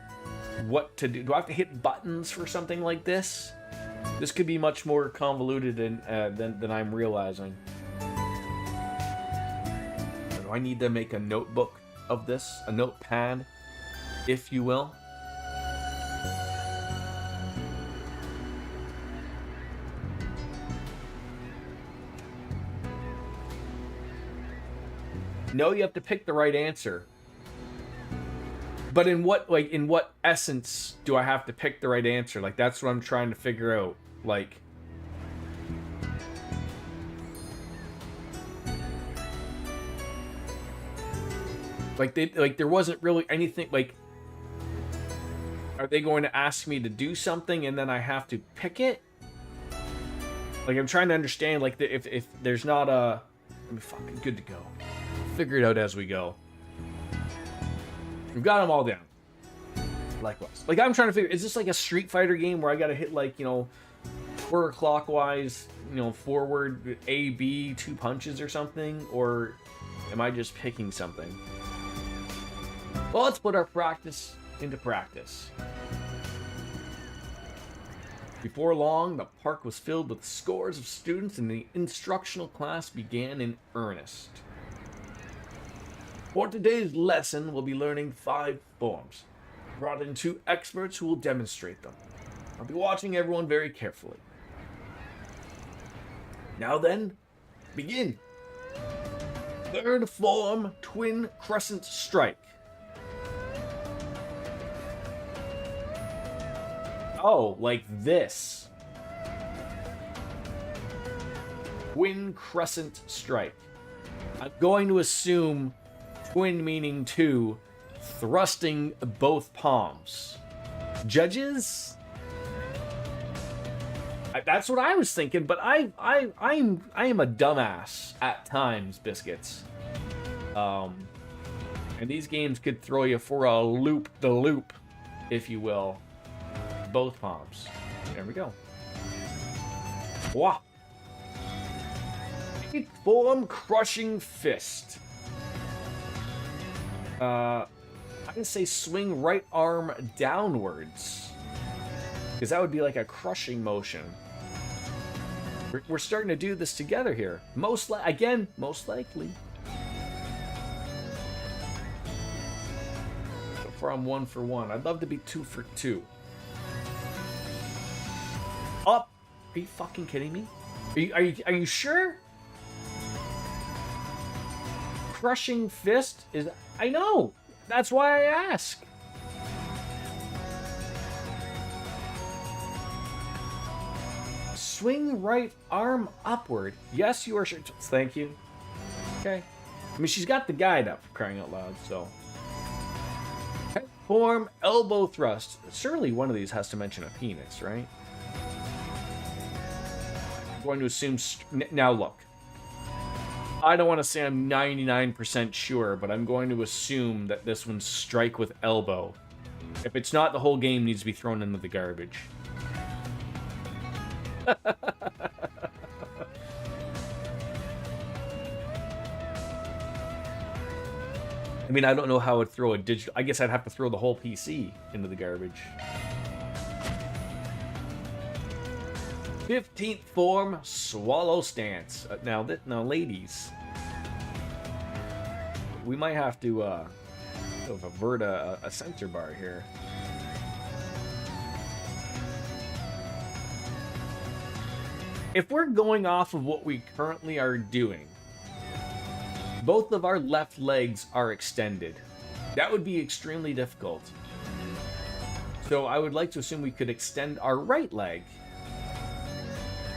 what to do. Do I have to hit buttons for something like this? This could be much more convoluted than I'm realizing. Do I need to make a notebook of this? A notepad, if you will? No, you have to pick the right answer. But in what essence do I have to pick the right answer? Like, that's what I'm trying to figure out. Like, there wasn't really anything, like, are they going to ask me to do something and then I have to pick it? Like, I'm trying to understand, like, if there's not a, I'm fucking good to go. Figure it out as we go. We've got them all down. Likewise. Like, I'm trying to figure, is this like a Street Fighter game where I gotta hit, like, you know, forward clockwise, you know, forward A, B, 2 punches or something? Or am I just picking something? Well, let's put our practice into practice. Before long, the park was filled with scores of students and the instructional class began in earnest. For today's lesson, we'll be learning 5 forms. Brought in 2 experts who will demonstrate them. I'll be watching everyone very carefully. Now then, begin. Third form, twin crescent strike. Oh, like this. Twin crescent strike. I'm going to assume twin meaning 2, thrusting both palms. Judges? That's what I was thinking, but I am a dumbass at times, biscuits. And these games could throw you for a loop-the-loop, if you will. Both palms. There we go. Wah. Form crushing fist. I can say swing right arm downwards, because that would be like a crushing motion. We're starting to do this together here. Most likely. So far I'm 1 for 1. I'd love to be 2 for 2. Up. Are you fucking kidding me? Are you sure? Crushing fist is... I know. That's why I ask. Swing right arm upward. Yes, you are sure. Thank you. Okay. I mean, she's got the guide up, for crying out loud, so. Form elbow thrust. Surely one of these has to mention a penis, right? I'm going to assume... Now look. I don't want to say I'm 99% sure, but I'm going to assume that this one's strike with elbow. If it's not, the whole game needs to be thrown into the garbage. I mean, I don't know how I'd throw a digital... I guess I'd have to throw the whole PC into the garbage. 15th form, swallow stance. Now, ladies, we might have to avert a censor bar here. If we're going off of what we currently are doing, both of our left legs are extended. That would be extremely difficult. So I would like to assume we could extend our right leg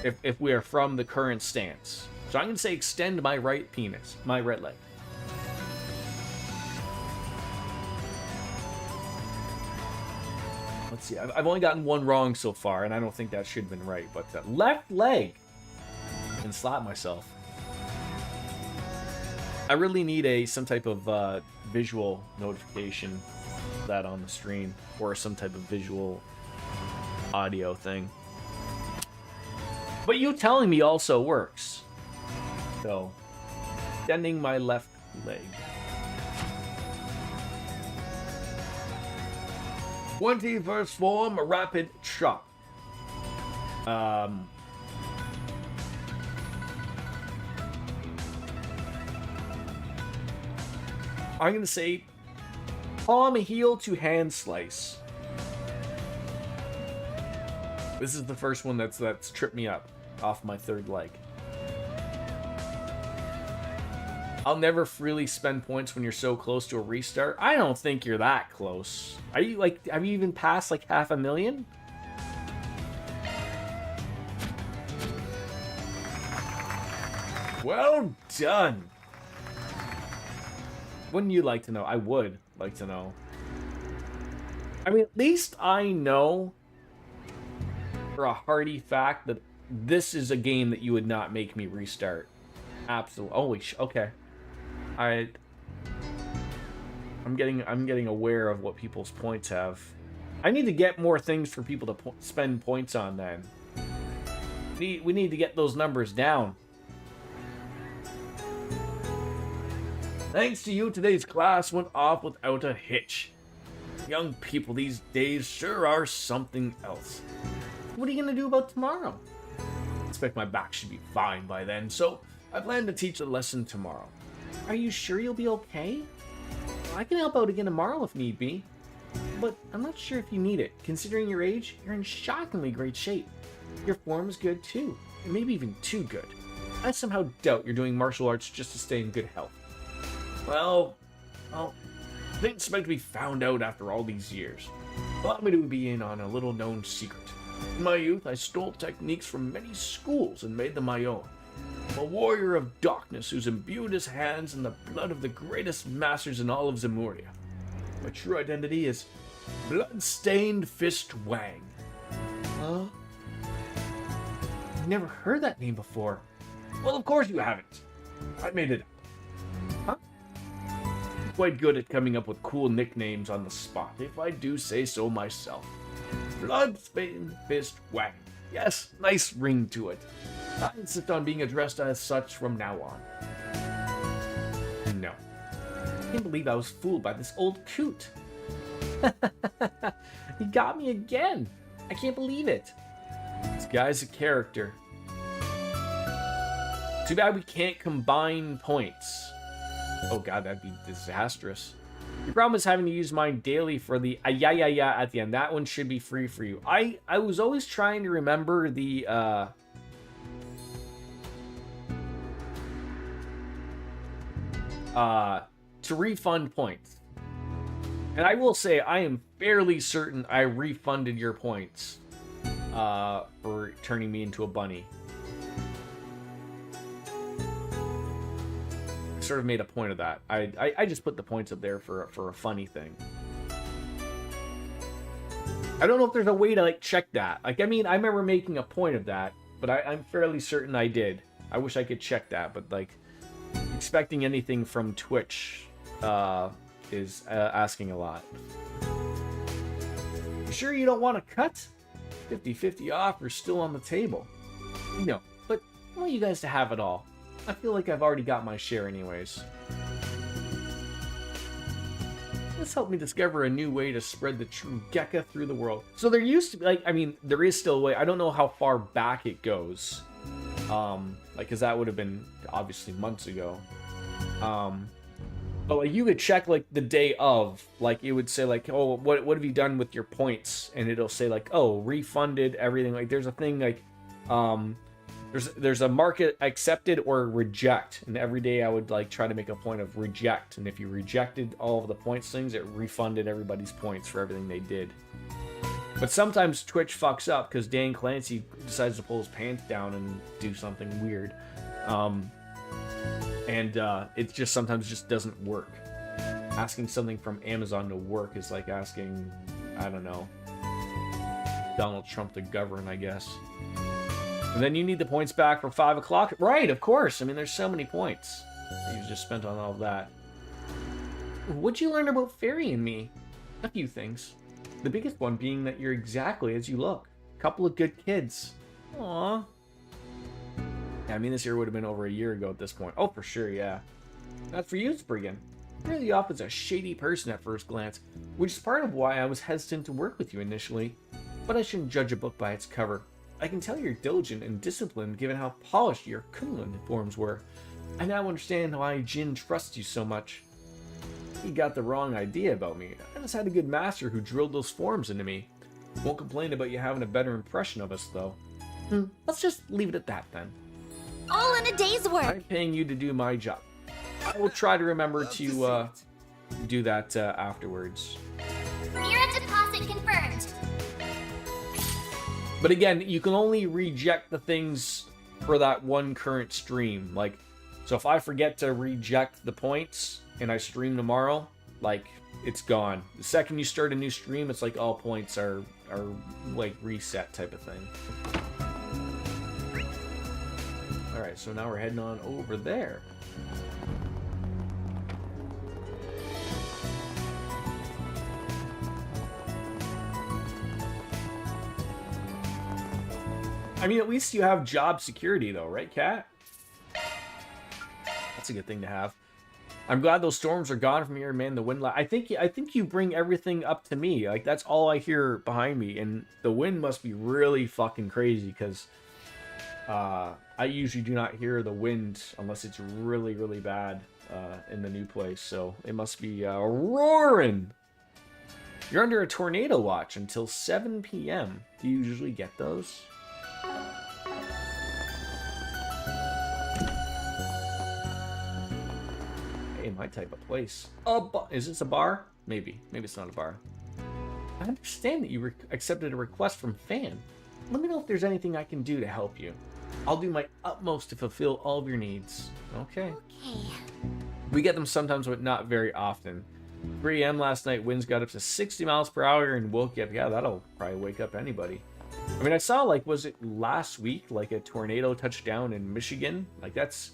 if we are from the current stance. So I'm going to say extend my right penis, my right leg. Let's see, I've only gotten one wrong so far, and I don't think that should have been right, but left leg. And slap myself. I really need some type of visual notification of that on the screen, or some type of visual audio thing. But you telling me also works. So, extending my left leg. 21st form, a rapid chop. I'm gonna say palm heel to hand slice. This is the first one that's tripped me up off my third leg. I'll never freely spend points when you're so close to a restart. I don't think you're that close. Are you like, have you even passed like 500,000? Well done. Wouldn't you like to know? I would like to know. I mean, at least I know for a hearty fact that this is a game that you would not make me restart. Absolutely. Holy okay. I'm getting aware of what people's points have. I need to get more things for people to spend points on then. We need to get those numbers down. Thanks to you, today's class went off without a hitch. Young people these days sure are something else. What are you gonna do about tomorrow? I expect my back should be fine by then, so I plan to teach a lesson tomorrow. Are you sure you'll be okay? I can help out again tomorrow if need be. But I'm not sure if you need it. Considering your age, you're in shockingly great shape. Your form is good too, and maybe even too good. I somehow doubt you're doing martial arts just to stay in good health. Well, I didn't expect to be found out after all these years. Allow me to be in on a little known secret. In my youth, I stole techniques from many schools and made them my own. I'm a warrior of darkness who's imbued his hands in the blood of the greatest masters in all of Zemuria. My true identity is Bloodstained Fist Wang. Huh? I've never heard that name before. Well, of course you haven't. I made it up. Huh? I'm quite good at coming up with cool nicknames on the spot, if I do say so myself. Bloodstained Fist Wang. Yes, nice ring to it. I insist on being addressed as such from now on. No. I can't believe I was fooled by this old coot. He got me again. I can't believe it. This guy's a character. Too bad we can't combine points. Oh god, that'd be disastrous. Your problem is having to use mine daily for the yeah at the end. That one should be free for you. I was always trying to remember the to refund points. And I will say I am fairly certain I refunded your points for turning me into a bunny. I sort of made a point of that. I just put the points up there for a funny thing. I don't know if there's a way to like check that. Like, I mean, I remember making a point of that, but I'm fairly certain I did. I wish I could check that, but like expecting anything from Twitch is asking a lot. You sure you don't want to cut? 50-50 offer still on the table. No, but I want you guys to have it all. I feel like I've already got my share anyways. This helped me discover a new way to spread the true Gekka through the world. So there used to be, like, I mean, there is still a way. I don't know how far back it goes. Like, because that would have been obviously months ago. But like you could check like the day of, like it would say like, oh, what have you done with your points? And it'll say like, oh, refunded everything. Like there's a thing like, there's a market accepted or reject, and every day I would like try to make a point of reject, and if you rejected all of the points things, it refunded everybody's points for everything they did. But sometimes Twitch fucks up because Dan Clancy decides to pull his pants down and do something weird. It just sometimes just doesn't work. Asking something from Amazon to work is like asking, I don't know, Donald Trump to govern, I guess. And then you need the points back for 5 o'clock. Right, of course. I mean, there's so many points you just spent on all of that. What'd you learn about Fairy and me? A few things. The biggest one being that you're exactly as you look. Couple of good kids. Aww. Yeah, I mean, this year would have been over a year ago at this point. Oh, for sure, yeah. That's for you, Spriggan. really off as a shady person at first glance, which is part of why I was hesitant to work with you initially. But I shouldn't judge a book by its cover. I can tell you're diligent and disciplined given how polished your Kunlun forms were. I now understand why Jin trusts you so much. He got the wrong idea about me. I just had a good master who drilled those forms into me. Won't complain about you having a better impression of us, though. Let's just leave it at that, then. All in a day's work. I'm paying you to do my job. I will try to remember to do that afterwards. Mirror deposit confirmed. But again, you can only reject the things for that one current stream. Like, so if I forget to reject the points and I stream tomorrow, like, it's gone. The second you start a new stream, it's like all points are like reset type of thing. Alright, so now we're heading on over there. I mean, at least you have job security, though, right, Kat? That's a good thing to have. I'm glad those storms are gone from here, man. The wind. I think you bring everything up to me. Like, that's all I hear behind me, and the wind must be really fucking crazy because I usually do not hear the wind unless it's really, really bad in the new place. So it must be roaring. You're under a tornado watch until 7 p.m. Do you usually get those? Hey, my type of place. Is this a bar? Maybe. Maybe it's not a bar. I understand that you accepted a request from Fan. Let me know if there's anything I can do to help you. I'll do my utmost to fulfill all of your needs. Okay. Okay. We get them sometimes, but not very often. 3 a.m. last night, winds got up to 60 miles per hour and woke you up. Yeah, that'll probably wake up anybody. I mean, I saw, like, was it last week, like, a tornado touched down in Michigan? Like, that's,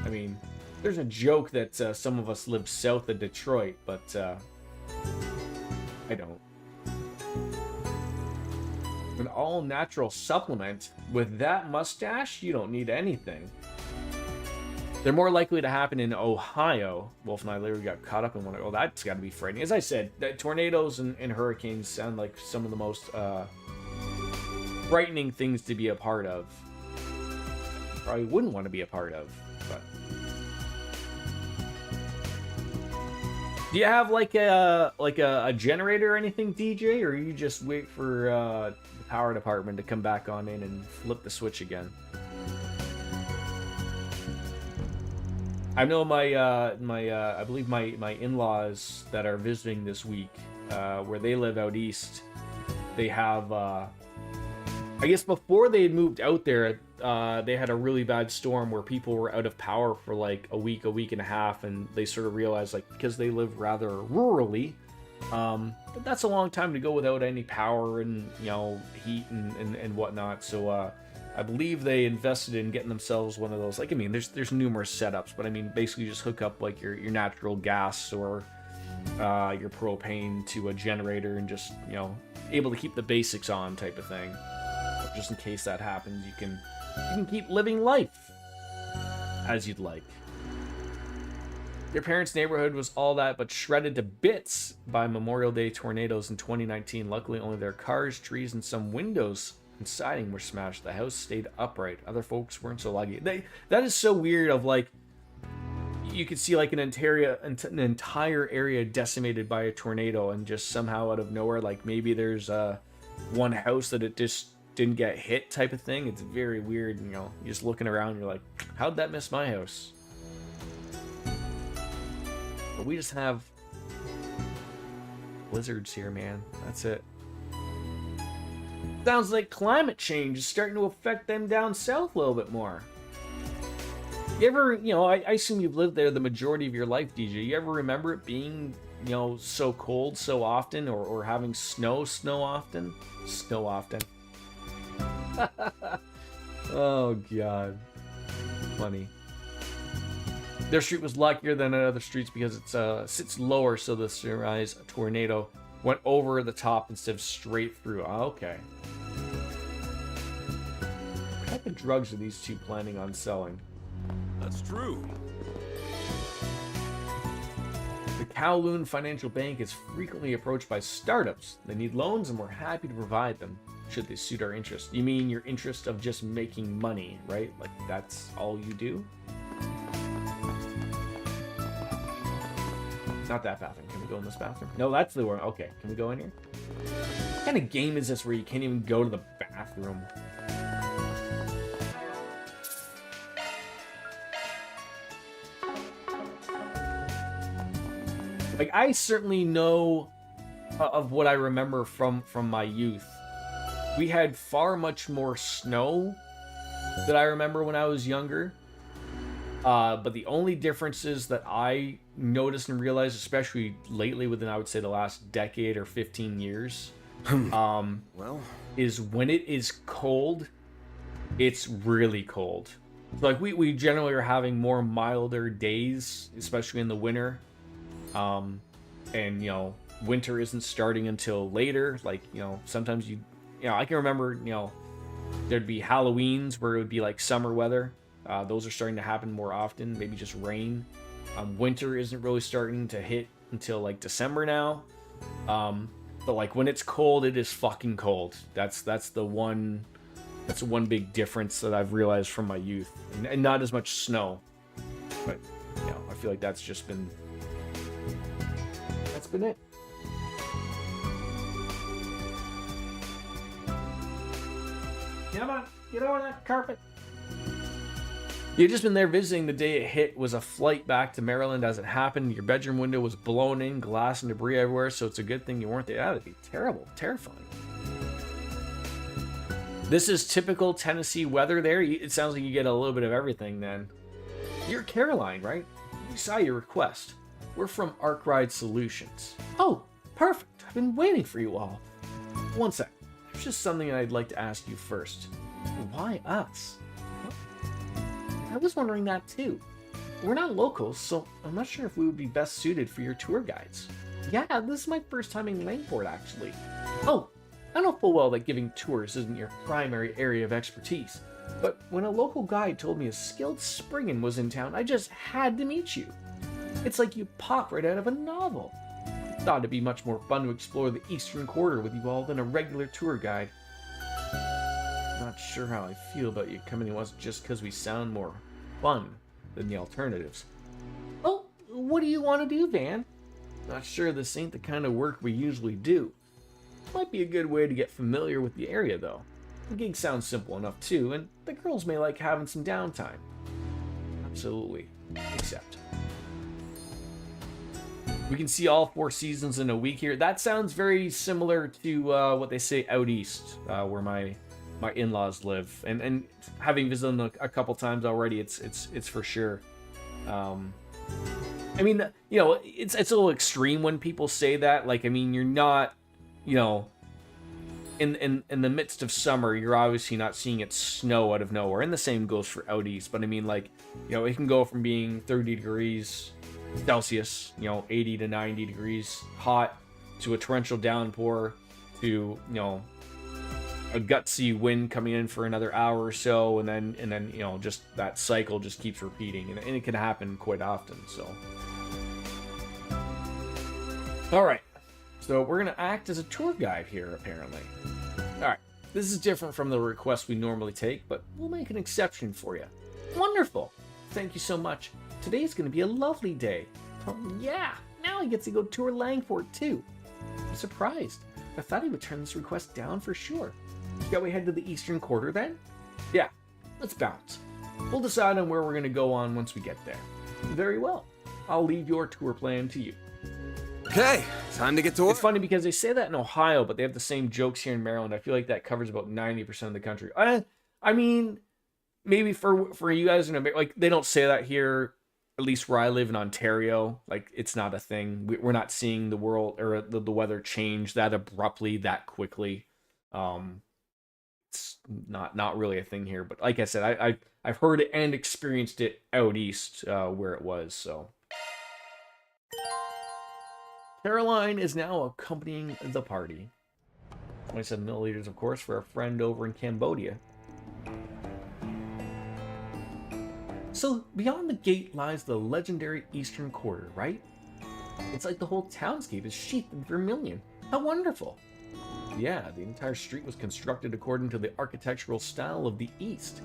I mean, there's a joke that some of us live south of Detroit, but I don't. An all-natural supplement. With that mustache, you don't need anything. They're more likely to happen in Ohio. Wolf and I literally got caught up in one. Oh, that's got to be frightening. As I said, that tornadoes and hurricanes sound like some of the most frightening things to be a part of. Probably wouldn't want to be a part of, but. Do you have like a generator or anything, DJ, or you just wait for the power department to come back on in and flip the switch again? I know I believe my in-laws that are visiting this week, where they live out east, they have I guess before they had moved out there, they had a really bad storm where people were out of power for like a week and a half, and they sort of realized, like, because they live rather rurally, but that's a long time to go without any power and, you know, heat and whatnot. So I believe they invested in getting themselves one of those, like, I mean, there's numerous setups, but I mean, basically just hook up like your natural gas or your propane to a generator and just, you know, able to keep the basics on type of thing. Just in case that happens, you can keep living life as you'd like. Your parents' neighborhood was all that but shredded to bits by Memorial Day tornadoes in 2019. Luckily, only their cars, trees, and some windows and siding were smashed. The house stayed upright. Other folks weren't so lucky. That is so weird. Of like, you could see like an entire area decimated by a tornado, and just somehow out of nowhere, like maybe there's one house that it just didn't get hit type of thing. It's very weird. You know, you're just looking around, you're like, how'd that miss my house? But we just have blizzards here, man. That's it. Sounds like climate change is starting to affect them down south a little bit more. You ever, you know, I assume you've lived there the majority of your life, DJ. You ever remember it being, you know, so cold so often, or having snow often? Snow often. Oh god, funny. Their street was luckier than other streets because it sits lower, so the sunrise tornado went over the top instead of straight through. Oh, okay. What type of drugs are these two planning on selling? That's true. Kowloon Financial Bank is frequently approached by startups that need loans, and we're happy to provide them should they suit our interest. You mean your interest of just making money, right? Like that's all you do? Not that bathroom. Can we go in this bathroom? No, that's the one. Okay, can we go in here? What kind of game is this where you can't even go to the bathroom? Like, I certainly know of what I remember from my youth. We had far much more snow that I remember when I was younger. But the only differences that I noticed and realized, especially lately within, I would say, the last decade or 15 years, Well, is when it is cold, it's really cold. So, like, we generally are having more milder days, especially in the winter. And, you know, winter isn't starting until later. Like, you know, sometimes I can remember, you know, there'd be Halloweens where it would be like summer weather. Those are starting to happen more often, maybe just rain. Winter isn't really starting to hit until like December now. But like when it's cold, it is fucking cold. That's the one big difference that I've realized from my youth. And not as much snow. But, you know, I feel like that's been it. Come on, get over that carpet. You've just been there visiting the day it hit. Was a flight back to Maryland as it happened. Your bedroom window was blown in, glass and debris everywhere, so it's a good thing you weren't there. That'd be terrible, terrifying. This is typical Tennessee weather there. It sounds like you get a little bit of everything then. You're Caroline, right? We saw your request. We're from Arc Ride Solutions. Oh, perfect. I've been waiting for you all. One sec. There's just something I'd like to ask you first. Why us? I was wondering that too. We're not locals, so I'm not sure if we would be best suited for your tour guides. Yeah, this is my first time in Langport, actually. Oh, I know full well that giving tours isn't your primary area of expertise, but when a local guide told me a skilled Springin was in town, I just had to meet you. It's like you popped right out of a novel. I thought it'd be much more fun to explore the Eastern Quarter with you all than a regular tour guide. Not sure how I feel about you coming to us just because we sound more fun than the alternatives. Well, what do you want to do, Van? Not sure this ain't the kind of work we usually do. Might be a good way to get familiar with the area, though. The gig sounds simple enough, too, and the girls may like having some downtime. Absolutely. Except we can see all 4 seasons in a week here. That sounds very similar to what they say out east, where my in-laws live, and having visited them a couple times already, it's for sure. I mean, you know, it's a little extreme when people say that. Like, I mean, you're not, you know, in the midst of summer, you're obviously not seeing it snow out of nowhere, and the same goes for out east. But I mean, like, you know, it can go from being 30 degrees Celsius, you know, 80 to 90 degrees hot, to a torrential downpour, to, you know, a gutsy wind coming in for another hour or so, and then you know, just that cycle just keeps repeating, and it can happen quite often. So, all right, so we're gonna act as a tour guide here, apparently. All right, this is different from the request we normally take, but we'll make an exception for you. Wonderful, thank you so much. Today's gonna be a lovely day. Oh yeah, now I get to go tour Langford too. I'm surprised. I thought he would turn this request down for sure. Shall we head to the Eastern Quarter then? Yeah, let's bounce. We'll decide on where we're going to go on once we get there. Very well. I'll leave your tour plan to you. okay, time to get to work. It's funny because they say that in Ohio, but they have the same jokes here in Maryland. I feel like that covers about 90% of the country. I mean, maybe for you guys in America, like, they don't say that here, at least where I live in Ontario. Like, it's not a thing. We're not seeing the world or the weather change that abruptly, that quickly. It's not really a thing here, but like I said, I've heard it and experienced it out east, where it was. So Caroline is now accompanying the party. 27 milliliters, of course, for a friend over in Cambodia. So beyond the gate lies the legendary Eastern Quarter, right? It's like the whole townscape is sheathed in vermilion. How wonderful! Yeah, the entire street was constructed according to the architectural style of the East.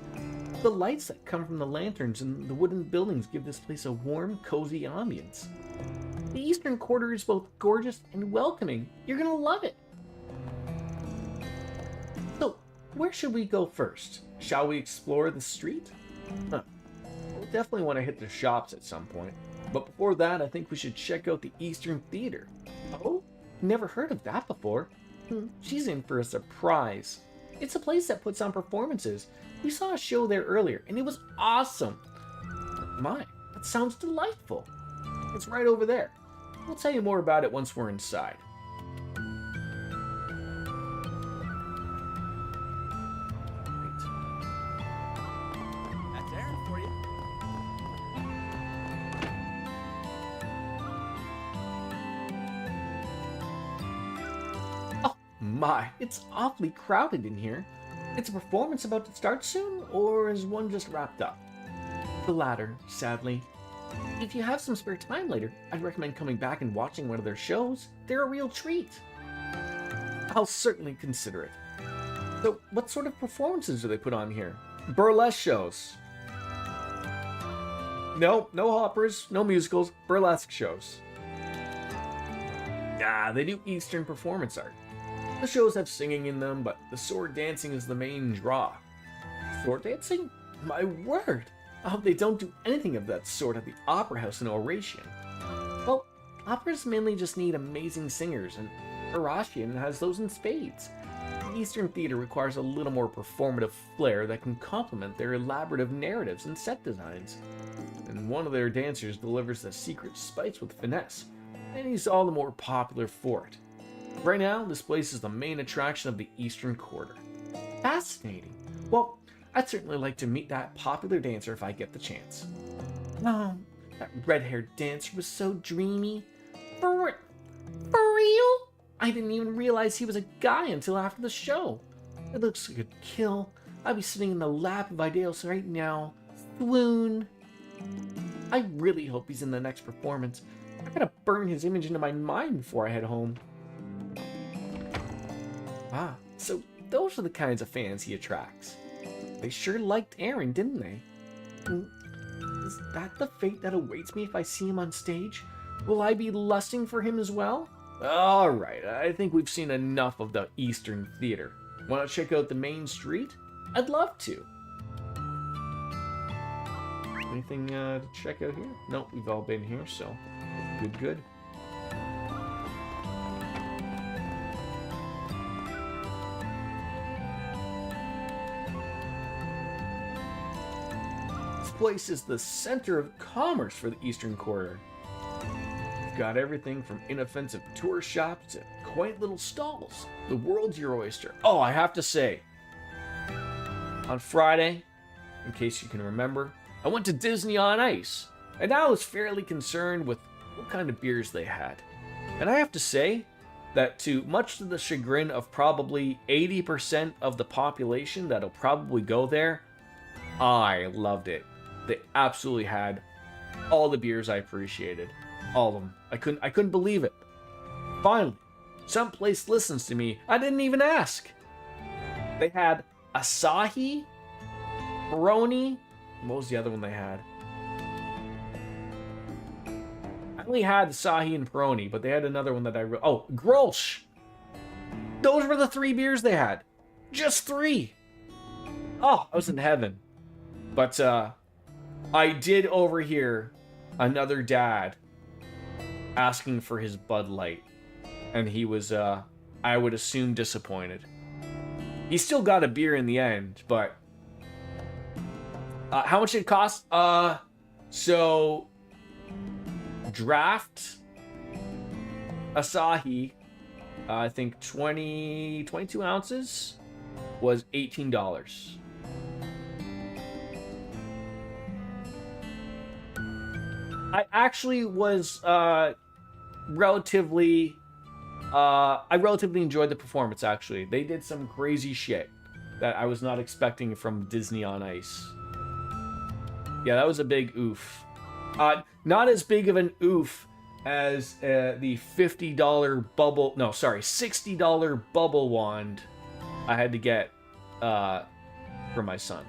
The lights that come from the lanterns and the wooden buildings give this place a warm, cozy ambience. The Eastern Quarter is both gorgeous and welcoming. You're gonna love it! So, where should we go first? Shall we explore the street? Huh. We'll definitely want to hit the shops at some point. But before that, I think we should check out the Eastern Theater. Oh? Never heard of that before. She's in for a surprise. It's a place that puts on performances. We saw a show there earlier, and it was awesome. My, that sounds delightful. It's right over there. We'll tell you more about it once we're inside. That's Aaron for you. My, it's awfully crowded in here. It's a performance about to start soon, or is one just wrapped up? The latter, sadly. If you have some spare time later, I'd recommend coming back and watching one of their shows. They're a real treat. I'll certainly consider it. So, what sort of performances do they put on here? Burlesque shows. No operas, no musicals, burlesque shows. Nah, they do Eastern performance art. The shows have singing in them, but the sword dancing is the main draw. Sword dancing? My word! I hope they don't do anything of that sort at the Opera House in Oratian. Well, operas mainly just need amazing singers, and Oratian has those in spades. The Eastern Theater requires a little more performative flair that can complement their elaborative narratives and set designs. And one of their dancers delivers the secret spice with finesse, and he's all the more popular for it. Right now, this place is the main attraction of the Eastern Quarter. Fascinating. Well, I'd certainly like to meet that popular dancer if I get the chance. Oh, that red-haired dancer was so dreamy. For real? I didn't even realize he was a guy until after the show. It looks like a good kill. I'd be sitting in the lap of Ideos right now. Swoon. I really hope he's in the next performance. I gotta burn his image into my mind before I head home. Ah, so those are the kinds of fans he attracts. They sure liked Aaron, didn't they? Is that the fate that awaits me if I see him on stage? Will I be lusting for him as well? Alright, I think we've seen enough of the Eastern Theater. Want to check out the main street? I'd love to. Anything to check out here? Nope, we've all been here, so good. This place is the center of commerce for the Eastern Quarter. We've got everything from inoffensive tour shops to quaint little stalls. The world's your oyster. Oh, I have to say, on Friday, in case you can remember, I went to Disney on Ice, and I was fairly concerned with what kind of beers they had. And I have to say that, to much to the chagrin of probably 80% of the population that'll probably go there, I loved it. They absolutely had all the beers I appreciated. All of them. I couldn't believe it. Finally, someplace listens to me. I didn't even ask. They had Asahi, Peroni. What was the other one they had? I only had Asahi and Peroni, but they had another one that oh, Grolsch. Those were the 3 beers they had. Just 3. Oh, I was in heaven. But I did overhear another dad asking for his Bud Light, and he was, I would assume, disappointed. He still got a beer in the end, but how much did it cost? So draft Asahi, I think 22 ounces was $18. I actually was relatively enjoyed the performance. Actually, they did some crazy shit that I was not expecting from Disney on Ice. Yeah, that was a big oof. Not as big of an oof as the $50 bubble, no, sorry, $60 bubble wand I had to get for my son.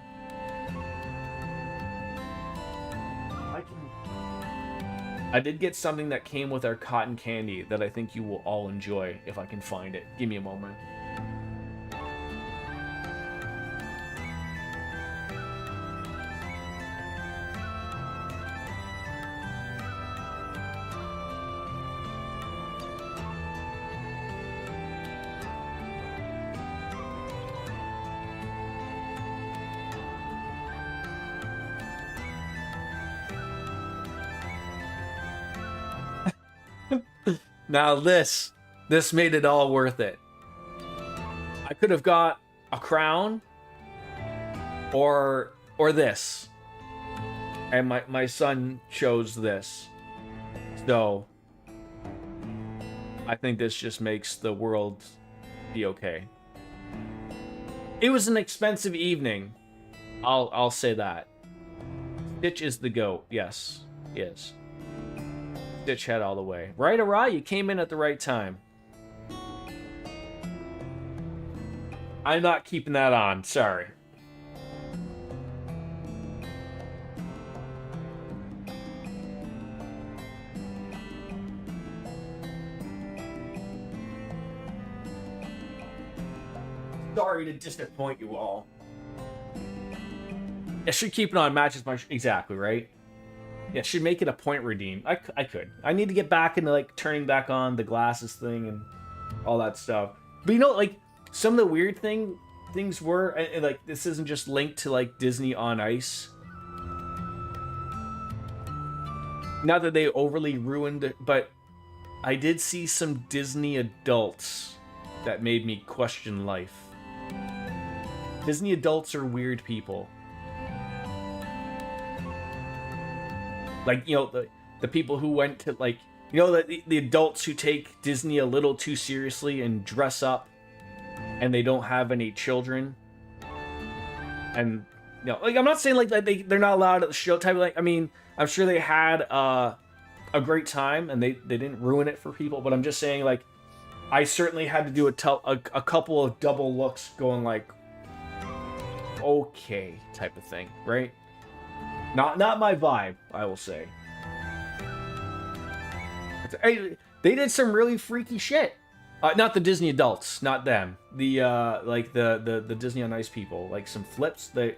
I did get something that came with our cotton candy that I think you will all enjoy if I can find it. Give me a moment. Now this made it all worth it. I could have got a crown or this. And my son chose this. So I think this just makes the world be okay. It was an expensive evening. I'll say that. Stitch is the GOAT. Yes, yes. Stitch head all the way. Right, alright, you came in at the right time. I'm not keeping that on, sorry. Sorry to disappoint you all. I should keep it on, matches my... Exactly, right? Yeah, should make it a point redeem. I could. I need to get back into, like, turning back on the glasses thing and all that stuff. But, you know, like, some of the weird things were... And, like, this isn't just linked to, like, Disney on Ice. Not that they overly ruined it, but I did see some Disney adults that made me question life. Disney adults are weird people. Like, you know, the people who went to, like, you know, the adults who take Disney a little too seriously and dress up and they don't have any children. And, you know, like, I'm not saying, like, that they're not allowed at the show type of, like, I mean, I'm sure they had a great time and they didn't ruin it for people, but I'm just saying, like, I certainly had to do a couple of double looks going, like, okay, type of thing, right? Not my vibe, I will say. Hey, they did some really freaky shit. Not the Disney adults, not them. The like the Disney on Ice people, like some flips. They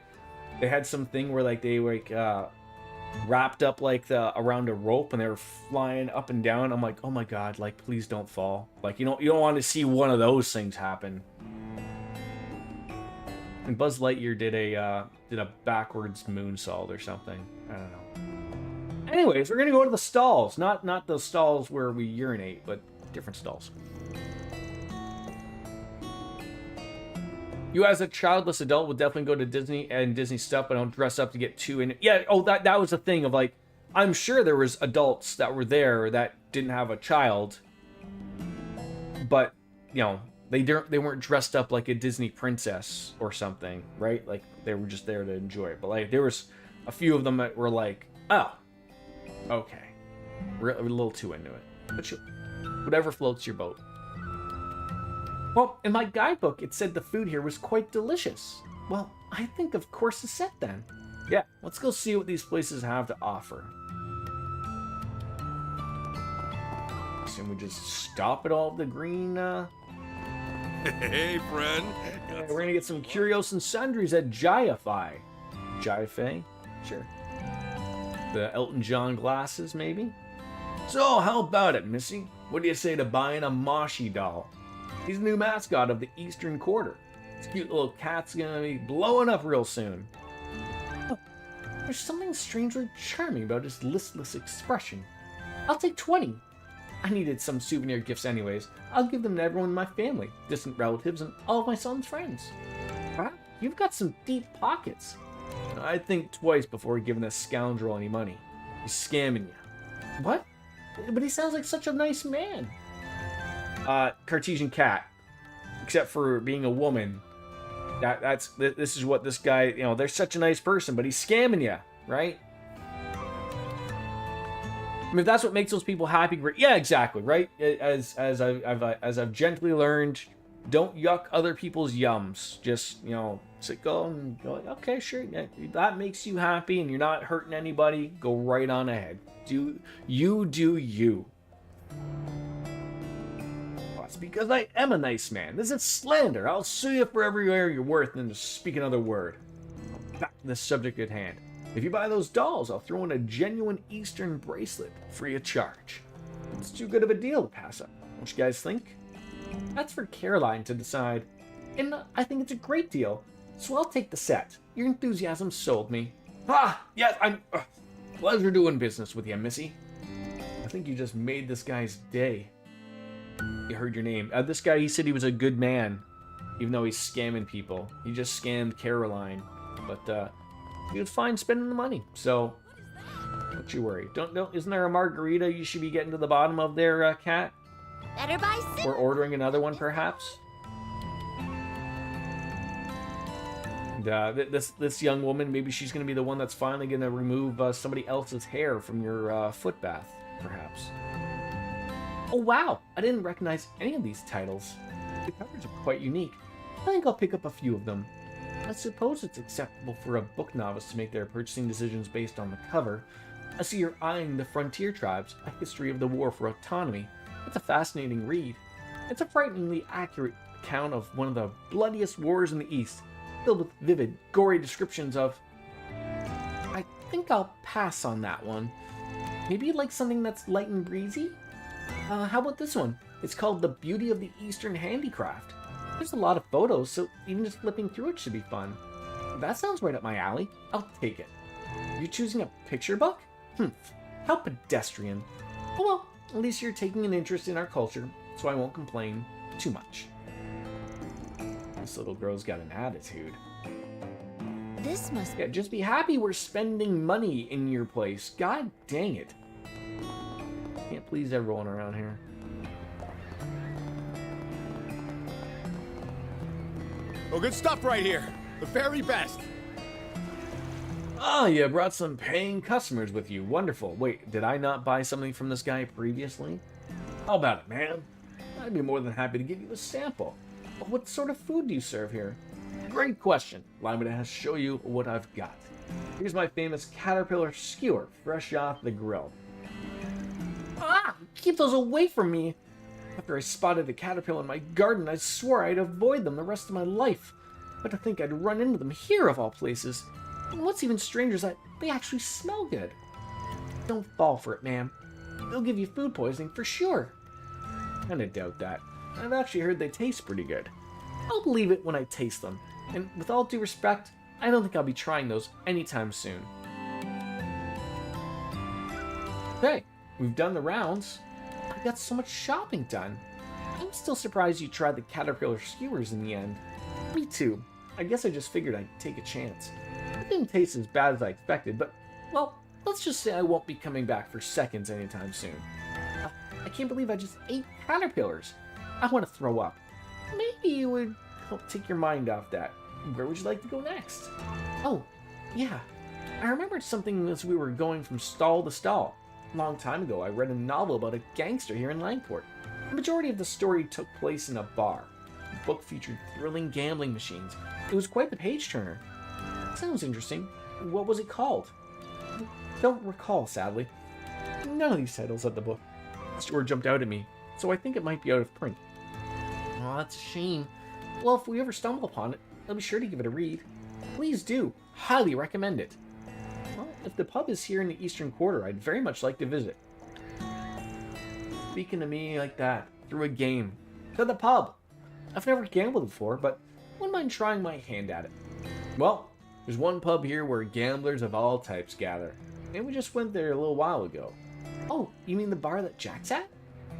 had something where, like, they like wrapped up, like, around a rope and they were flying up and down. I'm like, oh my god, like, please don't fall. Like, you don't want to see one of those things happen. And Buzz Lightyear did a backwards moonsault or something. I don't know. Anyways, we're gonna go to the stalls. Not the stalls where we urinate, but different stalls. You as a childless adult would definitely go to Disney and Disney stuff, but don't dress up to get too in. Yeah, oh, that was a thing of, like, I'm sure there was adults that were there that didn't have a child, but, you know, they weren't dressed up like a Disney princess or something, right? Like, they were just there to enjoy it. But, like, there was a few of them that were like, oh, okay, we're a little too into it. But whatever floats your boat. Well, in my guidebook, it said the food here was quite delicious. Well, I think of course it's set then. Yeah, let's go see what these places have to offer. So we just stop at all the green, Hey, friend. Yeah, we're gonna get some curios and sundries at Jai-Fi. Jai-Fi? Sure. The Elton John glasses, maybe? So, how about it, Missy? What do you say to buying a Moshi doll? He's the new mascot of the Eastern Quarter. This cute little cat's gonna be blowing up real soon. Oh, there's something strangely charming about his listless expression. I'll take 20. I needed some souvenir gifts anyways. I'll give them to everyone in my family, distant relatives, and all of my son's friends. Wow, you've got some deep pockets. I'd think twice before giving this scoundrel any money. He's scamming you. What? But he sounds like such a nice man. Cartesian cat. Except for being a woman. This is what this guy, you know, they're such a nice person, but he's scamming you, right? mean, if that's what makes those people happy, great. Yeah, exactly, right? As I've gently learned, don't yuck other people's yums. Just, you know, go and go, like, okay, sure, yeah, that makes you happy and you're not hurting anybody, go right on ahead. Do you. Well, that's because I am a nice man. This is slander. I'll sue you for everywhere you're worth and just speak another word. Back to the subject at hand. If you buy those dolls, I'll throw in a genuine Eastern bracelet, free of charge. It's too good of a deal to pass up. What you guys think? That's for Caroline to decide. And I think it's a great deal, so I'll take the set. Your enthusiasm sold me. Ah, yes, I'm... pleasure doing business with you, Missy. I think you just made this guy's day. You heard your name. This guy, he said he was a good man, even though he's scamming people. He just scammed Caroline, but he was fine spending the money, so don't you worry. Don't. Isn't there a margarita you should be getting to the bottom of there, Cat? Better buy Or ordering another one, perhaps? And, this young woman, maybe she's going to be the one that's finally going to remove somebody else's hair from your foot bath, perhaps. Oh, wow! I didn't recognize any of these titles. The covers are quite unique. I think I'll pick up a few of them. I suppose it's acceptable for a book novice to make their purchasing decisions based on the cover. I see you're eyeing The Frontier Tribes, A History of the War for Autonomy. It's a fascinating read. It's a frighteningly accurate account of one of the bloodiest wars in the East, filled with vivid, gory descriptions of... I think I'll pass on that one. Maybe you'd like something that's light and breezy? How about this one? It's called The Beauty of the Eastern Handicraft. There's a lot of photos, so even just flipping through it should be fun. That sounds right up my alley. I'll take it. You're choosing a picture book? How pedestrian. Oh well, at least you're taking an interest in our culture, so I won't complain too much. This little girl's got an attitude. This must... Yeah, just be happy we're spending money in your place. God dang it. Can't please everyone around here. Oh, good stuff right here. The very best. Ah, you brought some paying customers with you. Wonderful. Wait, did I not buy something from this guy previously? How about it, man? I'd be more than happy to give you a sample. What sort of food do you serve here? Great question. Allow me to show you what I've got. Here's my famous caterpillar skewer, fresh off the grill. Ah! Keep those away from me! After I spotted a caterpillar in my garden, I swore I'd avoid them the rest of my life. But to think I'd run into them here of all places. And what's even stranger is that they actually smell good. Don't fall for it, ma'am. They'll give you food poisoning for sure. Kinda doubt that. I've actually heard they taste pretty good. I'll believe it when I taste them. And with all due respect, I don't think I'll be trying those anytime soon. Okay, we've done the rounds. I got so much shopping done. I'm still surprised you tried the caterpillar skewers in the end. Me too. I guess I just figured I'd take a chance. It didn't taste as bad as I expected, but, well, let's just say I won't be coming back for seconds anytime soon. I can't believe I just ate caterpillars. I want to throw up. Maybe you would help take your mind off that. Where would you like to go next? Oh, yeah. I remembered something as we were going from stall to stall. A long time ago, I read a novel about a gangster here in Langport. The majority of the story took place in a bar. The book featured thrilling gambling machines. It was quite the page-turner. Sounds interesting. What was it called? Don't recall, sadly. None of these titles had the book. The story jumped out at me, so I think it might be out of print. Oh, that's a shame. Well, if we ever stumble upon it, I'll be sure to give it a read. Please do. Highly recommend it. Well, if the pub is here in the Eastern Quarter, I'd very much like to visit. Speaking to me like that, through a game. To the pub. I've never gambled before, but wouldn't mind trying my hand at it. Well, there's one pub here where gamblers of all types gather. And we just went there a little while ago. Oh, you mean the bar that Jack's at?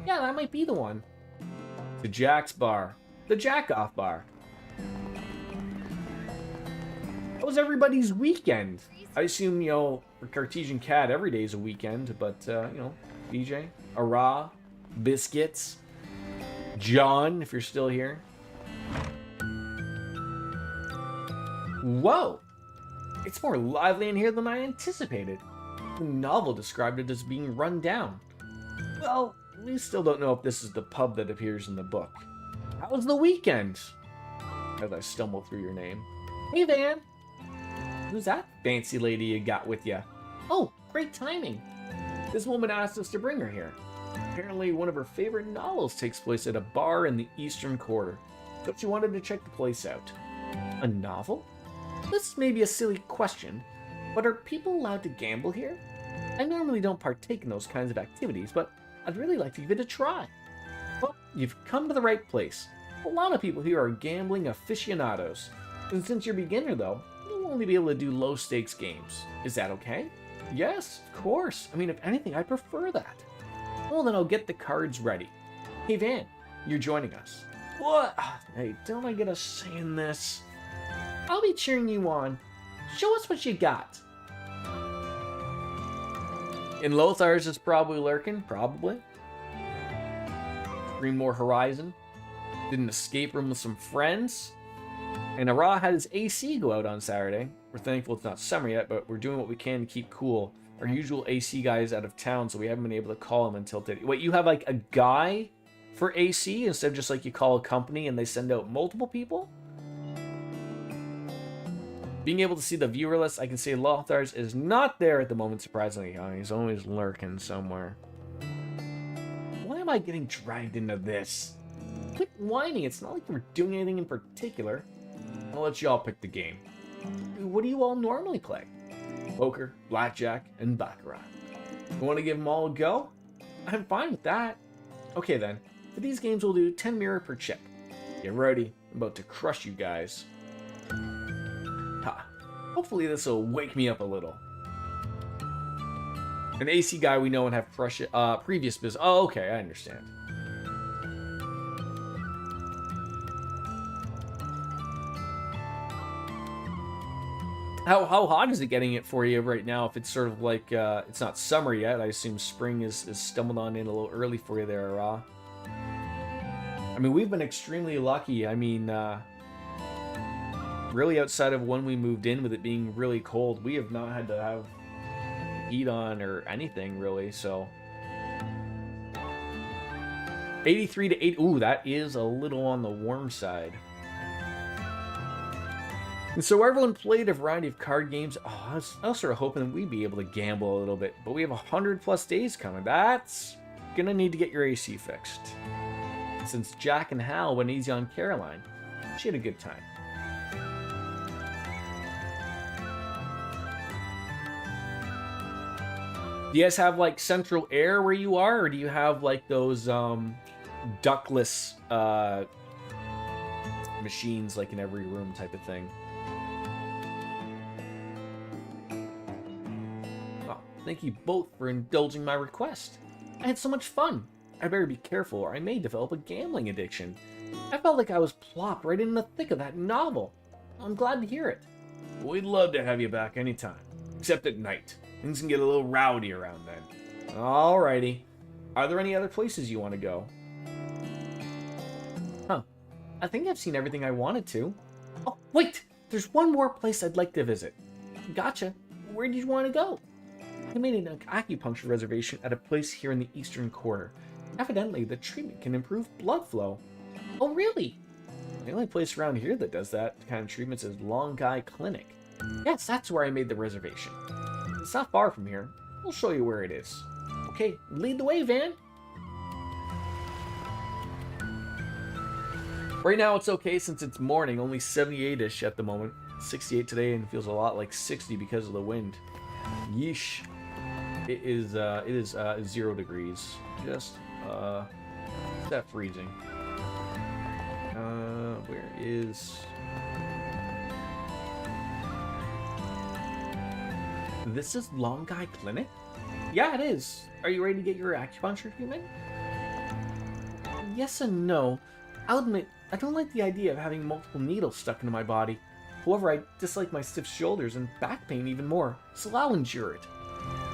Yeah, that might be the one. The Jack's bar. The Jack-Off bar. How was everybody's weekend? I assume, you know, for Cartesian Cat, every day's a weekend, but, you know, BJ, Ara, Biscuits, John, if you're still here. Whoa! It's more lively in here than I anticipated. The novel described it as being run down. Well, we still don't know if this is the pub that appears in the book. How was the weekend? As I stumble through your name. Hey, Van. Who's that fancy lady you got with you? Oh, great timing. This woman asked us to bring her here. Apparently, one of her favorite novels takes place at a bar in the Eastern Quarter, but she wanted to check the place out. A novel? This may be a silly question, but are people allowed to gamble here? I normally don't partake in those kinds of activities, but I'd really like to give it a try. Well, you've come to the right place. A lot of people here are gambling aficionados. And since you're a beginner, though, you'll only be able to do low-stakes games. Is that okay? Yes, of course. I mean, if anything, I prefer that. Well, then I'll get the cards ready. Hey, Van, you're joining us. What? Hey, don't I get a say in this? I'll be cheering you on. Show us what you got. In Lothar's is probably lurking, probably. Greenmore Horizon. Did an escape room with some friends. And Ara had his AC go out on Saturday. We're thankful it's not summer yet, but we're doing what we can to keep cool. Our usual AC guy is out of town, so we haven't been able to call him until today. Wait, you have like a guy for AC instead of just like you call a company and they send out multiple people? Being able to see the viewer list, I can say Lothar's is not there at the moment, surprisingly. Oh, he's always lurking somewhere. Why am I getting dragged into this? Quit whining, it's not like we're doing anything in particular. I'll let you all pick the game. What do you all normally play? Poker, blackjack, and baccarat. You want to give them all a go? I'm fine with that. Okay then, for these games we'll do 10 mirror per chip. Get ready, I'm about to crush you guys. Ha, hopefully this will wake me up a little. An AC guy we know and have previous business. Oh, okay, I understand. How hot is it getting it for you right now? If it's sort of like, it's not summer yet, I assume spring is stumbled on in a little early for you there, Ra. I mean, we've been extremely lucky. I mean, really outside of when we moved in with it being really cold, we have not had to have heat on or anything really, so. 83 to 8, ooh, that is a little on the warm side. And so everyone played a variety of card games. Oh, I was sort of hoping that we'd be able to gamble a little bit, but we have 100+ days coming. That's gonna need to get your AC fixed. Since Jack and Hal went easy on Caroline, she had a good time. Do you guys have like central air where you are, or do you have like those ductless machines like in every room type of thing? Thank you both for indulging my request. I had so much fun. I better be careful or I may develop a gambling addiction. I felt like I was plopped right in the thick of that novel. I'm glad to hear it. We'd love to have you back anytime. Except at night. Things can get a little rowdy around then. Alrighty. Are there any other places you want to go? Huh. I think I've seen everything I wanted to. Oh, wait! There's one more place I'd like to visit. Gotcha. Where did you want to go? I made an acupuncture reservation at a place here in the Eastern Quarter. Evidently, the treatment can improve blood flow. Oh, really? The only place around here that does that kind of treatments is Long Guy Clinic. Yes, that's where I made the reservation. It's not far from here. We'll show you where it is. Okay, lead the way, Van. Right now it's okay since it's morning, only 78-ish at the moment. 68 today and feels a lot like 60 because of the wind. Yeesh. It is 0 degrees. Just is that freezing? Where is this? Is Long Guy Clinic? Yeah, it is. Are you ready to get your acupuncture treatment? Yes and no. I'll admit, I don't like the idea of having multiple needles stuck into my body. However, I dislike my stiff shoulders and back pain even more, so I'll endure it.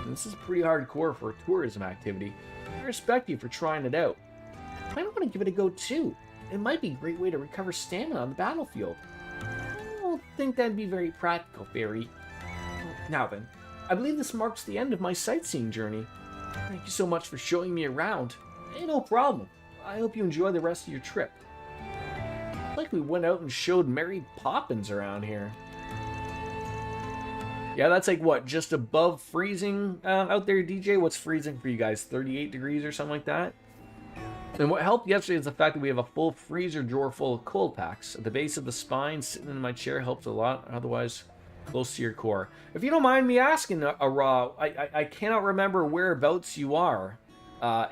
And this is pretty hardcore for a tourism activity. I respect you for trying it out. I might want to give it a go too. It might be a great way to recover stamina on the battlefield. I don't think that'd be very practical, Fairy. Now then, I believe this marks the end of my sightseeing journey. Thank you so much for showing me around. Hey, no problem. I hope you enjoy the rest of your trip. It's like we went out and showed Mary Poppins around here. Yeah, that's like what, just above freezing out there, DJ? What's freezing for you guys? 38 degrees or something like that? And what helped yesterday is the fact that we have a full freezer drawer full of cold packs. At the base of the spine, sitting in my chair helps a lot. Otherwise, close to your core. If you don't mind me asking, Raw, I cannot remember whereabouts you are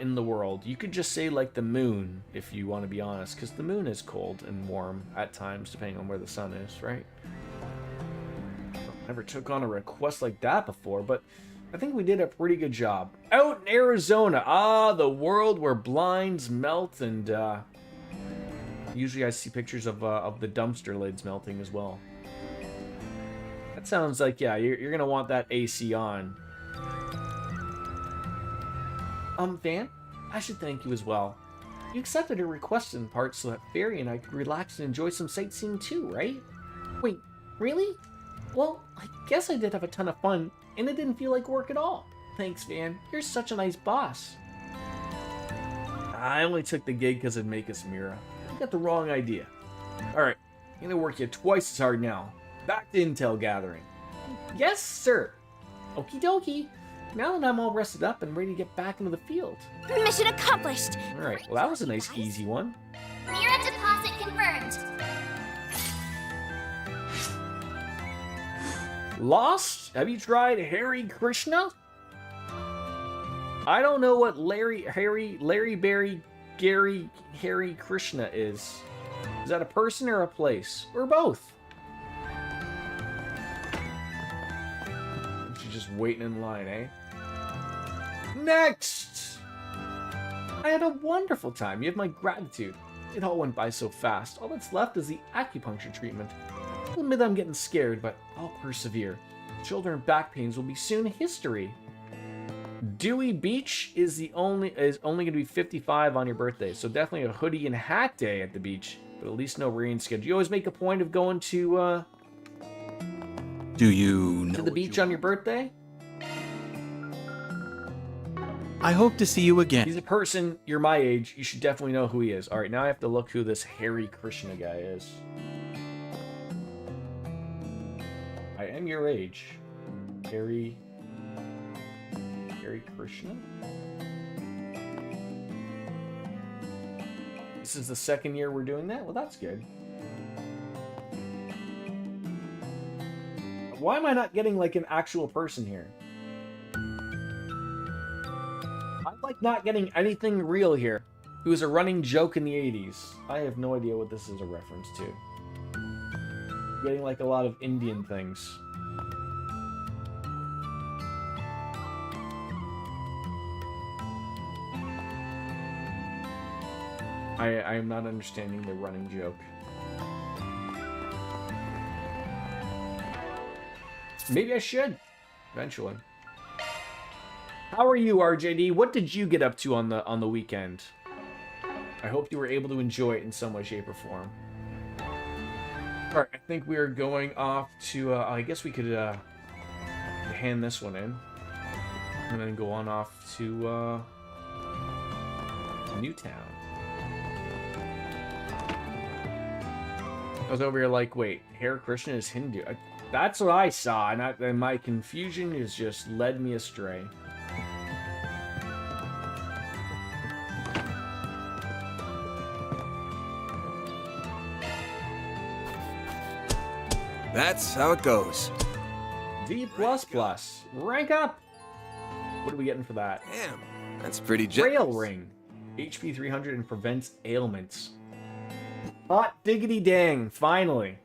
in the world. You could just say like the moon, if you want to be honest, because the moon is cold and warm at times, depending on where the sun is, right? Never took on a request like that before, but I think we did a pretty good job. Out in Arizona, the world where blinds melt, and usually I see pictures of the dumpster lids melting as well. That sounds like, yeah, you're gonna want that AC on. Van, I should thank you as well. You accepted a request in part so that Fairy and I could relax and enjoy some sightseeing too, right? Wait, really? Well, I guess I did have a ton of fun, and it didn't feel like work at all. Thanks, Van. You're such a nice boss. I only took the gig because it'd make us Mira. You got the wrong idea. Alright, I'm gonna work you twice as hard now. Back to intel gathering. Yes, sir. Okie dokie. Now that I'm all rested up and ready to get back into the field. Mission accomplished! Alright, well that was a nice, easy one. Mira deposit confirmed. Lost? Have you tried Harry Krishna? I don't know what Larry Krishna is. Is that a person or a place? Or both? She's just waiting in line, eh? Next! I had a wonderful time. You have my gratitude. It all went by so fast. All that's left is the acupuncture treatment. I'll admit I'm getting scared, but I'll persevere. Shoulder and back pains will be soon history. Dewey Beach is only going to be 55 on your birthday, so definitely a hoodie and hat day at the beach, but at least no rain schedule. You always make a point of going to Do you know to the beach on your birthday? I hope to see you again. He's a person, you're my age, you should definitely know who he is. Alright, now I have to look who this Harry Krishna guy is. I am your age. Harry Krishna? This is the second year we're doing that? Well, that's good. Why am I not getting, like, an actual person here? I'm, like, not getting anything real here. It was a running joke in the 80s. I have no idea what this is a reference to. I'm getting, like, a lot of Indian things. I am not understanding the running joke. Maybe I should, eventually. How are you, RJD? What did you get up to on the weekend? I hope you were able to enjoy it in some way, shape, or form. All right, I think we are going off to. I guess we could hand this one in, and then go on off to Newtown. I was over here like, wait, Hare Krishna is Hindu. That's what I saw, and my confusion has just led me astray. That's how it goes. V++. Rank up! What are we getting for that? Damn, that's pretty generous. Rail Ring. HP 300 and prevents ailments. Hot diggity dang, finally.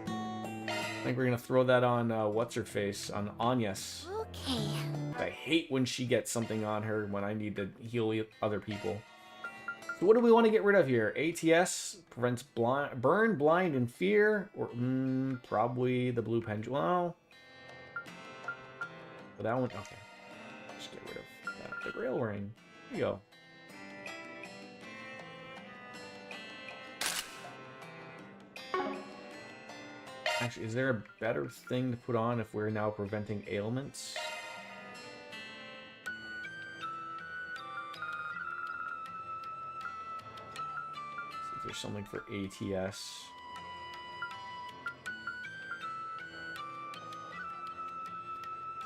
I think we're gonna throw that on, what's-her-face, on Anya's. Okay. I hate when she gets something on her when I need to heal other people. So what do we want to get rid of here? ATS prevents burn, blind, and fear, or probably the blue pendulum. Well, but that one, okay. Just get rid of that. The rail ring. There you go. Actually, is there a better thing to put on if we're now preventing ailments? See if there's something for ATS.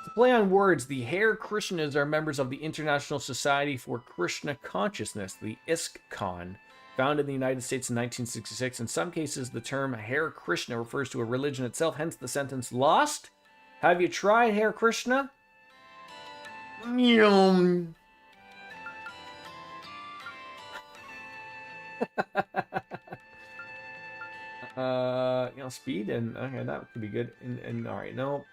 To play on words, the Hare Krishnas are members of the International Society for Krishna Consciousness, the ISKCON, founded in the United States in 1966. In some cases, the term Hare Krishna refers to a religion itself, hence the sentence, "Lost? Have you tried Hare Krishna?" Yum. Speed and okay, that could be good. And all right, no.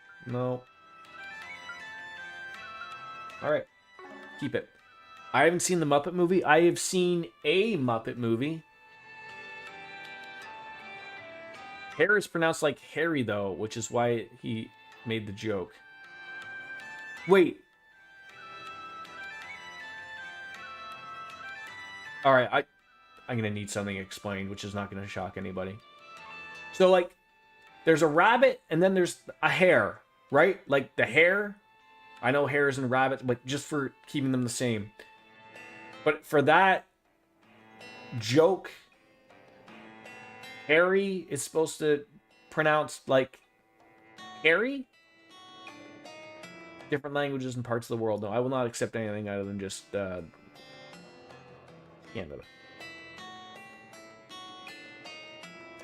All right, keep it. I haven't seen the Muppet movie. I have seen a Muppet movie. Hare is pronounced like Harry, though, which is why he made the joke. Wait. All right, I'm going to need something explained, which is not going to shock anybody. So, like, there's a rabbit, and then there's a hare, right? Like, the hare... I know hares and rabbits, but just for keeping them the same. But for that joke, Harry is supposed to pronounce like Harry? Different languages in parts of the world. No, I will not accept anything other than just Canada.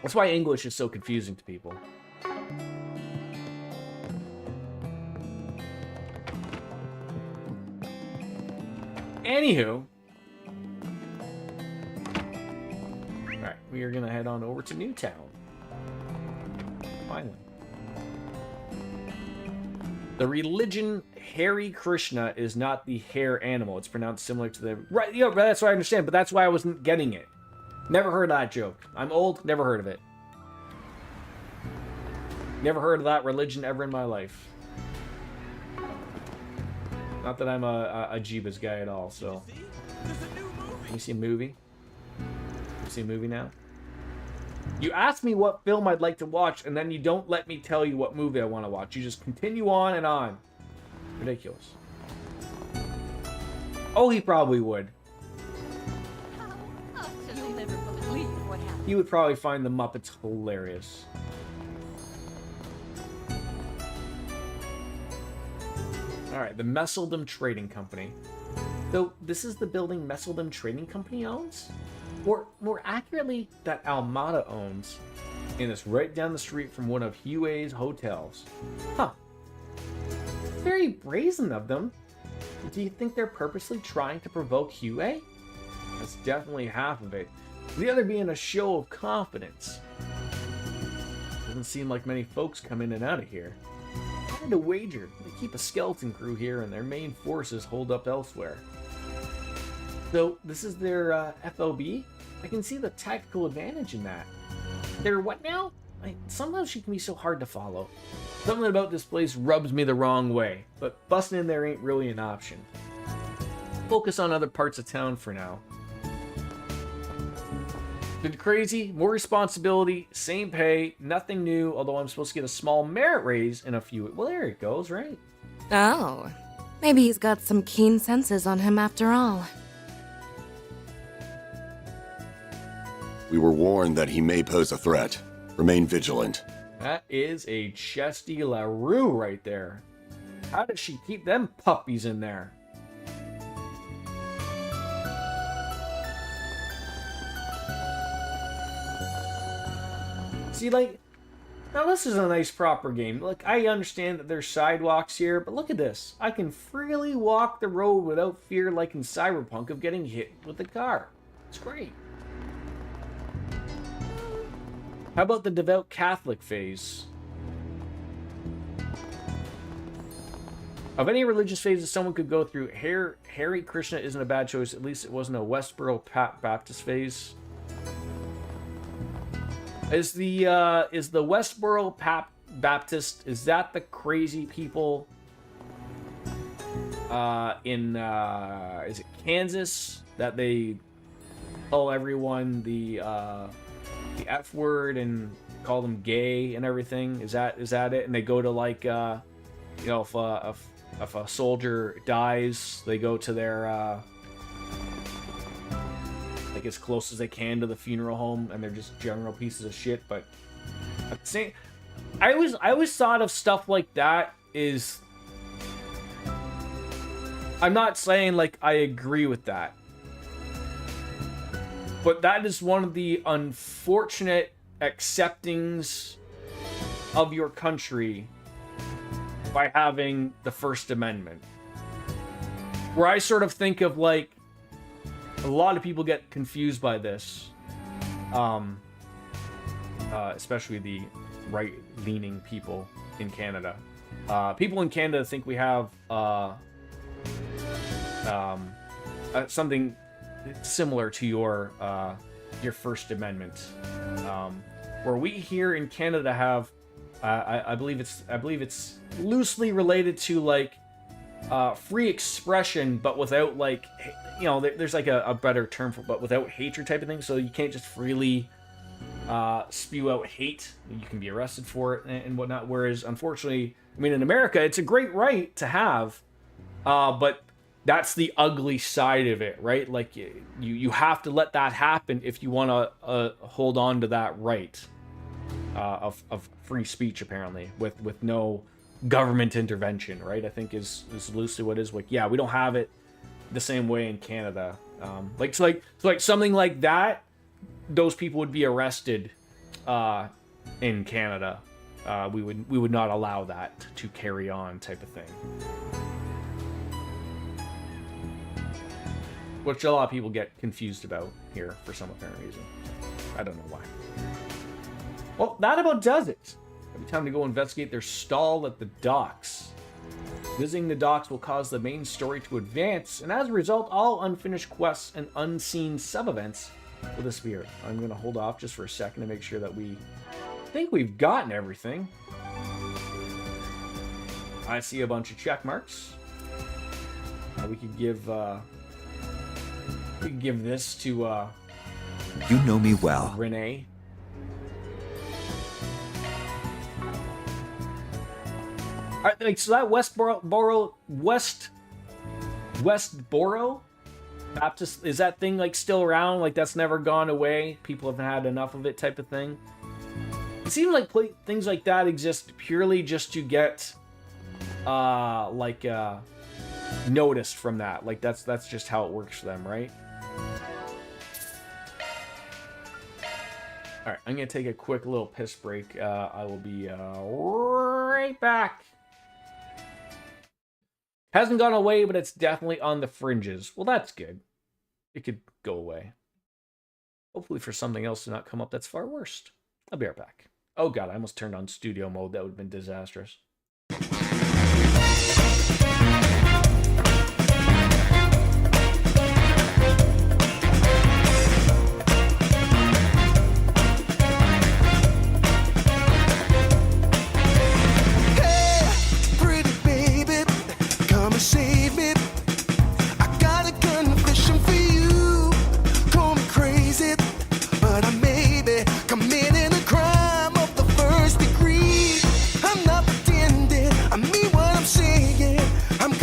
That's why English is so confusing to people. Anywho, alright, we are gonna head on over to Newtown. Finally. The religion Hare Krishna is not the hare animal. It's pronounced similar to the... Right, yeah, that's what I understand, but that's why I wasn't getting it. Never heard of that joke. I'm old, never heard of it. Never heard of that religion ever in my life. Not that I'm a Jeebus guy at all, so... Let me see a movie. Let me see a movie now. You ask me what film I'd like to watch, and then you don't let me tell you what movie I want to watch. You just continue on and on. Ridiculous. Oh, he probably would. You'll never believe what happened. He would probably find the Muppets hilarious. Alright, the Messeldom Trading Company. So, this is the building Messeldom Trading Company owns? Or, more accurately, that Almada owns. And it's right down the street from one of Huey's hotels. Huh. Very brazen of them. Do you think they're purposely trying to provoke Huey? That's definitely half of it. The other being a show of confidence. Doesn't seem like many folks come in and out of here. I had to wager they keep a skeleton crew here and their main forces hold up elsewhere. So, this is their FOB? I can see the tactical advantage in that. They're what now? Sometimes she can be so hard to follow. Something about this place rubs me the wrong way, but busting in there ain't really an option. Focus on other parts of town for now. Been crazy, more responsibility, same pay, nothing new, although I'm supposed to get a small merit raise in a few... Well, there it goes, right? Oh, maybe he's got some keen senses on him after all. We were warned that he may pose a threat. Remain vigilant. That is a Chesty LaRue right there. How does she keep them puppies in there? See, like, now this is a nice proper game. Look, I understand that there's sidewalks here, but look at this. I can freely walk the road without fear, like in Cyberpunk, of getting hit with a car. It's great. How about the devout Catholic phase? Of any religious phases someone could go through, Hare Krishna isn't a bad choice. At least it wasn't a Westboro Baptist phase. Is the Westboro Baptist, is that the crazy people in is it Kansas that they tell everyone the F word and call them gay and everything. Is that it? And they go to like you know, if a soldier dies, they go to their like as close as they can to the funeral home, and they're just general pieces of shit. But at the same, I always thought of stuff like that is. I'm not saying like I agree with that, but that is one of the unfortunate acceptings of your country by having the First Amendment. Where I sort of think of like, a lot of people get confused by this, especially the right-leaning people in Canada. People in Canada think we have something similar to your First Amendment, where we here in Canada have, I believe it's loosely related to like free expression, but without like, you know, there's like a better term for, but without hatred type of thing. So you can't just freely spew out hate. You can be arrested for it and whatnot. Whereas, unfortunately, I mean, in America, it's a great right to have, but that's the ugly side of it, right? Like you have to let that happen if you want to hold on to that right of free speech, apparently, with no government intervention, right? I think is loosely what it is. Like, yeah, we don't have it the same way in Canada. Like something like that, those people would be arrested in Canada. We would not allow that to carry on, type of thing. Which a lot of people get confused about here for some apparent reason. I don't know why. Well, that about does it. It'll be time to go investigate their stall at the docks. Visiting the docks will cause the main story to advance, and as a result, all unfinished quests and unseen sub-events will disappear. I'm going to hold off just for a second to make sure that we think we've gotten everything. I see a bunch of check marks. We could give this to You know me well. Renee. All right, like, so that Westboro Baptist, is that thing like still around? Like that's never gone away? People have had enough of it, type of thing. It seems like things like that exist purely just to get noticed from that. Like that's just how it works for them, right? All right, I'm gonna take a quick little piss break. I will be right back. Hasn't gone away, but it's definitely on the fringes. Well, that's good. It could go away. Hopefully for something else to not come up that's far worse. I'll be right back. Oh god, I almost turned on studio mode. That would have been disastrous. Save me. I got a confession for you. Call me crazy, but I may be committing a crime of the first degree. I'm not pretending, I mean what I'm saying. I'm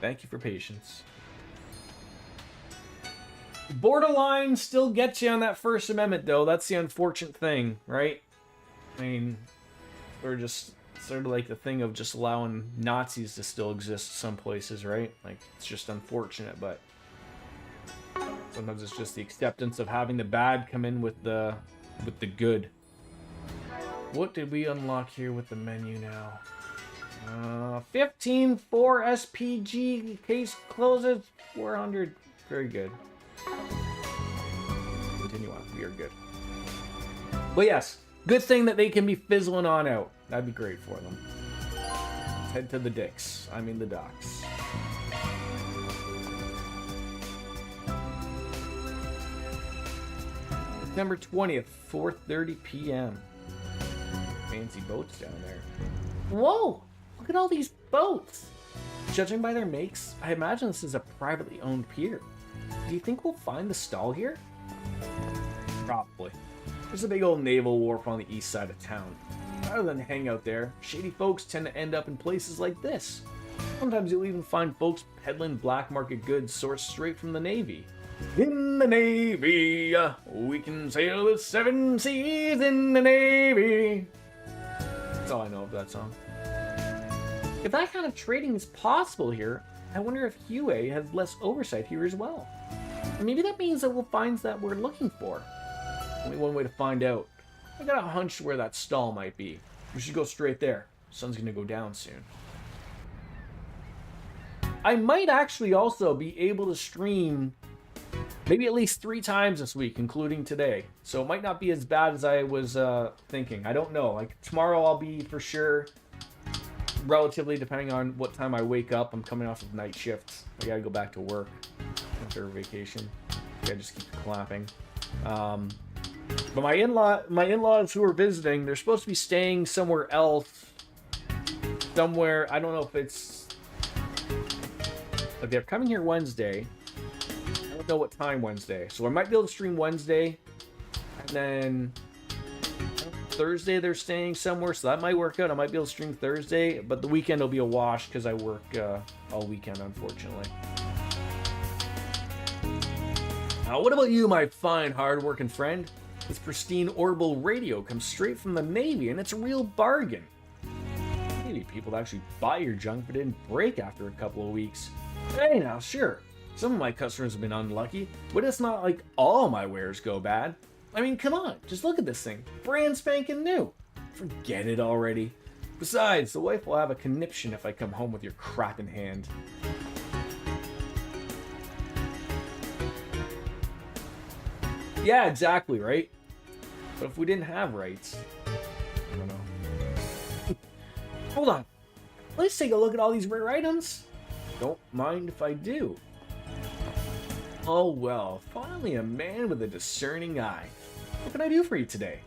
Thank you for patience. Borderline still gets you on that First Amendment, though. That's the unfortunate thing, right? I mean, we're just sort of like the thing of just allowing Nazis to still exist some places, right? Like, it's just unfortunate, but sometimes it's just the acceptance of having the bad come in with the good. What did we unlock here with the menu now? 15 4 SPG case closes 400. Very good. Continue on. We are good. But yes, good thing that they can be fizzling on out. That'd be great for them. Let's head to the dicks. I mean the docks. September 20th, 4:30 p.m. Fancy boats down there. Whoa! Look at all these boats! Judging by their makes, I imagine this is a privately owned pier. Do you think we'll find the stall here? Probably. There's a big old naval wharf on the east side of town. Rather than hang out there, shady folks tend to end up in places like this. Sometimes you'll even find folks peddling black market goods sourced straight from the Navy. In the Navy, we can sail the 7 seas in the Navy. That's all I know of that song. If that kind of trading is possible here, I wonder if Hue has less oversight here as well. Maybe that means that we'll find that we're looking for. Only one way to find out. I got a hunch where that stall might be. We should go straight there. Sun's gonna go down soon. I might actually also be able to stream maybe at least 3 times this week, including today. So it might not be as bad as I was thinking. I don't know. Like tomorrow I'll be for sure, relatively depending on what time I wake up. I'm coming off of night shifts. I gotta go back to work after vacation. I just keep clapping. But my in-laws who are visiting, they're supposed to be staying somewhere else. Somewhere, I don't know if it's... Like they're coming here Wednesday. I don't know what time Wednesday. So I might be able to stream Wednesday. And then Thursday they're staying somewhere, so that might work out. I might be able to stream Thursday, but the weekend will be a wash because I work all weekend, unfortunately. Now, what about you, my fine, hard-working friend? This pristine orbital radio comes straight from the Navy, and it's a real bargain. Maybe people actually buy your junk but didn't break after a couple of weeks. Hey, now, sure, some of my customers have been unlucky, but it's not like all my wares go bad. I mean, come on, just look at this thing. Brand spanking new. Forget it already. Besides, the wife will have a conniption if I come home with your crap in hand. Yeah, exactly, right? But if we didn't have rights, I don't know. Hold on. Let's take a look at all these rare items. Don't mind if I do. Oh well, finally a man with a discerning eye. What can I do for you today?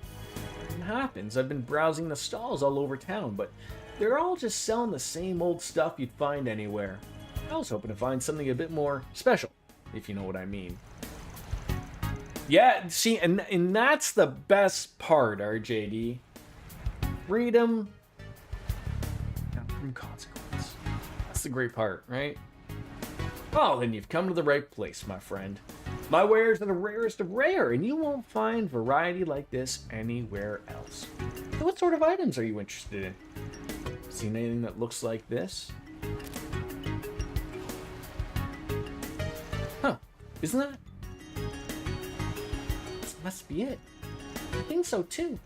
It happens, I've been browsing the stalls all over town, but they're all just selling the same old stuff you'd find anywhere. I was hoping to find something a bit more special, if you know what I mean. Yeah, see, and that's the best part, RJD. Freedom from consequence. That's the great part, right? Oh, then you've come to the right place, my friend. My wares are the rarest of rare, and you won't find variety like this anywhere else. So what sort of items are you interested in? Seen anything that looks like this? Huh, isn't that? This must be it. I think so too.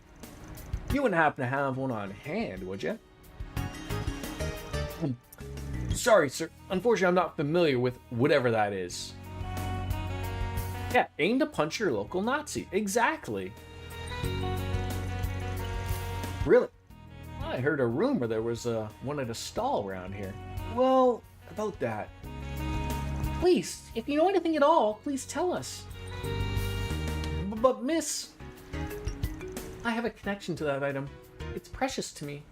You wouldn't happen to have one on hand, would you? Sorry, sir. Unfortunately, I'm not familiar with whatever that is. Yeah, aim to punch your local Nazi. Exactly. Really? I heard a rumor there was one at a stall around here. Well, about that. Please, if you know anything at all, please tell us. But miss, I have a connection to that item. It's precious to me.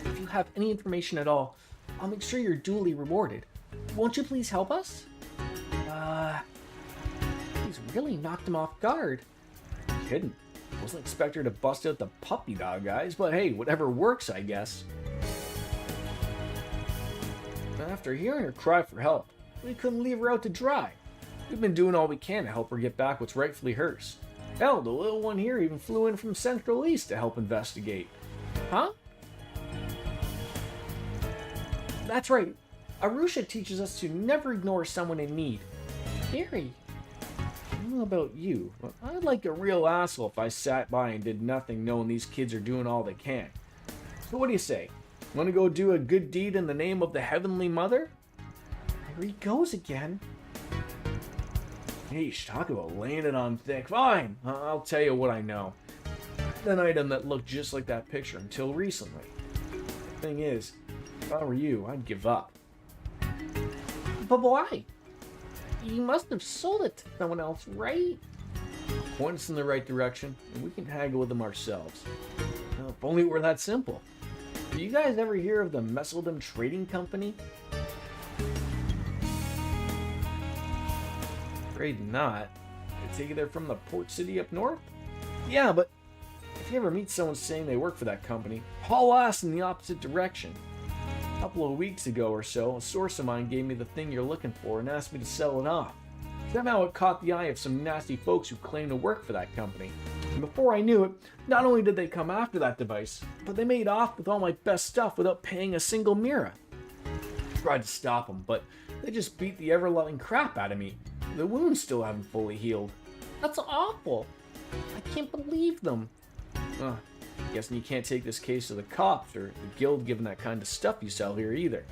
If you have any information at all, I'll make sure you're duly rewarded. Won't you please help us? He's really knocked him off guard. Kidding. Wasn't expecting her to bust out the puppy dog guys, but hey, whatever works, I guess. After hearing her cry for help, we couldn't leave her out to dry. We've been doing all we can to help her get back what's rightfully hers. Hell, the little one here even flew in from Central East to help investigate. Huh? That's right. Arusha teaches us to never ignore someone in need. Gary, I don't know about you, but I'd like a real asshole if I sat by and did nothing knowing these kids are doing all they can. So what do you say? Want to go do a good deed in the name of the Heavenly Mother? There he goes again. Yeesh, talk about laying it on thick. Fine, I'll tell you what I know. An item that looked just like that picture until recently. The thing is, if I were you, I'd give up. But why? You must have sold it to someone else, right? Point us in the right direction, and we can haggle with them ourselves. Well, if only it were that simple. Do you guys ever hear of the Messeldom Trading Company? Afraid not. I take it they're from the port city up north? Yeah, but if you ever meet someone saying they work for that company, haul ass in the opposite direction. A couple of weeks ago or so, a source of mine gave me the thing you're looking for and asked me to sell it off. Somehow it caught the eye of some nasty folks who claim to work for that company. And before I knew it, not only did they come after that device, but they made off with all my best stuff without paying a single mira. I tried to stop them, but they just beat the ever-loving crap out of me. The wounds still haven't fully healed. That's awful. I can't believe them. Guessing you can't take this case to the cops or the guild given that kind of stuff you sell here either.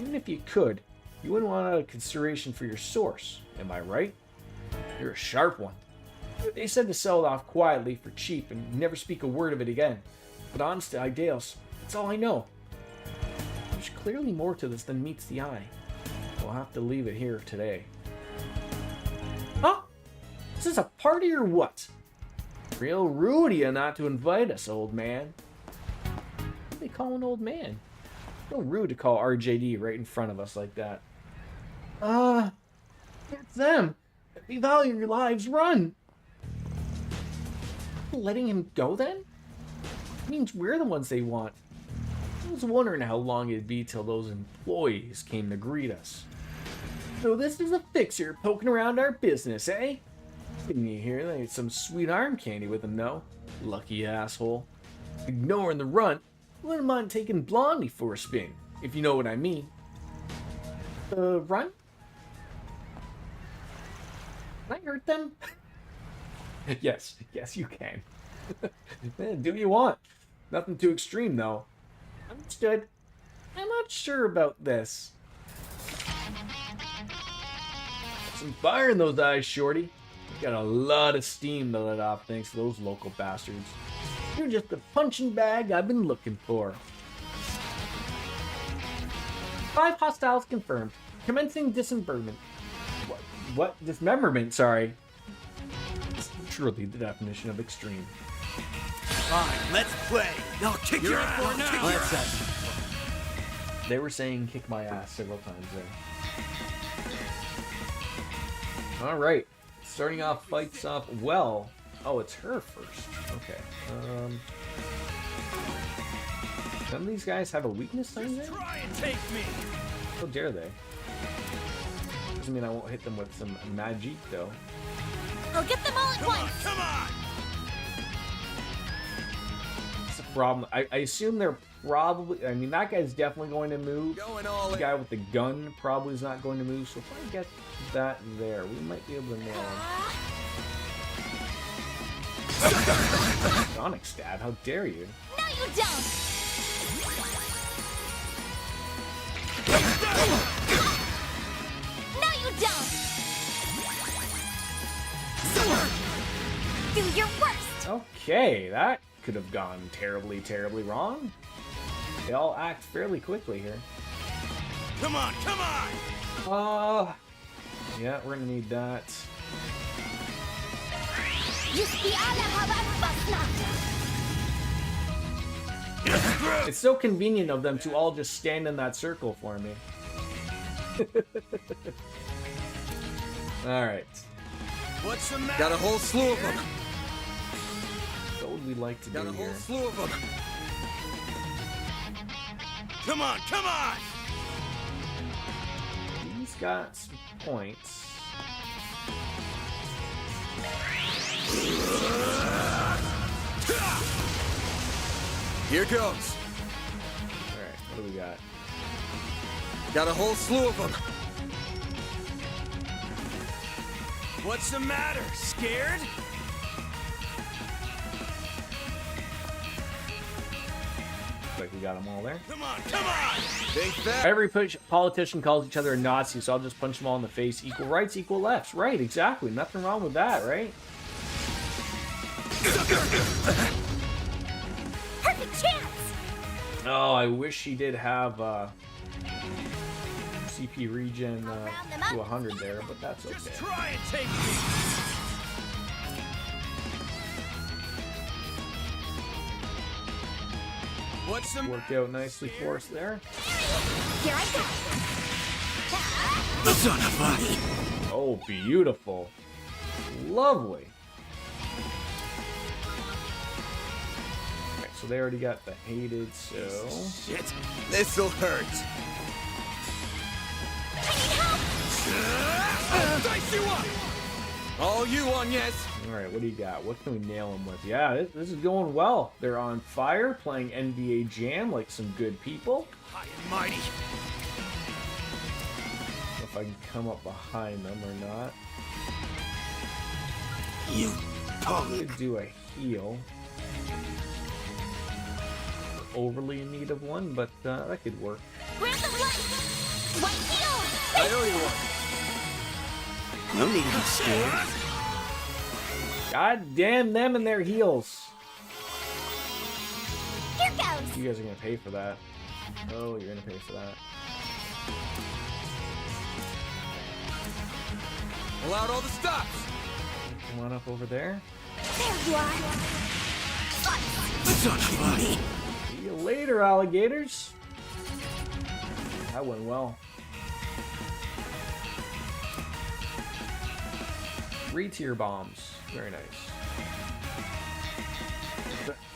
Even if you could, you wouldn't want out of consideration for your source. Am I right? You're a sharp one. They said to sell it off quietly for cheap and never speak a word of it again. But honest to Ideos, that's all I know. There's clearly more to this than meets the eye. We'll have to leave it here today. Huh? Is this a party or what? Real rude of you not to invite us, old man. What do they call an old man? Real rude to call RJD right in front of us like that. It's them. If you value your lives, run. Letting him go then? It means we're the ones they want. I was wondering how long it'd be till those employees came to greet us. So this is a fixer poking around our business, eh? Didn't you hear they had some sweet arm candy with him, though? Lucky asshole. Ignoring the runt, wouldn't mind taking Blondie for a spin, if you know what I mean. Runt? Can I hurt them? Yes, you can. Do what you want. Nothing too extreme, though. Understood. I'm not sure about this. Some fire in those eyes, shorty. Got a lot of steam to let off thanks to those local bastards. You're just the punching bag I've been looking for. 5 hostiles confirmed. Commencing dismemberment. What? Dismemberment, sorry. It's truly the definition of extreme. Fine, let's play. I'll kick your ass. They were saying kick my ass several times there. Alright. Starting off fights off well. Oh, it's her first. Okay. Some of these guys have a weakness thing there? Try and take me. How dare they? Doesn't mean I won't hit them with some magic though. I'll get them all at once. Come on. It's a problem. I assume they're probably. I mean, that guy's definitely going to move. Going all The in. guy with the gun probably is not going to move. So if I get that there, we might be able to nail him. Sonic stab, how dare you? No, you don't. No, you don't. Do your worst. Okay, that could have gone terribly, terribly wrong. They all act fairly quickly here. Come on, come on. Yeah, we're gonna need that. It's so convenient of them to all just stand in that circle for me. Alright. What's the matter? Got a whole slew of them. What would we like to Got do a whole here? slew of them. Come on, come on. got some points. Here goes. Alright, what do we got? Got a whole slew of them. What's the matter? Scared? Looks like we got them all there. Come on, come on! Think that. Every politician calls each other a Nazi, so I'll just punch them all in the face. Equal rights, equal lefts. Right, exactly. Nothing wrong with that, right? Perfect chance! Oh, I wish she did have CP regen to 100 there, but that's okay. Just try and take me! What's the Worked out nicely for us there. Here I go! son of a... Oh, beautiful. Lovely. Okay, so they already got the hated, so... Shit. This'll hurt. I'll dice you up! All you, Agnes. Alright, what do you got? What can we nail them with? Yeah, this is going well. They're on fire, playing NBA Jam like some good people. High and mighty. If I can come up behind them or not. You I'm gonna do a heal. Overly in need of one, but that could work. Grab the light! One heal! I owe you one. no need to be scared. God damn them and their heals. Here goes! You guys are gonna pay for that. Oh, you're gonna pay for that. Pull out all the stops. Come on up over there. There you are! Son of a... See you later, alligators. That went well. 3-tier bombs. Very nice.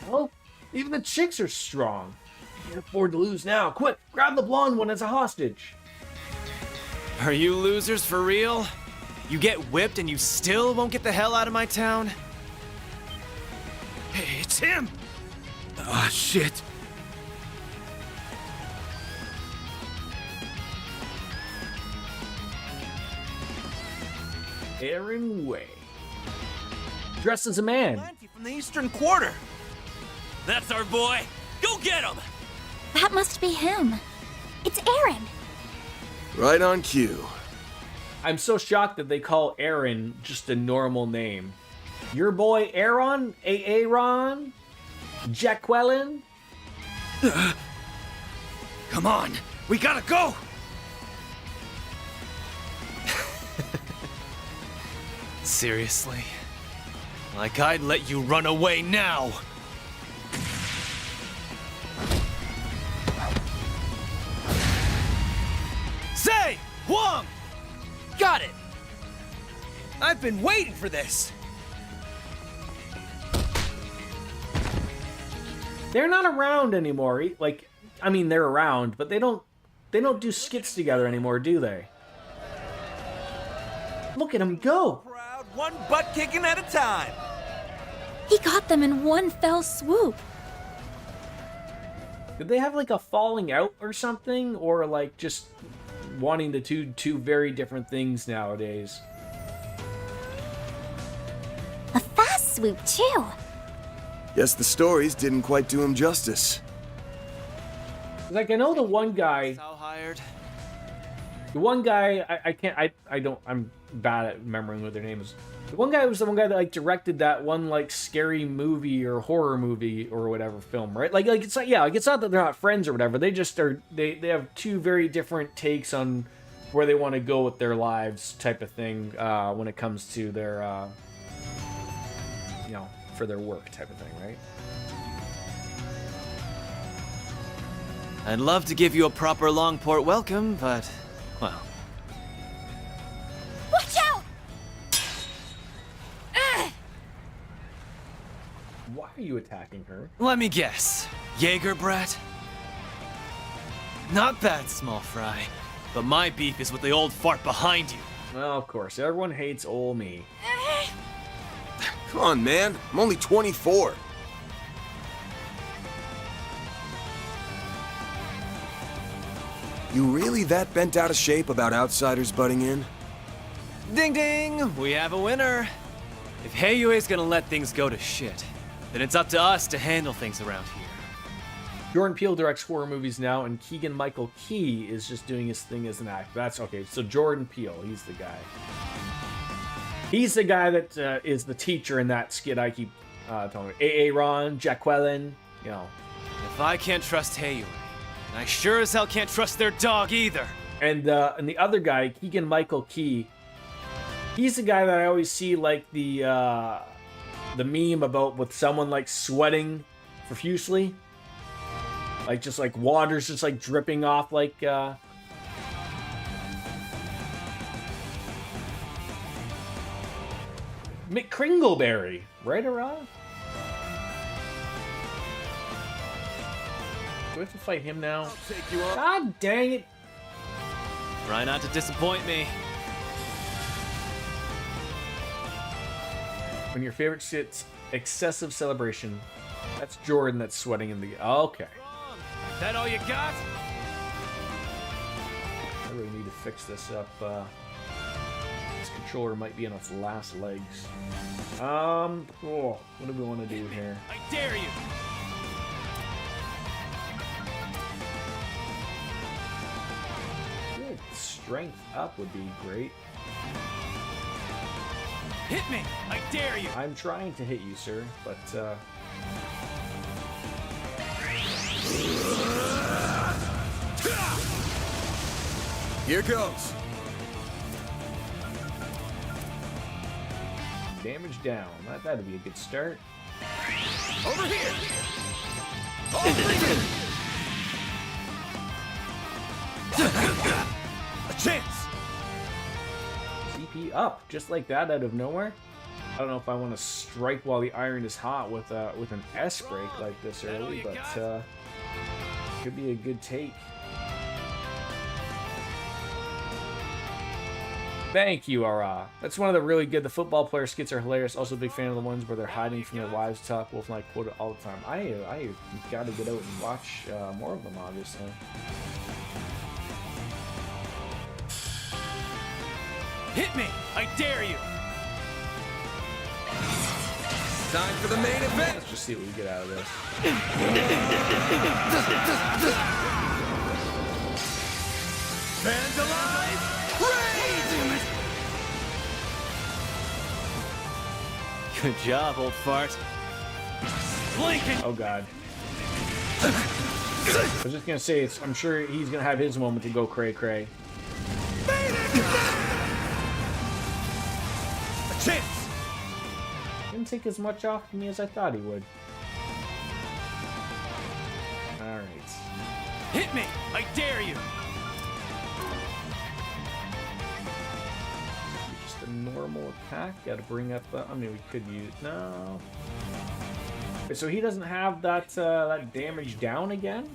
Oh, even the chicks are strong. Can't afford to lose now. Quick, grab the blonde one as a hostage. Are you losers for real? You get whipped and you still won't get the hell out of my town? Hey, it's him! Ah, shit. Aaron Way. Dressed as a man. From the Eastern Quarter. That's our boy. Go get him! That must be him. It's Aaron. Right on cue. I'm so shocked that they call Aaron just a normal name. Your boy Aaron? Aaron? Jacqueline? Come on, we gotta go! Seriously? Like I'd let you run away now! Say! Huang! Got it! I've been waiting for this! They're not around anymore. Like, I mean, they're around, but they don't do skits together anymore, do they? Look at them go! Proud, one butt kicking at a time! He got them in one fell swoop. Did they have like a falling out or something, or like just wanting to do two very different things nowadays? A fast swoop, too. Guess the stories didn't quite do him justice. Like, I know the one guy. How hired? The one guy, I'm bad at remembering what their name is. The one guy was the one guy that like directed that one like scary movie or horror movie or whatever film, right? Like it's not, yeah, like it's not that they're not friends or whatever. They just are. They have two very different takes on where they want to go with their lives, type of thing, when it comes to their, for their work, type of thing, right? I'd love to give you a proper Longport welcome, but, well. Watch out! Why are you attacking her? Let me guess. Jaeger brat? Not bad, small fry. but my beef is with the old fart behind you. Well, of course, everyone hates old me. Come on, man. I'm only 24. You really that bent out of shape about outsiders butting in? Ding ding! We have a winner. If Heiyue's gonna let things go to shit, then it's up to us to handle things around here. Jordan Peele directs horror movies now, and Keegan-Michael Key is just doing his thing as an actor. That's okay. So Jordan Peele, he's the guy. He's the guy that is the teacher in that skit I keep telling you. Aaron, Jacqueline, you know. If I can't trust Heiyue, then I sure as hell can't trust their dog either. And the other guy, Keegan-Michael Key, he's the guy that I always see like the meme about with someone like sweating profusely. Like just like water's just like dripping off like McCringleberry, right around? Do we have to fight him now? I'll take you on. God dang it. Try not to disappoint me. When your favorite shit's excessive celebration, that's Jordan that's sweating in the... Okay. That all you got? I really need to fix this up. This controller might be on its last legs. Cool. What do we want to do here? I dare you! Good. Strength up would be great. Hit me! I dare you! I'm trying to hit you, sir, but Here goes. damage down. That'd be a good start. Over here. Oh, a chance. CP up, just like that out of nowhere. I don't know if I want to strike while the iron is hot with an S break like this early, but could be a good take. Thank you, Ara. That's one of the really good. The football player skits are hilarious. Also, a big fan of the ones where they're hiding from their wives. Talk Wolf and I quote it all the time. I got to get out and watch more of them, obviously. Hit me! I dare you! Time for the main event. Let's just see what we get out of this. Fans alive! Rage! Good job, old fart. Blinking! Oh god. I was just gonna say, I'm sure he's gonna have his moment to go cray cray. A chance! Didn't take as much off me as I thought he would. Alright. Hit me! I dare you! Just a normal attack. Gotta bring up the... I mean, we could use... No. Wait, so he doesn't have that that damage down again?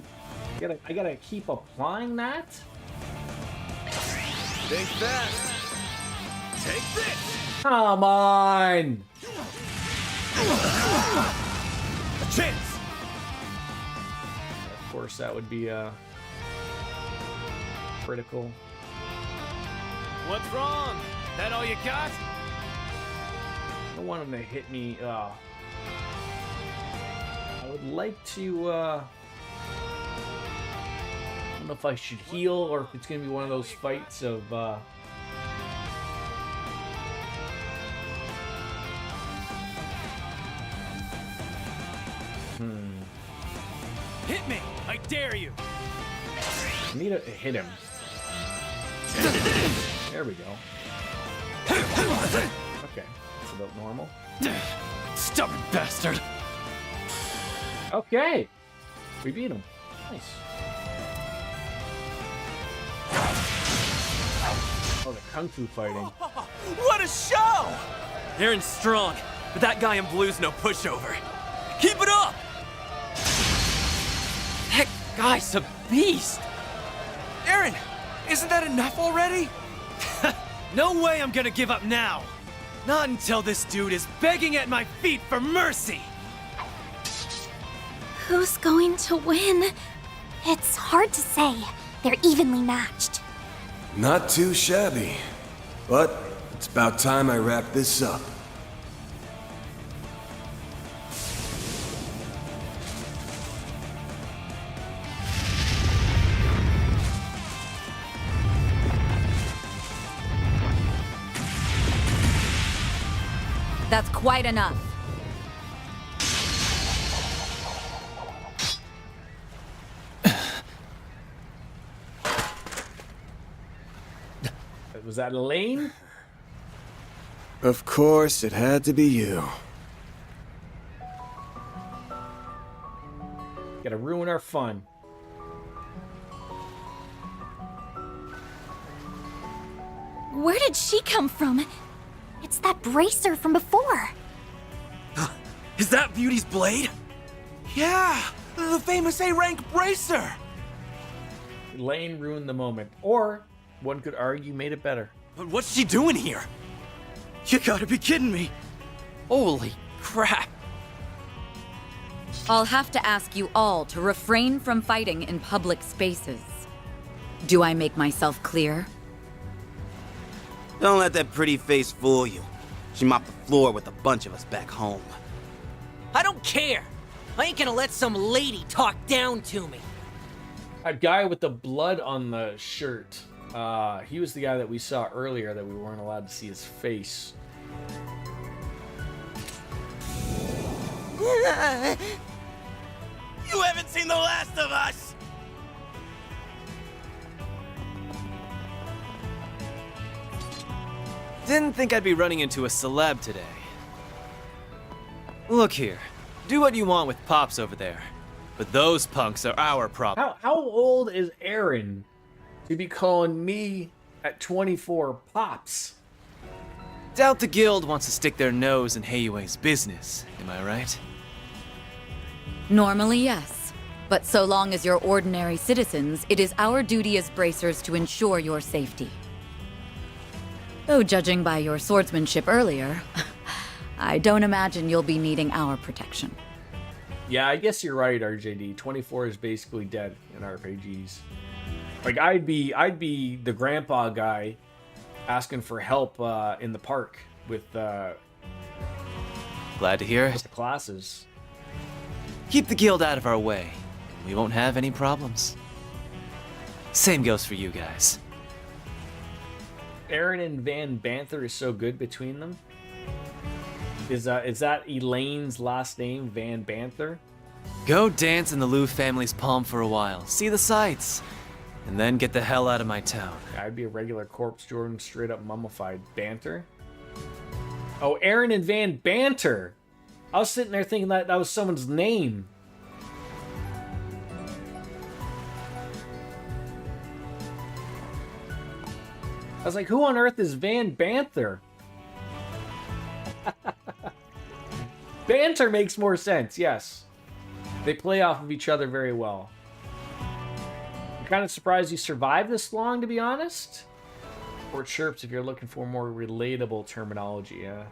I gotta keep applying that? Think fast. Take this! Come on! A chance! Of course, that would be critical. What's wrong? That all you got? I don't want him to hit me. I would like to. I don't know if I should heal or if it's gonna be one of those fights of. Hit me! I dare you! I need to hit him. There we go. Okay, that's about normal. Stubborn bastard! Okay, we beat him. Nice. Oh, the kung fu fighting. What a show! Aaron's strong, but that guy in blue's no pushover. Keep it up! That guy's a beast! Aaron, Isn't that enough already? No way I'm gonna give up now! Not until this dude is begging at my feet for mercy! Who's going to win? It's hard to say. They're evenly matched. Not too shabby. But it's about time I wrap this up. That's quite enough. Was that Elaine? Of course, it had to be you. Gotta ruin our fun. Where did she come from? It's that bracer from before. Is that Beauty's blade? Yeah, the famous A-rank bracer. Elaine ruined the moment. Or, one could argue, made it better. But what's she doing here? You gotta be kidding me. Holy crap. I'll have to ask you all to refrain from fighting in public spaces. Do I make myself clear? Don't let that pretty face fool you. She mopped the floor with a bunch of us back home. I don't care. I ain't gonna let some lady talk down to me. That guy with the blood on the shirt. He was the guy that we saw earlier that we weren't allowed to see his face. You haven't seen the last of us! Didn't think I'd be running into a celeb today. Look here, do what you want with Pops over there, but those punks are our problem. How old is Aaron to be calling me at 24 Pops? Doubt the guild wants to stick their nose in Heiyue's business, am I right? Normally, yes. But so long as you're ordinary citizens, it is our duty as bracers to ensure your safety. Though judging by your swordsmanship earlier, I don't imagine you'll be needing our protection. Yeah, I guess you're right, RJD. 24 is basically dead in RPGs. Like, I'd be the grandpa guy asking for help in the park with Glad to hear it. the classes. Keep the guild out of our way, and we won't have any problems. Same goes for you guys. Aaron and Van Banther is so good between them. Is that Elaine's last name, Van Banther? Go dance in the Liu family's palm for a while, see the sights, and then get the hell out of my town. I'd be a regular corpse Jordan, straight up mummified. Banter? Oh, Aaron and Van Banter! I was sitting there thinking that was someone's name. I was like, who on earth is Van Banther? Banter makes more sense, yes. They play off of each other very well. I'm kind of surprised you survived this long, to be honest. Or chirps if you're looking for more relatable terminology, yeah.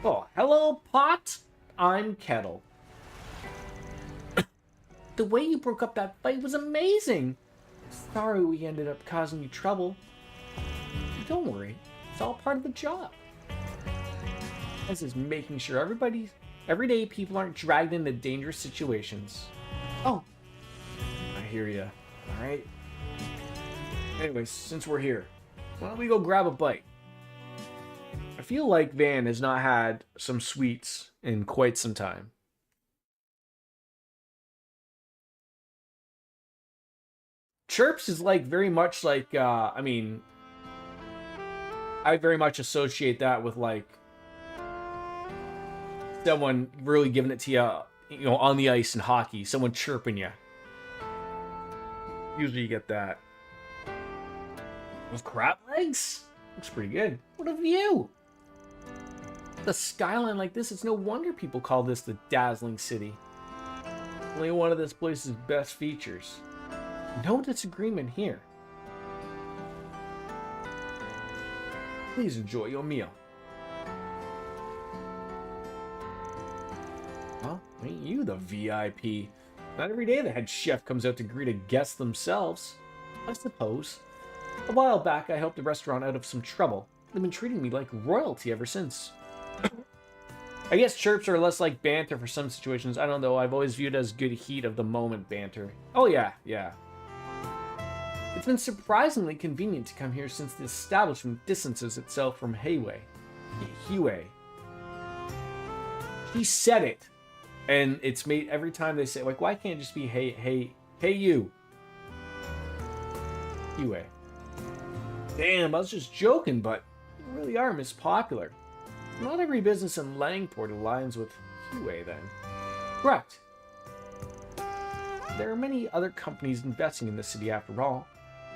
Oh, hello, Pot. I'm Kettle. The way you broke up that fight was amazing. Sorry we ended up causing you trouble. Don't worry, it's all part of the job. This is making sure everyday people aren't dragged into dangerous situations. Oh, I hear ya. All right. Anyways, since we're here, why don't we go grab a bite? I feel like Van has not had some sweets in quite some time. Chirps is like very much like, I mean, I very much associate that with like someone really giving it to you, know, on the ice in hockey, someone chirping you. Usually you get that. Those crab legs? Looks pretty good. What a view! The skyline like this, it's no wonder people call this the dazzling city. Only one of this place's best features. No disagreement here. Please enjoy your meal. Well, ain't you the VIP? Not every day the head chef comes out to greet a guest themselves. I suppose. A while back, I helped the restaurant out of some trouble. They've been treating me like royalty ever since. I guess chirps are less like banter for some situations. I don't know, I've always viewed it as good heat of the moment banter. Oh yeah, yeah. It's been surprisingly convenient to come here since the establishment distances itself from Hue. He said it. And it's made every time they say, like, why can't it just be hey you? Hue. Damn, I was just joking, but you really are mispopular. Not every business in Langport aligns with Hue, then. Correct. There are many other companies investing in the city after all.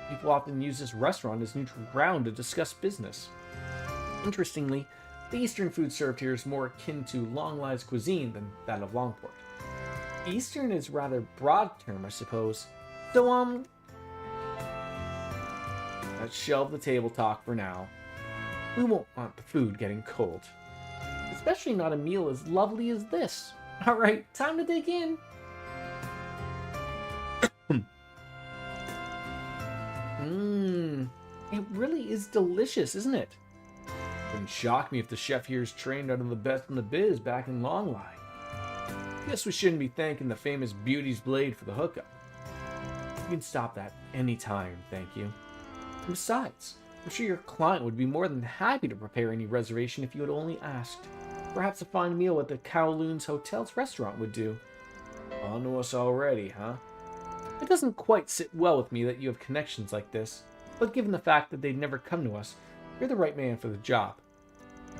People often use this restaurant as neutral ground to discuss business. Interestingly, the Eastern food served here is more akin to Longlai's cuisine than that of Longport. Eastern is a rather broad term, I suppose. So, let's shelve the table talk for now. We won't want the food getting cold. Especially not a meal as lovely as this. Alright, time to dig in. It really is delicious, isn't it? Wouldn't shock me if the chef here is trained out of the best in the biz back in Longlai. Guess we shouldn't be thanking the famous Beauty's Blade for the hookup. You can stop that anytime, thank you. And besides, I'm sure your client would be more than happy to prepare any reservation if you had only asked. Perhaps a fine meal at the Kowloon's Hotel's restaurant would do. On to us already, huh? It doesn't quite sit well with me that you have connections like this, but given the fact that they'd never come to us, you're the right man for the job.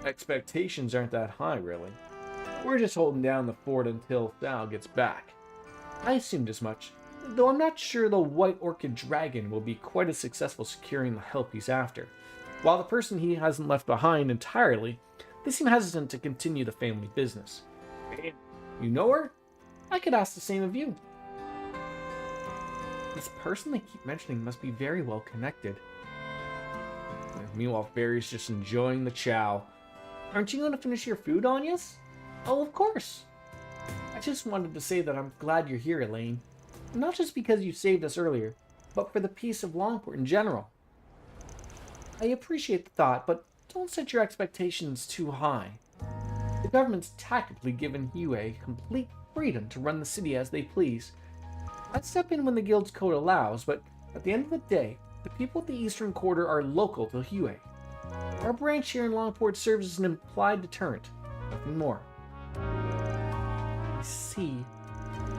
Expectations aren't that high, really. We're just holding down the fort until Thal gets back. I assumed as much, though I'm not sure the White Orchid Dragon will be quite as successful securing the help he's after. While the person he hasn't left behind entirely, they seem hesitant to continue the family business. You know her? I could ask the same of you. This person they keep mentioning must be very well connected. Meanwhile, Barry's just enjoying the chow. Aren't you going to finish your food, Anyas? Oh, of course. I just wanted to say that I'm glad you're here, Elaine. Not just because you saved us earlier, but for the peace of Longport in general. I appreciate the thought, but don't set your expectations too high. The government's tactically given Hue complete freedom to run the city as they please. I'd step in when the guild's code allows, but at the end of the day, the people of the Eastern Quarter are local to Hue. Our branch here in Longport serves as an implied deterrent, nothing more. I see.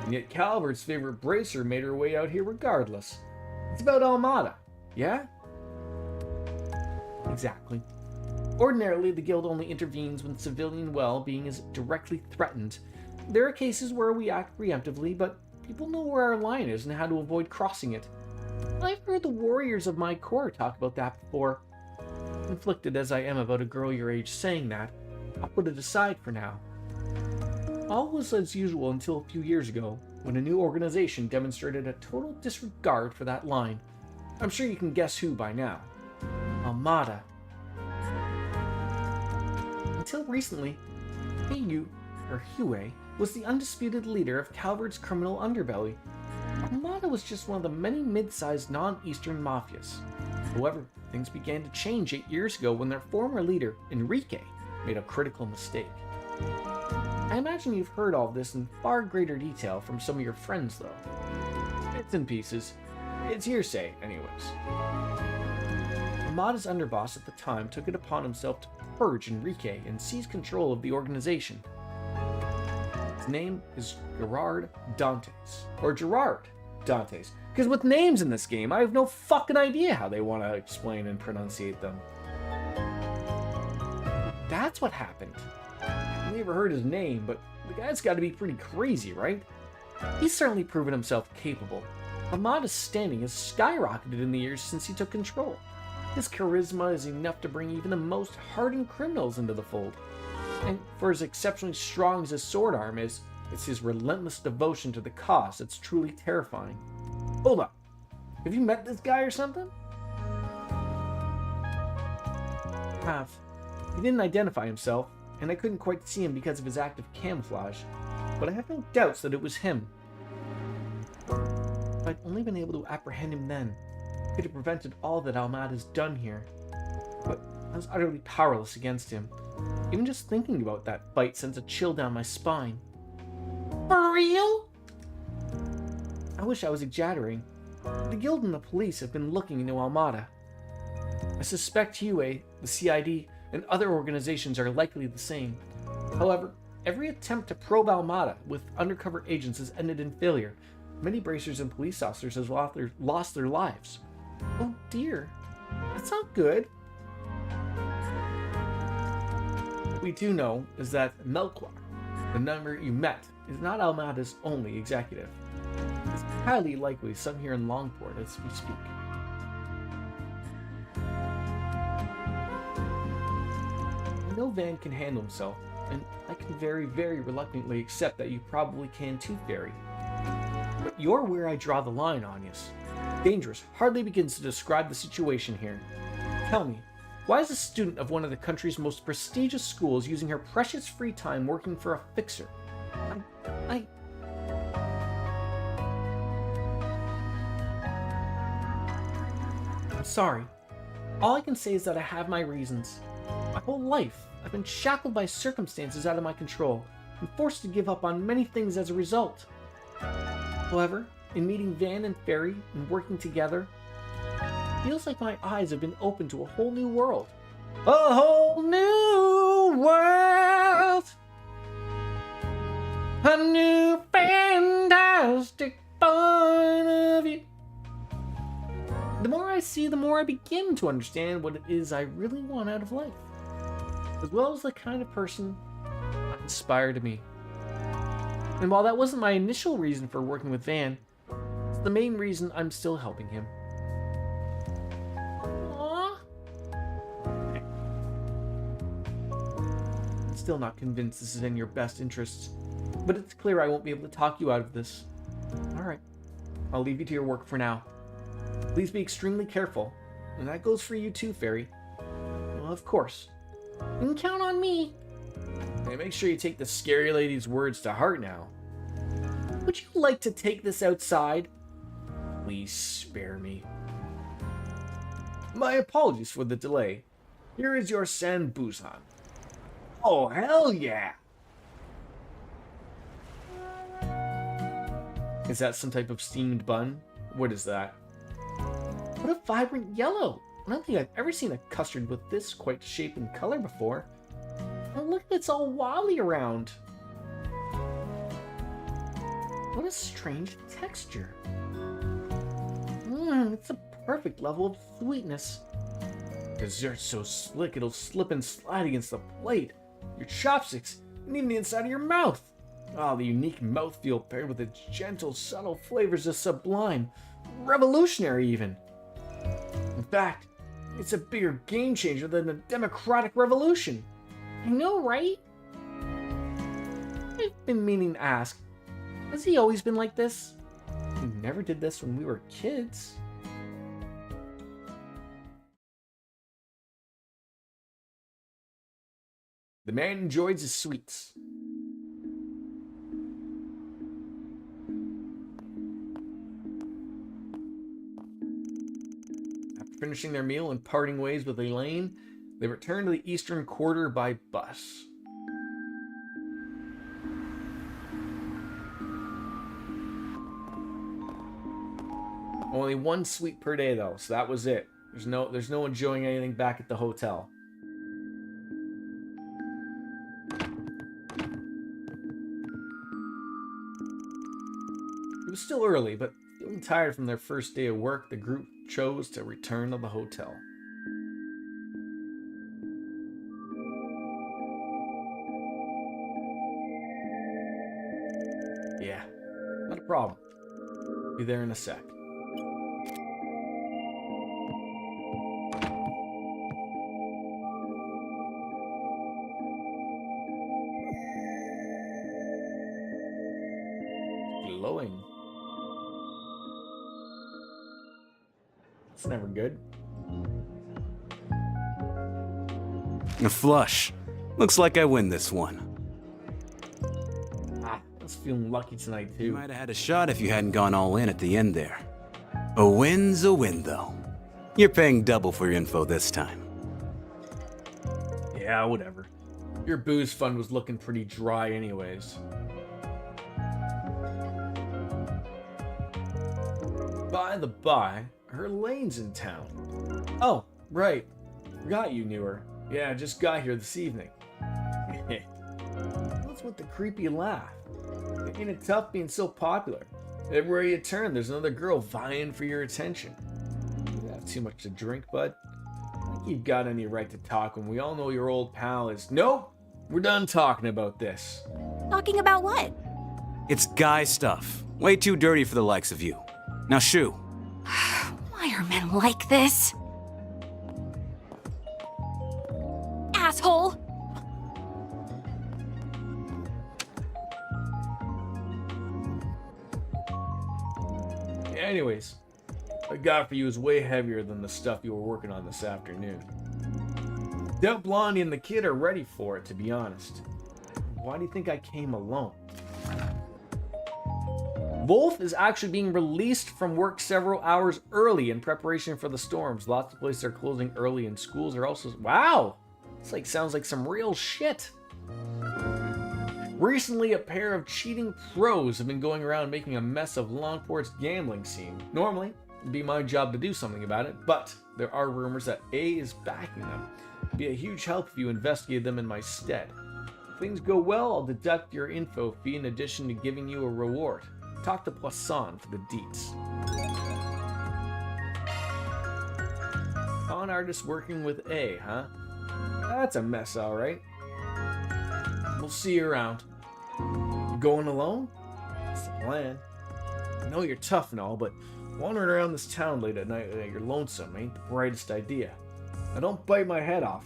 And yet Calvert's favorite bracer made her way out here regardless. It's about Almada, yeah? Exactly. Ordinarily, the guild only intervenes when civilian well-being is directly threatened. There are cases where we act preemptively, but people know where our line is and how to avoid crossing it. I've heard the warriors of my corps talk about that before. Conflicted as I am about a girl your age saying that, I'll put it aside for now. All was as usual until a few years ago, when a new organization demonstrated a total disregard for that line. I'm sure you can guess who by now. Almada. Until recently, Hue was the undisputed leader of Calvert's criminal underbelly. Almada was just one of the many mid-sized non-Eastern mafias. However, things began to change 8 years ago when their former leader, Enrique, made a critical mistake. I imagine you've heard all this in far greater detail from some of your friends, though. Bits and pieces. It's hearsay, anyways. Almada's underboss at the time took it upon himself to purge Enrique and seize control of the organization. His name is Gerard Dantes. Or Gerard Dantes. Because with names in this game, I have no fucking idea how they want to explain and pronunciate them. That's what happened. I've never heard his name, but the guy's got to be pretty crazy, right? He's certainly proven himself capable. Almada's standing has skyrocketed in the years since he took control. His charisma is enough to bring even the most hardened criminals into the fold. And for as exceptionally strong as his sword arm is, it's his relentless devotion to the cause that's truly terrifying. Hold up. Have you met this guy or something? Have. He didn't identify himself, and I couldn't quite see him because of his active camouflage, but I have no doubts that it was him. If I'd only been able to apprehend him then, I could have prevented all that Almad has done here. But I was utterly powerless against him. Even just thinking about that fight sends a chill down my spine. For real? I wish I was exaggerating. The Guild and the police have been looking into Almada. I suspect UA, the CID, and other organizations are likely the same. However, every attempt to probe Almada with undercover agents has ended in failure. Many bracers and police officers have lost their lives. Oh dear, that's not good. What we do know is that Melkor, the number you met, is not Almada's only executive. It's highly likely some here in Longport as we speak. I know Van can handle himself, and I can very, very reluctantly accept that you probably can too, Fairy. But you're where I draw the line, Anyas. Dangerous hardly begins to describe the situation here. Tell me, why is a student of one of the country's most prestigious schools using her precious free time working for a fixer? I'm sorry. All I can say is that I have my reasons. My whole life, I've been shackled by circumstances out of my control, and forced to give up on many things as a result. However, in meeting Van and Fairy and working together, it feels like my eyes have been opened to a whole new world. A whole new world! A new fantastic point of view. The more I see, the more I begin to understand what it is I really want out of life, as well as the kind of person I inspire to be. And while that wasn't my initial reason for working with Van, it's the main reason I'm still helping him. Aww. I'm still not convinced this is in your best interests, but it's clear I won't be able to talk you out of this. Alright, I'll leave you to your work for now. Please be extremely careful, and that goes for you too, Fairy. Well, of course. You can count on me. And make sure you take the scary lady's words to heart now. Would you like to take this outside? Please spare me. My apologies for the delay. Here is your Sanbuzan. Oh, hell yeah! Is that some type of steamed bun? What is that? What a vibrant yellow! I don't think I've ever seen a custard with this quite shape and color before. Oh, look, it's all wobbly around. What a strange texture. It's a perfect level of sweetness. Dessert's so slick it'll slip and slide against the plate, your chopsticks, and even the inside of your mouth. Oh, the unique mouthfeel paired with its gentle, subtle flavors is sublime. Revolutionary, even. In fact, it's a bigger game changer than the democratic revolution. I know, right? I've been meaning to ask, has he always been like this? He never did this when we were kids. The man enjoys his sweets. After finishing their meal and parting ways with Elaine, they return to the Eastern Quarter by bus. Only one suite per day though, so that was it. There's no enjoying anything back at the hotel. It was still early, but feeling tired from their first day of work, the group chose to return to the hotel. Yeah, not a problem. Be there in a sec. Glowing. It's never good. A flush. Looks like I win this one. I was feeling lucky tonight, You too. might have had a shot if you hadn't gone all in at the end there. A win's a win, though. You're paying double for your info this time. Yeah, whatever. Your booze fund was looking pretty dry anyways. By the by, her lane's in town. Oh, right. Forgot you knew her. Yeah, I just got here this evening. What's with the creepy laugh? Ain't it tough being so popular? Everywhere you turn, there's another girl vying for your attention. You have too much to drink, bud. I think you've got any right to talk when we all know your old pal is... Nope! We're done talking about this. Talking about what? It's guy stuff. Way too dirty for the likes of you. Now shoo. Why are men like this? Asshole! Anyways, what I got for you is way heavier than the stuff you were working on this afternoon. Doubt Blondie and the kid are ready for it, to be honest. Why do you think I came alone? Wolf is actually being released from work several hours early in preparation for the storms. Lots of places are closing early and schools are also... Wow! It's like, sounds like some real shit. Recently, a pair of cheating pros have been going around making a mess of Longport's gambling scene. Normally, it'd be my job to do something about it, but there are rumors that A is backing them. It'd be a huge help if you investigated them in my stead. If things go well, I'll deduct your info fee in addition to giving you a reward. Talk to Poisson for the deets. Con artist working with A, huh? That's a mess, alright. We'll see you around. You going alone? That's the plan. I know you're tough and all, but wandering around this town late at night you're lonesome ain't the brightest idea. Now don't bite my head off.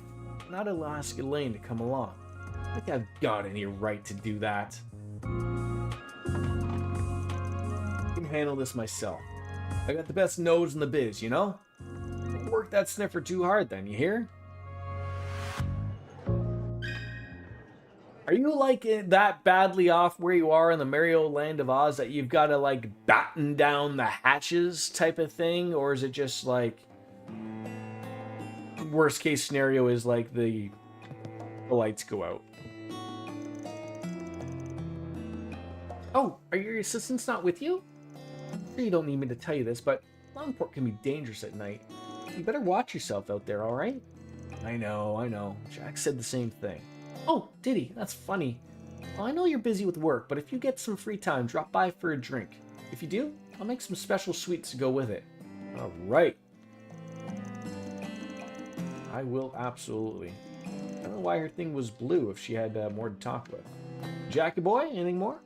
Not Alaska Lane to come along. I think I've got any right to do that. I can handle this myself. I got the best nose in the biz, you know? Don't work that sniffer too hard then, you hear? Are you like that badly off where you are in the Mario Land of Oz that you've got to like batten down the hatches type of thing? Or is it just like worst case scenario is like the lights go out? Oh, are your assistants not with you? I'm sure you don't need me to tell you this, but Longport can be dangerous at night. You better watch yourself out there, alright? I know. Jack said the same thing. Oh, did he? That's funny. Well, I know you're busy with work, but if you get some free time, drop by for a drink. If you do, I'll make some special sweets to go with it. Alright. I will absolutely. I don't know why her thing was blue if she had more to talk about. Jackie boy, anything more?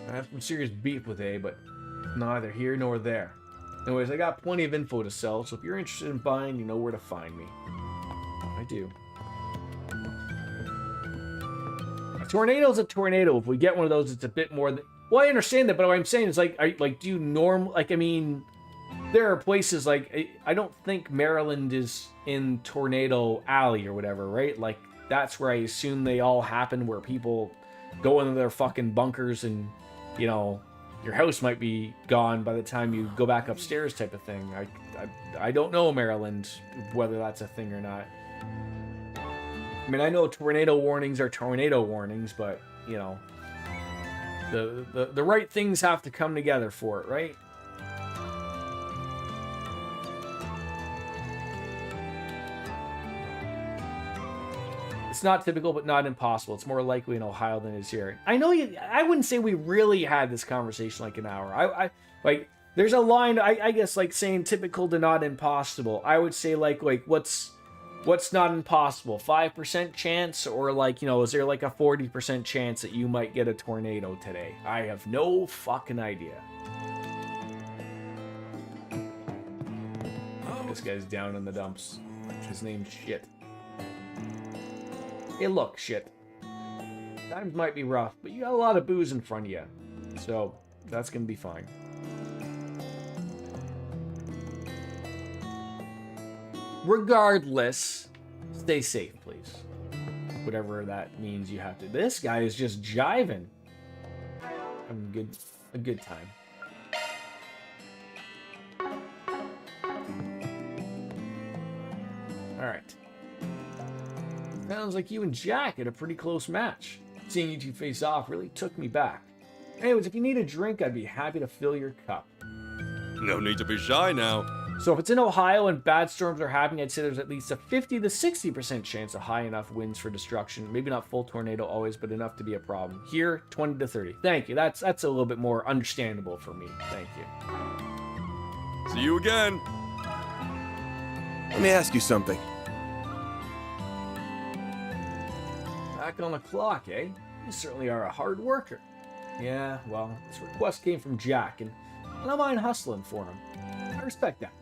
I have some serious beef with A, but neither here nor there. Anyways, I got plenty of info to sell, so if you're interested in buying, you know where to find me. I do. A tornado's a tornado. If we get one of those, it's a bit more than... Well, I understand that, but what I'm saying is, like, do you I mean, there are places, like, I don't think Maryland is in Tornado Alley or whatever, right? Like, that's where I assume they all happen, where people go into their fucking bunkers and, you know, your house might be gone by the time you go back upstairs type of thing. I don't know Maryland, whether that's a thing or not. I mean, I know tornado warnings are tornado warnings, but, you know, the right things have to come together for it, right? It's not typical, but not impossible. It's more likely in Ohio than it is here. I know you. I wouldn't say we really had this conversation like an hour. I like. There's a line. I guess like saying typical to not impossible. I would say like what's not impossible? 5% chance, or like, you know, is there like a 40% chance that you might get a tornado today? I have no fucking idea. This guy's down in the dumps. His name's Shit. Hey, look, Shit. Times might be rough, but you got a lot of booze in front of you. So, that's gonna be fine. Regardless, stay safe, please. Whatever that means you have to. This guy is just jiving. Having a good time. Alright. Sounds like you and Jack had a pretty close match. Seeing you two face off really took me back. Anyways, if you need a drink, I'd be happy to fill your cup. No need to be shy now. So if it's in Ohio and bad storms are happening, I'd say there's at least a 50 to 60% chance of high enough winds for destruction. Maybe not full tornado always, but enough to be a problem. Here, 20 to 30. Thank you. That's a little bit more understandable for me. Thank you. See you again. Let me ask you something. Back on the clock, eh? You certainly are a hard worker. Yeah, well, this request came from Jack, and I don't mind hustling for him. I respect that.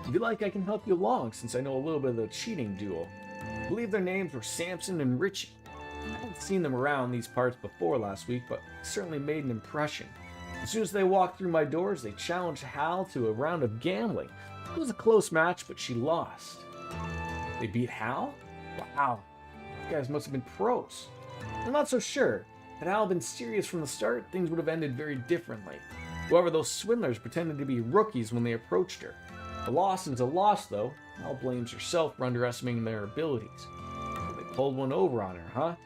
If you like, I can help you along, since I know a little bit of the cheating duo. I believe their names were Samson and Richie. I hadn't seen them around these parts before last week, but certainly made an impression. As soon as they walked through my doors, they challenged Hal to a round of gambling. It was a close match, but she lost. They beat Hal? Wow. These guys must have been pros. I'm not so sure. Had Hal been serious from the start, things would have ended very differently. However, those swindlers pretended to be rookies when they approached her. A loss is a loss, though. Hal blames herself for underestimating their abilities. So they pulled one over on her, huh?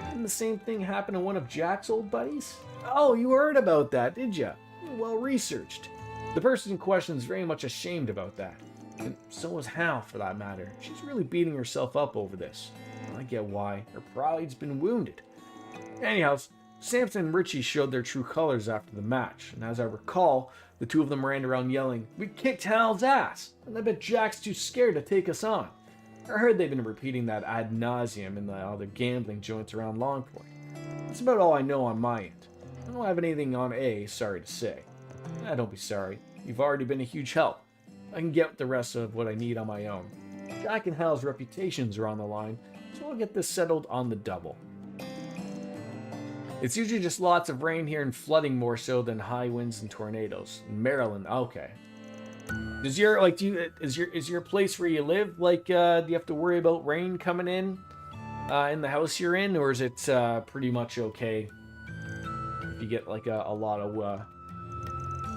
Didn't the same thing happen to one of Jack's old buddies? Oh, you heard about that, did ya? Well researched. The person in question is very much ashamed about that. And so is Hal, for that matter. She's really beating herself up over this. I get why. Her pride's been wounded. Anyhow, Samson and Richie showed their true colors after the match, and as I recall, the two of them ran around yelling, "We kicked Hal's ass!" And I bet Jack's too scared to take us on. I heard they've been repeating that ad nauseum in the other gambling joints around Longport. That's about all I know on my end. I don't have anything on A, sorry to say. Don't be sorry. You've already been a huge help. I can get the rest of what I need on my own. Jack and Hal's reputations are on the line, so I'll get this settled on the double. It's usually just lots of rain here and flooding more so than high winds and tornadoes. Maryland, okay. Is your place where you live do you have to worry about rain coming in the house you're in, or is it pretty much okay if you get like a lot of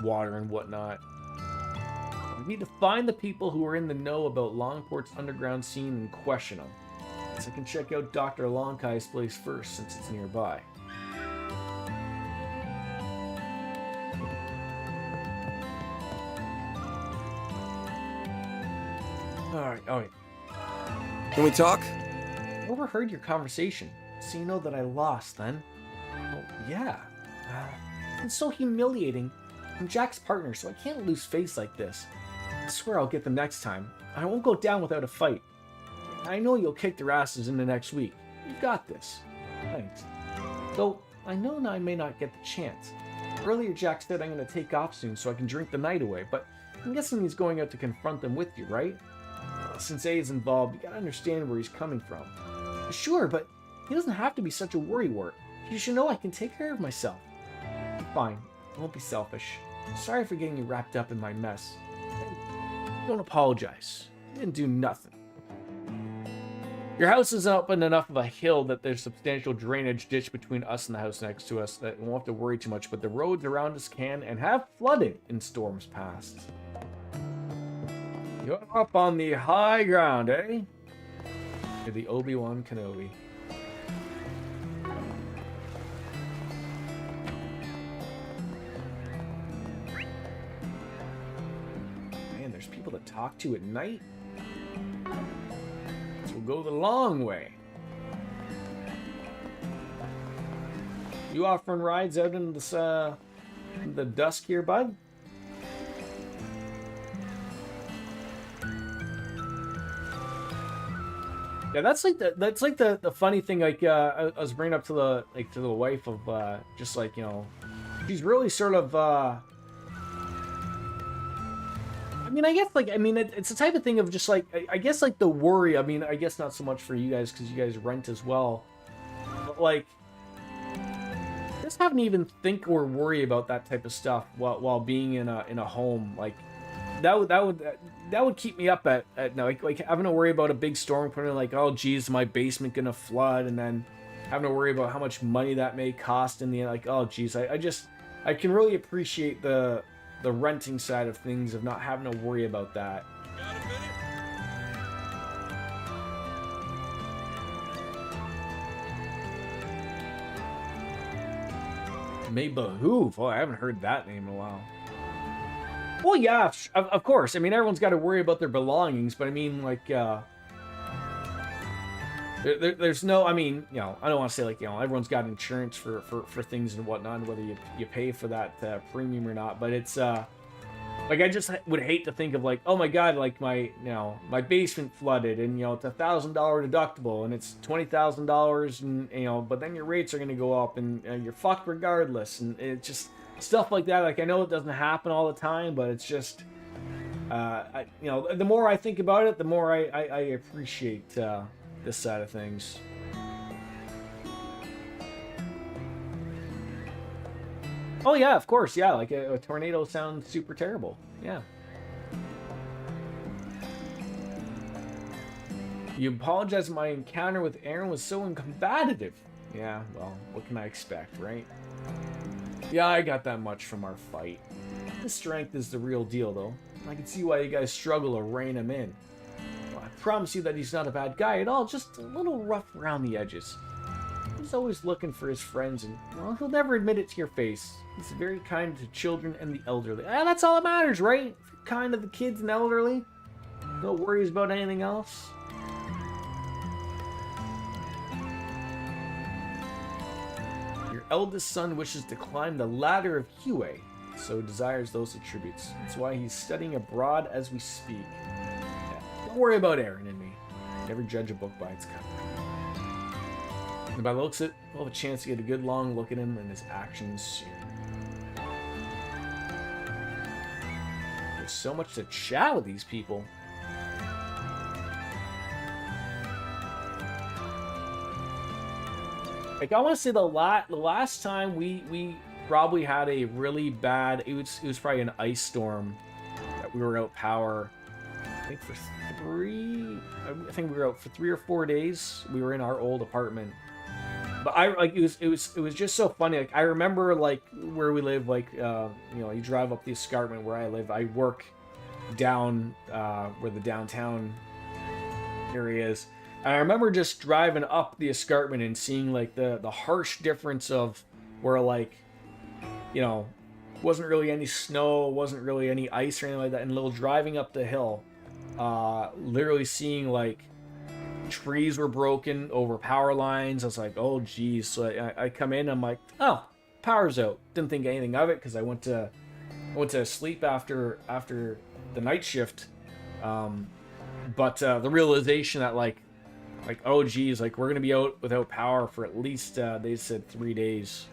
water and whatnot? We need to find the people who are in the know about Longport's underground scene and question them. So I can check out Dr. Lonkai's place first since it's nearby. Alright. Can we talk? I overheard your conversation, so you know that I lost then. Well, yeah. It's so humiliating. I'm Jack's partner, so I can't lose face like this. I swear I'll get them next time. I won't go down without a fight. I know you'll kick their asses in the next week. You've got this. Thanks. Though, I know I may not get the chance. Earlier Jack said I'm going to take off soon so I can drink the night away, but I'm guessing he's going out to confront them with you, right? Since A is involved, you gotta understand where he's coming from. Sure, but he doesn't have to be such a worrywart. You should know I can take care of myself. Fine, I won't be selfish. Sorry for getting you wrapped up in my mess. Don't apologize. You didn't do nothing. Your house is up on enough of a hill that there's substantial drainage ditch between us and the house next to us that we won't have to worry too much, but the roads around us can and have flooded in storms past. You're up on the high ground, eh? You're the Obi-Wan Kenobi. Man, there's people to talk to at night. So we'll go the long way. You offering rides out in this, in the dusk here, bud? Yeah, that's like the funny thing. Like I was bringing up to the wife of just like, you know, she's really sort of. I mean, I guess it's the type of thing of just like I guess like the worry. I mean, I guess not so much for you guys because you guys rent as well, but like just having to even think or worry about that type of stuff while being in a home. Like that would keep me up at night. Like having to worry about a big storm putting like, oh geez, my basement gonna flood, and then having to worry about how much money that may cost in the end. Like, oh geez, I can really appreciate the renting side of things, of not having to worry about that. May behoove. Oh, I haven't heard that name in a while. Well, yeah, of course. I mean, everyone's got to worry about their belongings, but I mean, like, there's no. I mean, you know, I don't want to say like, you know, everyone's got insurance for things and whatnot, and whether you pay for that premium or not. But it's like, I just would hate to think of like, oh my god, like my basement flooded, and you know it's $1,000 deductible, and it's $20,000, and you know, but then your rates are gonna go up, and you're fucked regardless, and it's just stuff like that. Like, I know it doesn't happen all the time, but it's just, you know, the more I think about it, the more I appreciate this side of things. Oh yeah, of course, yeah. Like a tornado sounds super terrible. Yeah. You apologize. My encounter with Aaron was so incombative. Yeah, well, what can I expect, right? Yeah, I got that much from our fight. His strength is the real deal, though. I can see why you guys struggle to rein him in. Well, I promise you that he's not a bad guy at all, just a little rough around the edges. He's always looking for his friends, and, well, he'll never admit it to your face. He's very kind to children and the elderly. Ah, that's all that matters, right? If you're kind to the kids and elderly, no worries about anything else. Your eldest son wishes to climb the ladder of Hue, so desires those attributes. That's why he's studying abroad as we speak. Yeah, don't worry about Aaron and me. Never judge a book by its cover. And by the looks of it, we'll have a chance to get a good long look at him and his actions soon. There's so much to chat with these people. Like, I want to say the last time we probably had a really bad, it was probably an ice storm that we were out power. I think we were out for 3 or 4 days. We were in our old apartment. But it was just so funny. Like, I remember, like, where we live, like, you know, you drive up the escarpment where I live. I work down where the downtown area is. And I remember just driving up the escarpment and seeing like the harsh difference of where, like, you know, wasn't really any snow, wasn't really any ice or anything like that, and little driving up the hill, literally seeing like trees were broken over power lines. I was like, oh geez. So I come in, I'm like, oh, power's out. Didn't think anything of it because I went to sleep after the night shift. But the realization that like oh geez, like we're gonna be out without power for at least they said 3 days.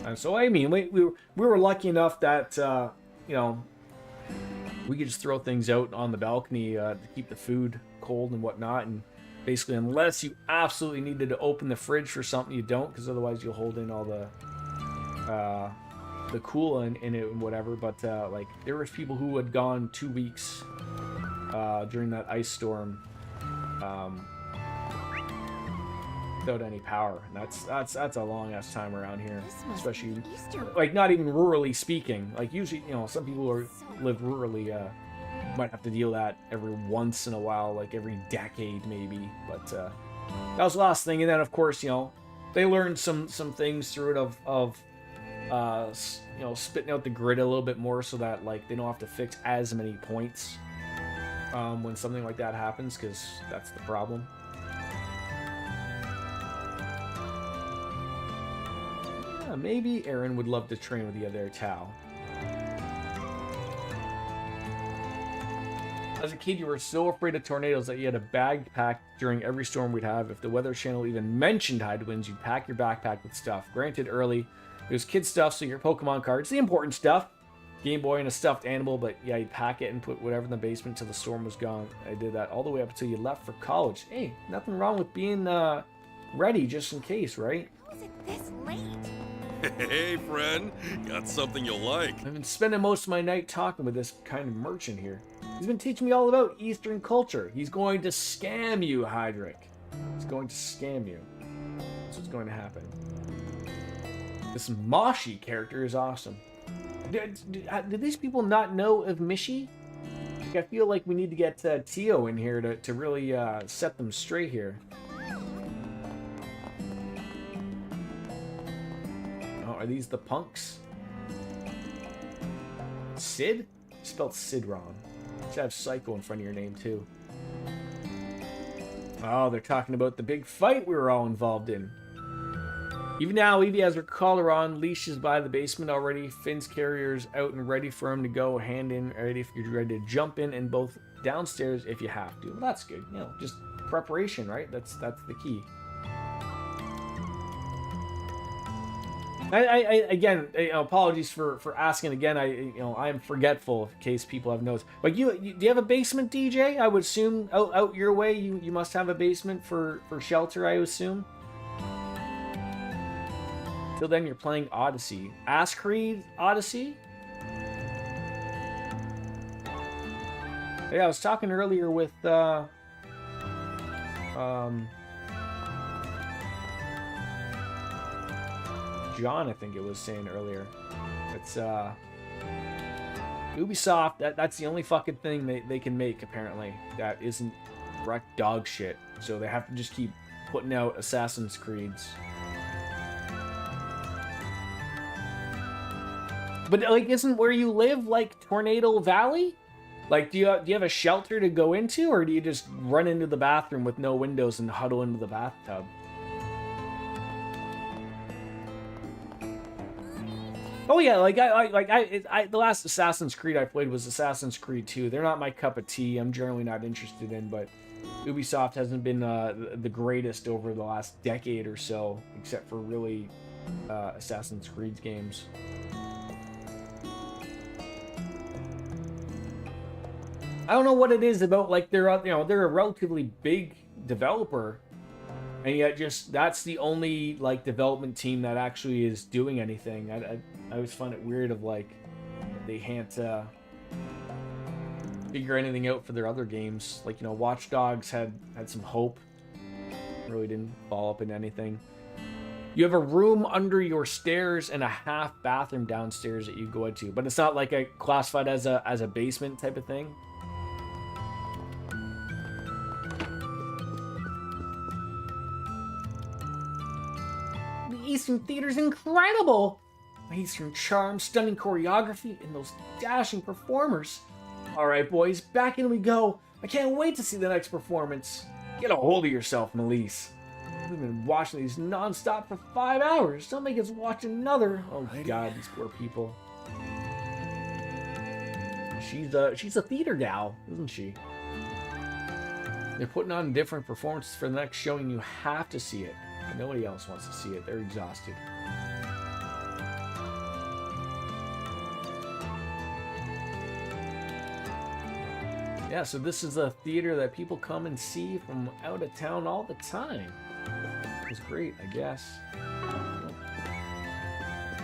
And so I mean, we were lucky enough that you know, we could just throw things out on the balcony to keep the food cold and whatnot. And basically, unless you absolutely needed to open the fridge for something, you don't, because otherwise you'll hold in all the coolant in it and whatever. But like, there was people who had gone 2 weeks during that ice storm without any power, and that's a long ass time around here, especially like not even rurally speaking. Like usually, you know, some people who live rurally might have to deal with that every once in a while, like every decade maybe. But that was the last thing. And then of course, you know, they learned some things through it of you know, spitting out the grid a little bit more so that like they don't have to fix as many points when something like that happens, because that's the problem. Yeah, maybe Aaron would love to train with you there, Tao. As a kid, you were so afraid of tornadoes that you had a bag packed during every storm we'd have. If the Weather Channel even mentioned headwinds, you'd pack your backpack with stuff. Granted, early, it was kid stuff, so your Pokemon cards, the important stuff, Game Boy and a stuffed animal, but yeah, you'd pack it and put whatever in the basement until the storm was gone. I did that all the way up until you left for college. Hey, nothing wrong with being ready just in case, right? Is it this late? Hey, friend. Got something you'll like. I've been spending most of my night talking with this kind of merchant here. He's been teaching me all about Eastern culture. He's going to scam you, Hydric. He's going to scam you. That's what's going to happen. This Moshi character is awesome. Did these people not know of Mishi? Like, I feel like we need to get Tio in here to really set them straight here. Oh, are these the punks? Sid? You spelled Sid wrong. You should have Psycho in front of your name, too. Oh, they're talking about the big fight we were all involved in. Even now, Evie has her collar on, leashes by the basement already. Finn's carrier's out and ready for him to go, hand in, ready if you're ready to jump in, and both downstairs if you have to. Well, that's good. You know, just preparation, right? That's the key. I again, apologies for asking again. I am forgetful in case people have notes. But do you have a basement, DJ? I would assume out your way. You must have a basement for shelter. I assume. Till then, you're playing Odyssey. Ass Creed Odyssey? Yeah, I was talking earlier with John, I think it was saying earlier. It's Ubisoft, that's the only fucking thing they can make, apparently, that isn't direct dog shit. So they have to just keep putting out Assassin's Creeds. But like, isn't where you live like Tornado Valley? Like, do you have a shelter to go into, or do you just run into the bathroom with no windows and huddle into the bathtub? Oh yeah, the last Assassin's Creed I played was Assassin's Creed 2. They're not my cup of tea. I'm generally not interested in, but Ubisoft hasn't been the greatest over the last decade or so, except for really Assassin's Creed games. I don't know what it is about, like, they're a relatively big developer, and yet just that's the only like development team that actually is doing anything. I always find it weird of like they can't figure anything out for their other games. Like, Watch Dogs had some hope, really didn't fall up in anything. You have a room under your stairs and a half bathroom downstairs that you go into, but it's not like classified as a basement type of thing. Eastern Theater's incredible! Eastern charm, stunning choreography, and those dashing performers. Alright boys, back in we go. I can't wait to see the next performance. Get a hold of yourself, Melise. We've been watching these non-stop for 5 hours. Don't make us watch another. Oh god, these poor people. She's a theater gal, isn't she? They're putting on different performances for the next showing. You have to see it. Nobody else wants to see it. They're exhausted. Yeah, so this is a theater that people come and see from out of town all the time. It was great, I guess.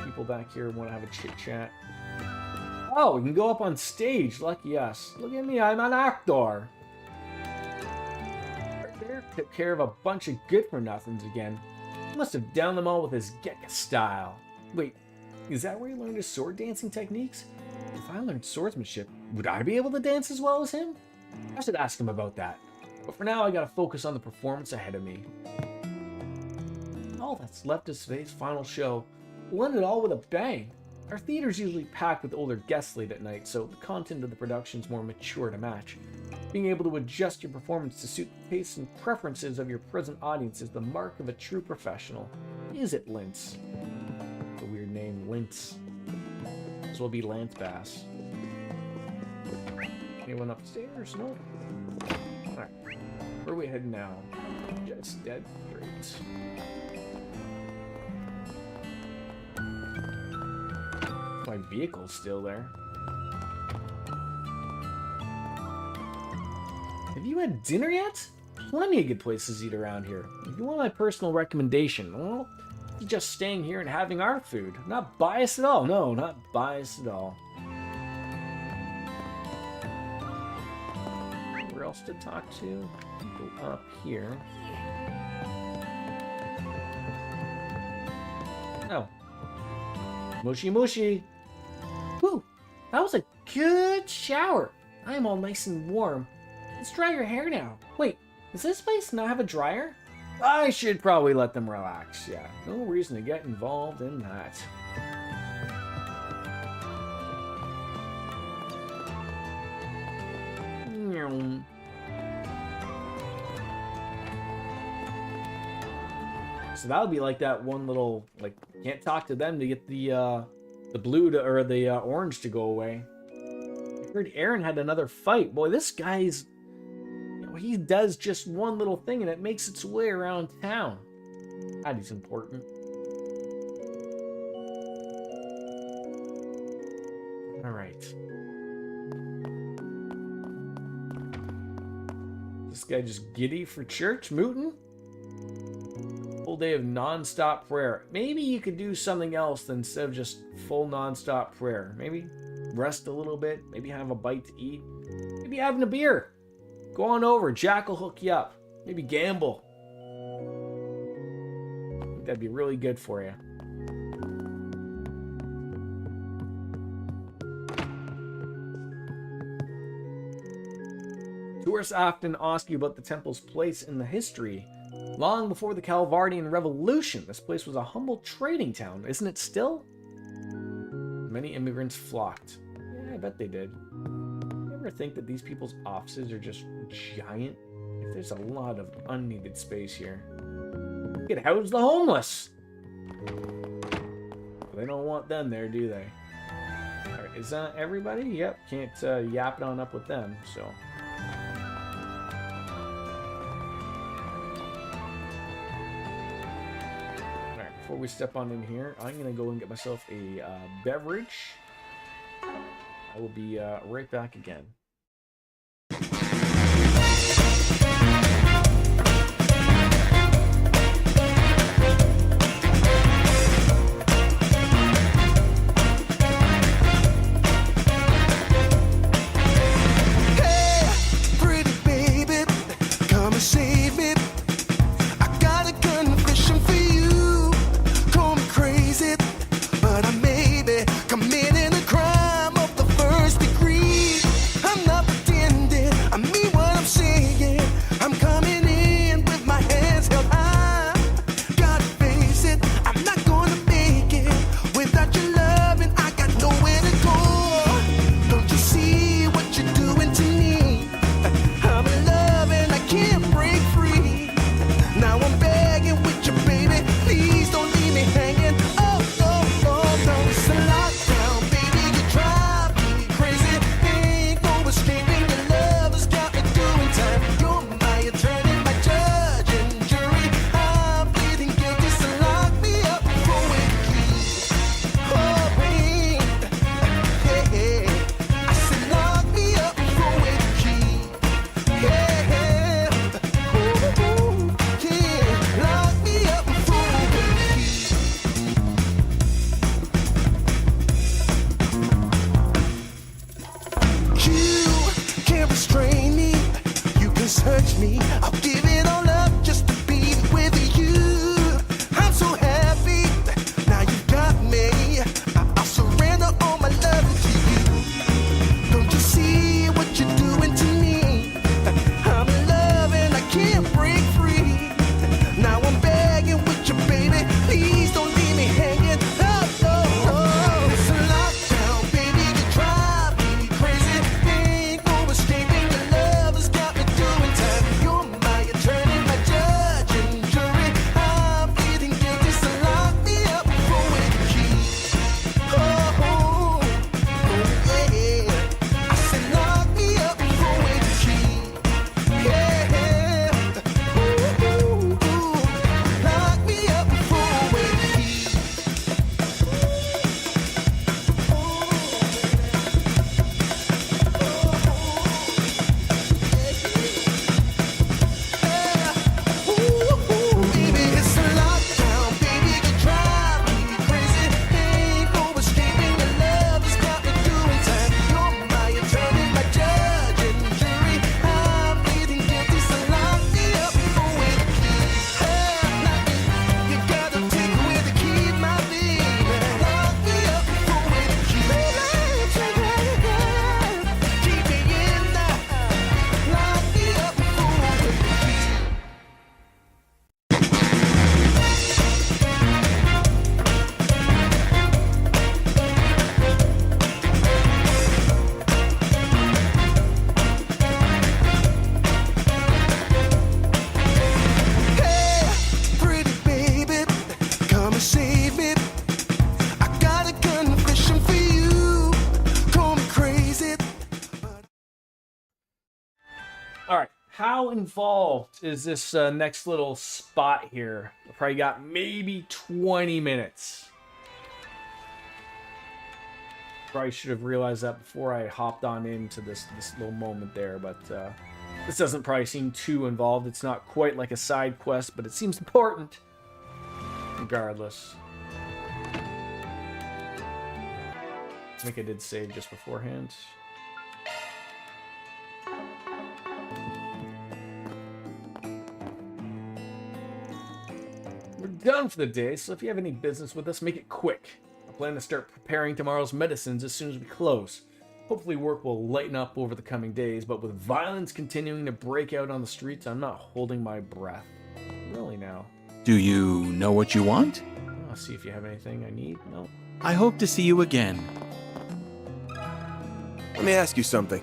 People back here want to have a chit-chat. Oh, we can go up on stage. Lucky us. Look at me, I'm an actor. Took care of a bunch of good-for-nothings again. He must have downed them all with his Gekka style. Wait, is that where he learned his sword dancing techniques? If I learned swordsmanship, would I be able to dance as well as him? I should ask him about that. But for now, I gotta focus on the performance ahead of me. All that's left is today's final show. We'll end it all with a bang. Our theater's usually packed with older guests late at night, so the content of the production's more mature to match. Being able to adjust your performance to suit the tastes and preferences of your present audience is the mark of a true professional. Is it, Lintz? It's a weird name, Lintz. This will be Lance Bass. Anyone upstairs? No? Alright. Where are we heading now? Just dead straight. My vehicle's still there. Have you had dinner yet? Plenty of good places to eat around here. If you want my personal recommendation, well, just staying here and having our food. Not biased at all. No, not biased at all. Where else to talk to? Go up here. Oh. Mushy mushy. Whew. That was a good shower. I am all nice and warm. Let's dry your hair now. Wait, does this place not have a dryer? I should probably let them relax. Yeah, no reason to get involved in that. So that would be like that one little, like, can't talk to them to get the blue to, or the orange to go away. I heard Aaron had another fight. Boy, this guy's, you know, he does just one little thing and it makes its way around town. That is important. All right. This guy just giddy for church, mootin'? Full day of non-stop prayer. Maybe you could do something else instead of just full non-stop prayer. Maybe rest a little bit. Maybe have a bite to eat. Maybe having a beer. Go on over. Jack will hook you up. Maybe gamble. I think that'd be really good for you. Tourists often ask you about the temple's place in the history. Long before the Calvardian Revolution, this place was a humble trading town, isn't it still? Many immigrants flocked. Yeah, I bet they did. You ever think that these people's offices are just giant? Like, there's a lot of unneeded space here. You could house the homeless! They don't want them there, do they? Alright, is that everybody? Yep, can't yap it on up with them, so... Before we step on in here, I'm going to go and get myself a beverage. I will be right back again. Hey, pretty baby, come and save me. I got a confession for you. Call me crazy, but I may be committing a crime of the first degree. I Alright, how involved is this next little spot here? I probably got maybe 20 minutes. Probably should have realized that before I hopped on into this little moment there, but this doesn't probably seem too involved. It's not quite like a side quest, but it seems important. Regardless. I think I did save just beforehand. We're done for the day, so if you have any business with us, make it quick. I plan to start preparing tomorrow's medicines as soon as we close. Hopefully work will lighten up over the coming days, but with violence continuing to break out on the streets, I'm not holding my breath. Really now. Do you know what you want? I'll see if you have anything I need. No. I hope to see you again. Let me ask you something.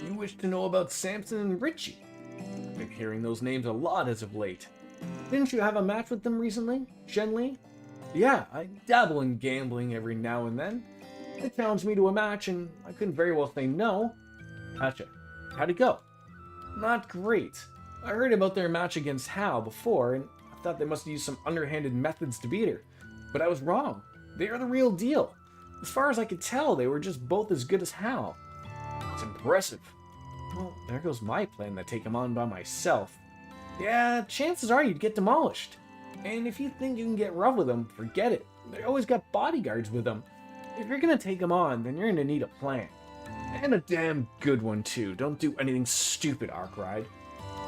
You wish to know about Samson and Richie? I've been hearing those names a lot as of late. Didn't you have a match with them recently, Shenli? Yeah, I dabble in gambling every now and then. They challenged me to a match, and I couldn't very well say no. Gotcha. How'd it go? Not great. I heard about their match against Hal before, and I thought they must have used some underhanded methods to beat her. But I was wrong. They are the real deal. As far as I could tell, they were just both as good as Hal. It's impressive. Well, there goes my plan to take him on by myself. Yeah, chances are you'd get demolished. And if you think you can get rough with them, forget it. They always got bodyguards with them. If you're gonna take them on, then you're gonna need a plan. And a damn good one, too. Don't do anything stupid, Arkwright.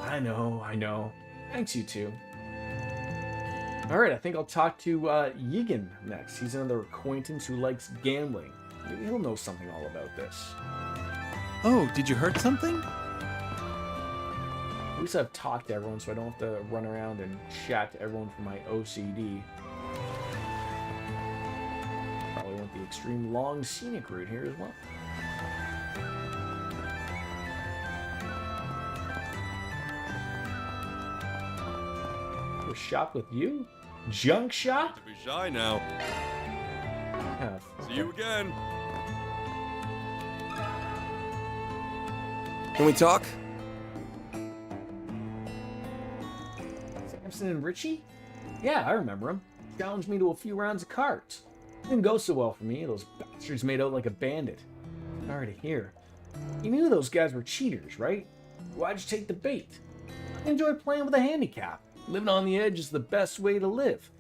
I know. Thanks, you two. Alright, I think I'll talk to Yigan next. He's another acquaintance who likes gambling. Maybe he'll know something all about this. Oh, did you hurt something? At least I've talked to everyone so I don't have to run around and chat to everyone for my OCD. Probably went the extreme long scenic route here as well. Shop with you? Junk shop? Don't be shy now. Yeah, See you again. Can we talk? Samson and Richie? Yeah, I remember him. Challenged me to a few rounds of cards. Didn't go so well for me. Those bastards made out like a bandit. Sorry to hear. You knew those guys were cheaters, right? Why'd you take the bait? I enjoy playing with a handicap. Living on the edge is the best way to live.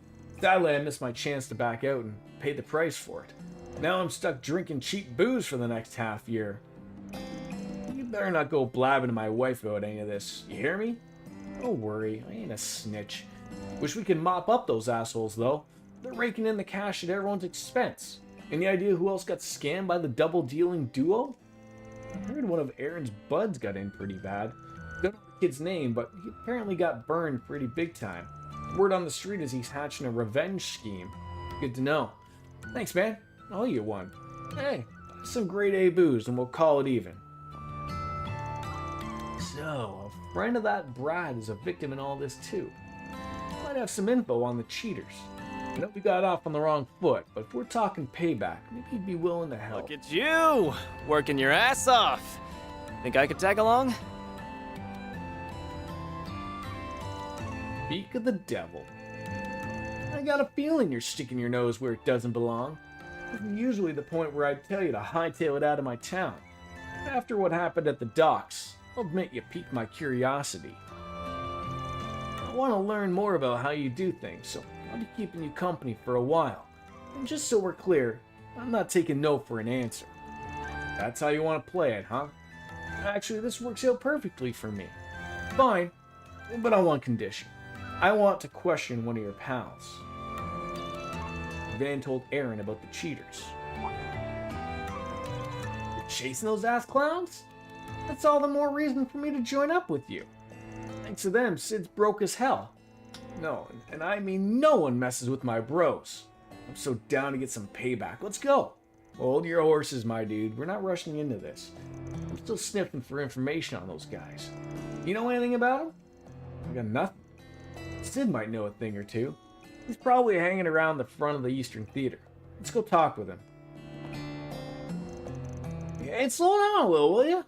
Sadly, I missed my chance to back out and pay the price for it. Now I'm stuck drinking cheap booze for the next half year. You better not go blabbing to my wife about any of this. You hear me? Don't worry, I ain't a snitch. Wish we could mop up those assholes, though. They're raking in the cash at everyone's expense. Any idea who else got scammed by the double-dealing duo? I heard one of Aaron's buds got in pretty bad. Don't know the kid's name, but he apparently got burned pretty big time. Word on the street is he's hatching a revenge scheme. Good to know. Thanks, man. I'll owe you one. Hey, some grade A booze and we'll call it even. So, a friend of that Brad is a victim in all this too. Might have some info on the cheaters. I know we got off on the wrong foot, but if we're talking payback, maybe he'd be willing to help. Look at you! Working your ass off! Think I could tag along? Speak of the devil. I got a feeling you're sticking your nose where it doesn't belong. This is usually the point where I'd tell you to hightail it out of my town. After what happened at the docks, I'll admit you piqued my curiosity. I want to learn more about how you do things, so I'll be keeping you company for a while. And just so we're clear, I'm not taking no for an answer. That's how you want to play it, huh? Actually, this works out perfectly for me. Fine, but on one condition. I want to question one of your pals. Van told Aaron about the cheaters. You're chasing those ass clowns? That's all the more reason for me to join up with you. Thanks to them, Sid's broke as hell. No, and I mean no one messes with my bros. I'm so down to get some payback. Let's go. Hold your horses, my dude. We're not rushing into this. I'm still sniffing for information on those guys. You know anything about them? I got nothing. Sid might know a thing or two. He's probably hanging around the front of the Eastern Theater. Let's go talk with him. Hey, slow down a little, will you?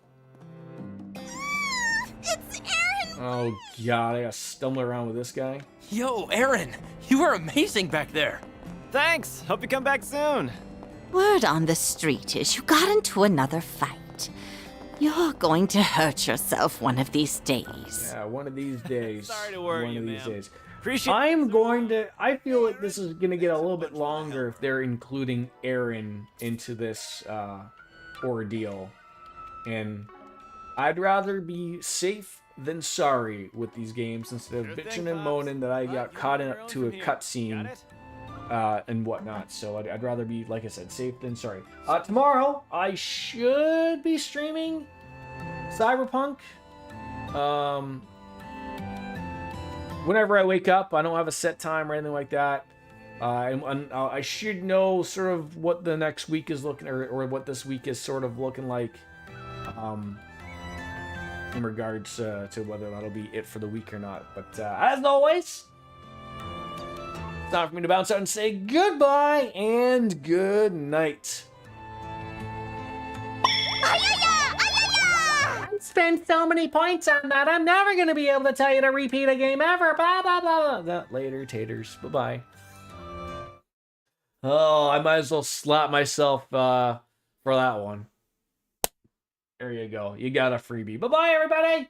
It's Aaron! Oh god, I gotta stumble around with this guy. Yo, Aaron, you were amazing back there. Thanks. Hope you come back soon. Word on the street is you got into another fight. You're going to hurt yourself one of these days. Yeah, one of these days. Sorry to worry one you, of these ma'am. days. Appreciate I feel like this is gonna get a little bit longer if they're including Aaron into this ordeal. And I'd rather be safe than sorry with these games instead of bitching and moaning that I got caught up to a cutscene and whatnot. So I'd rather be, like I said, safe than sorry. Tomorrow I should be streaming Cyberpunk. Whenever I wake up, I don't have a set time or anything like that. I should know sort of what the next week is looking, or what this week is sort of looking like, in regards to whether that'll be it for the week or not. But as always, it's time for me to bounce out and say goodbye and good night. I spent so many points on that, I'm never going to be able to tell you to repeat a game ever. Blah, blah, blah, blah. Later, taters. Bye-bye. Oh, I might as well slap myself for that one. There you go. You got a freebie. Bye-bye, everybody!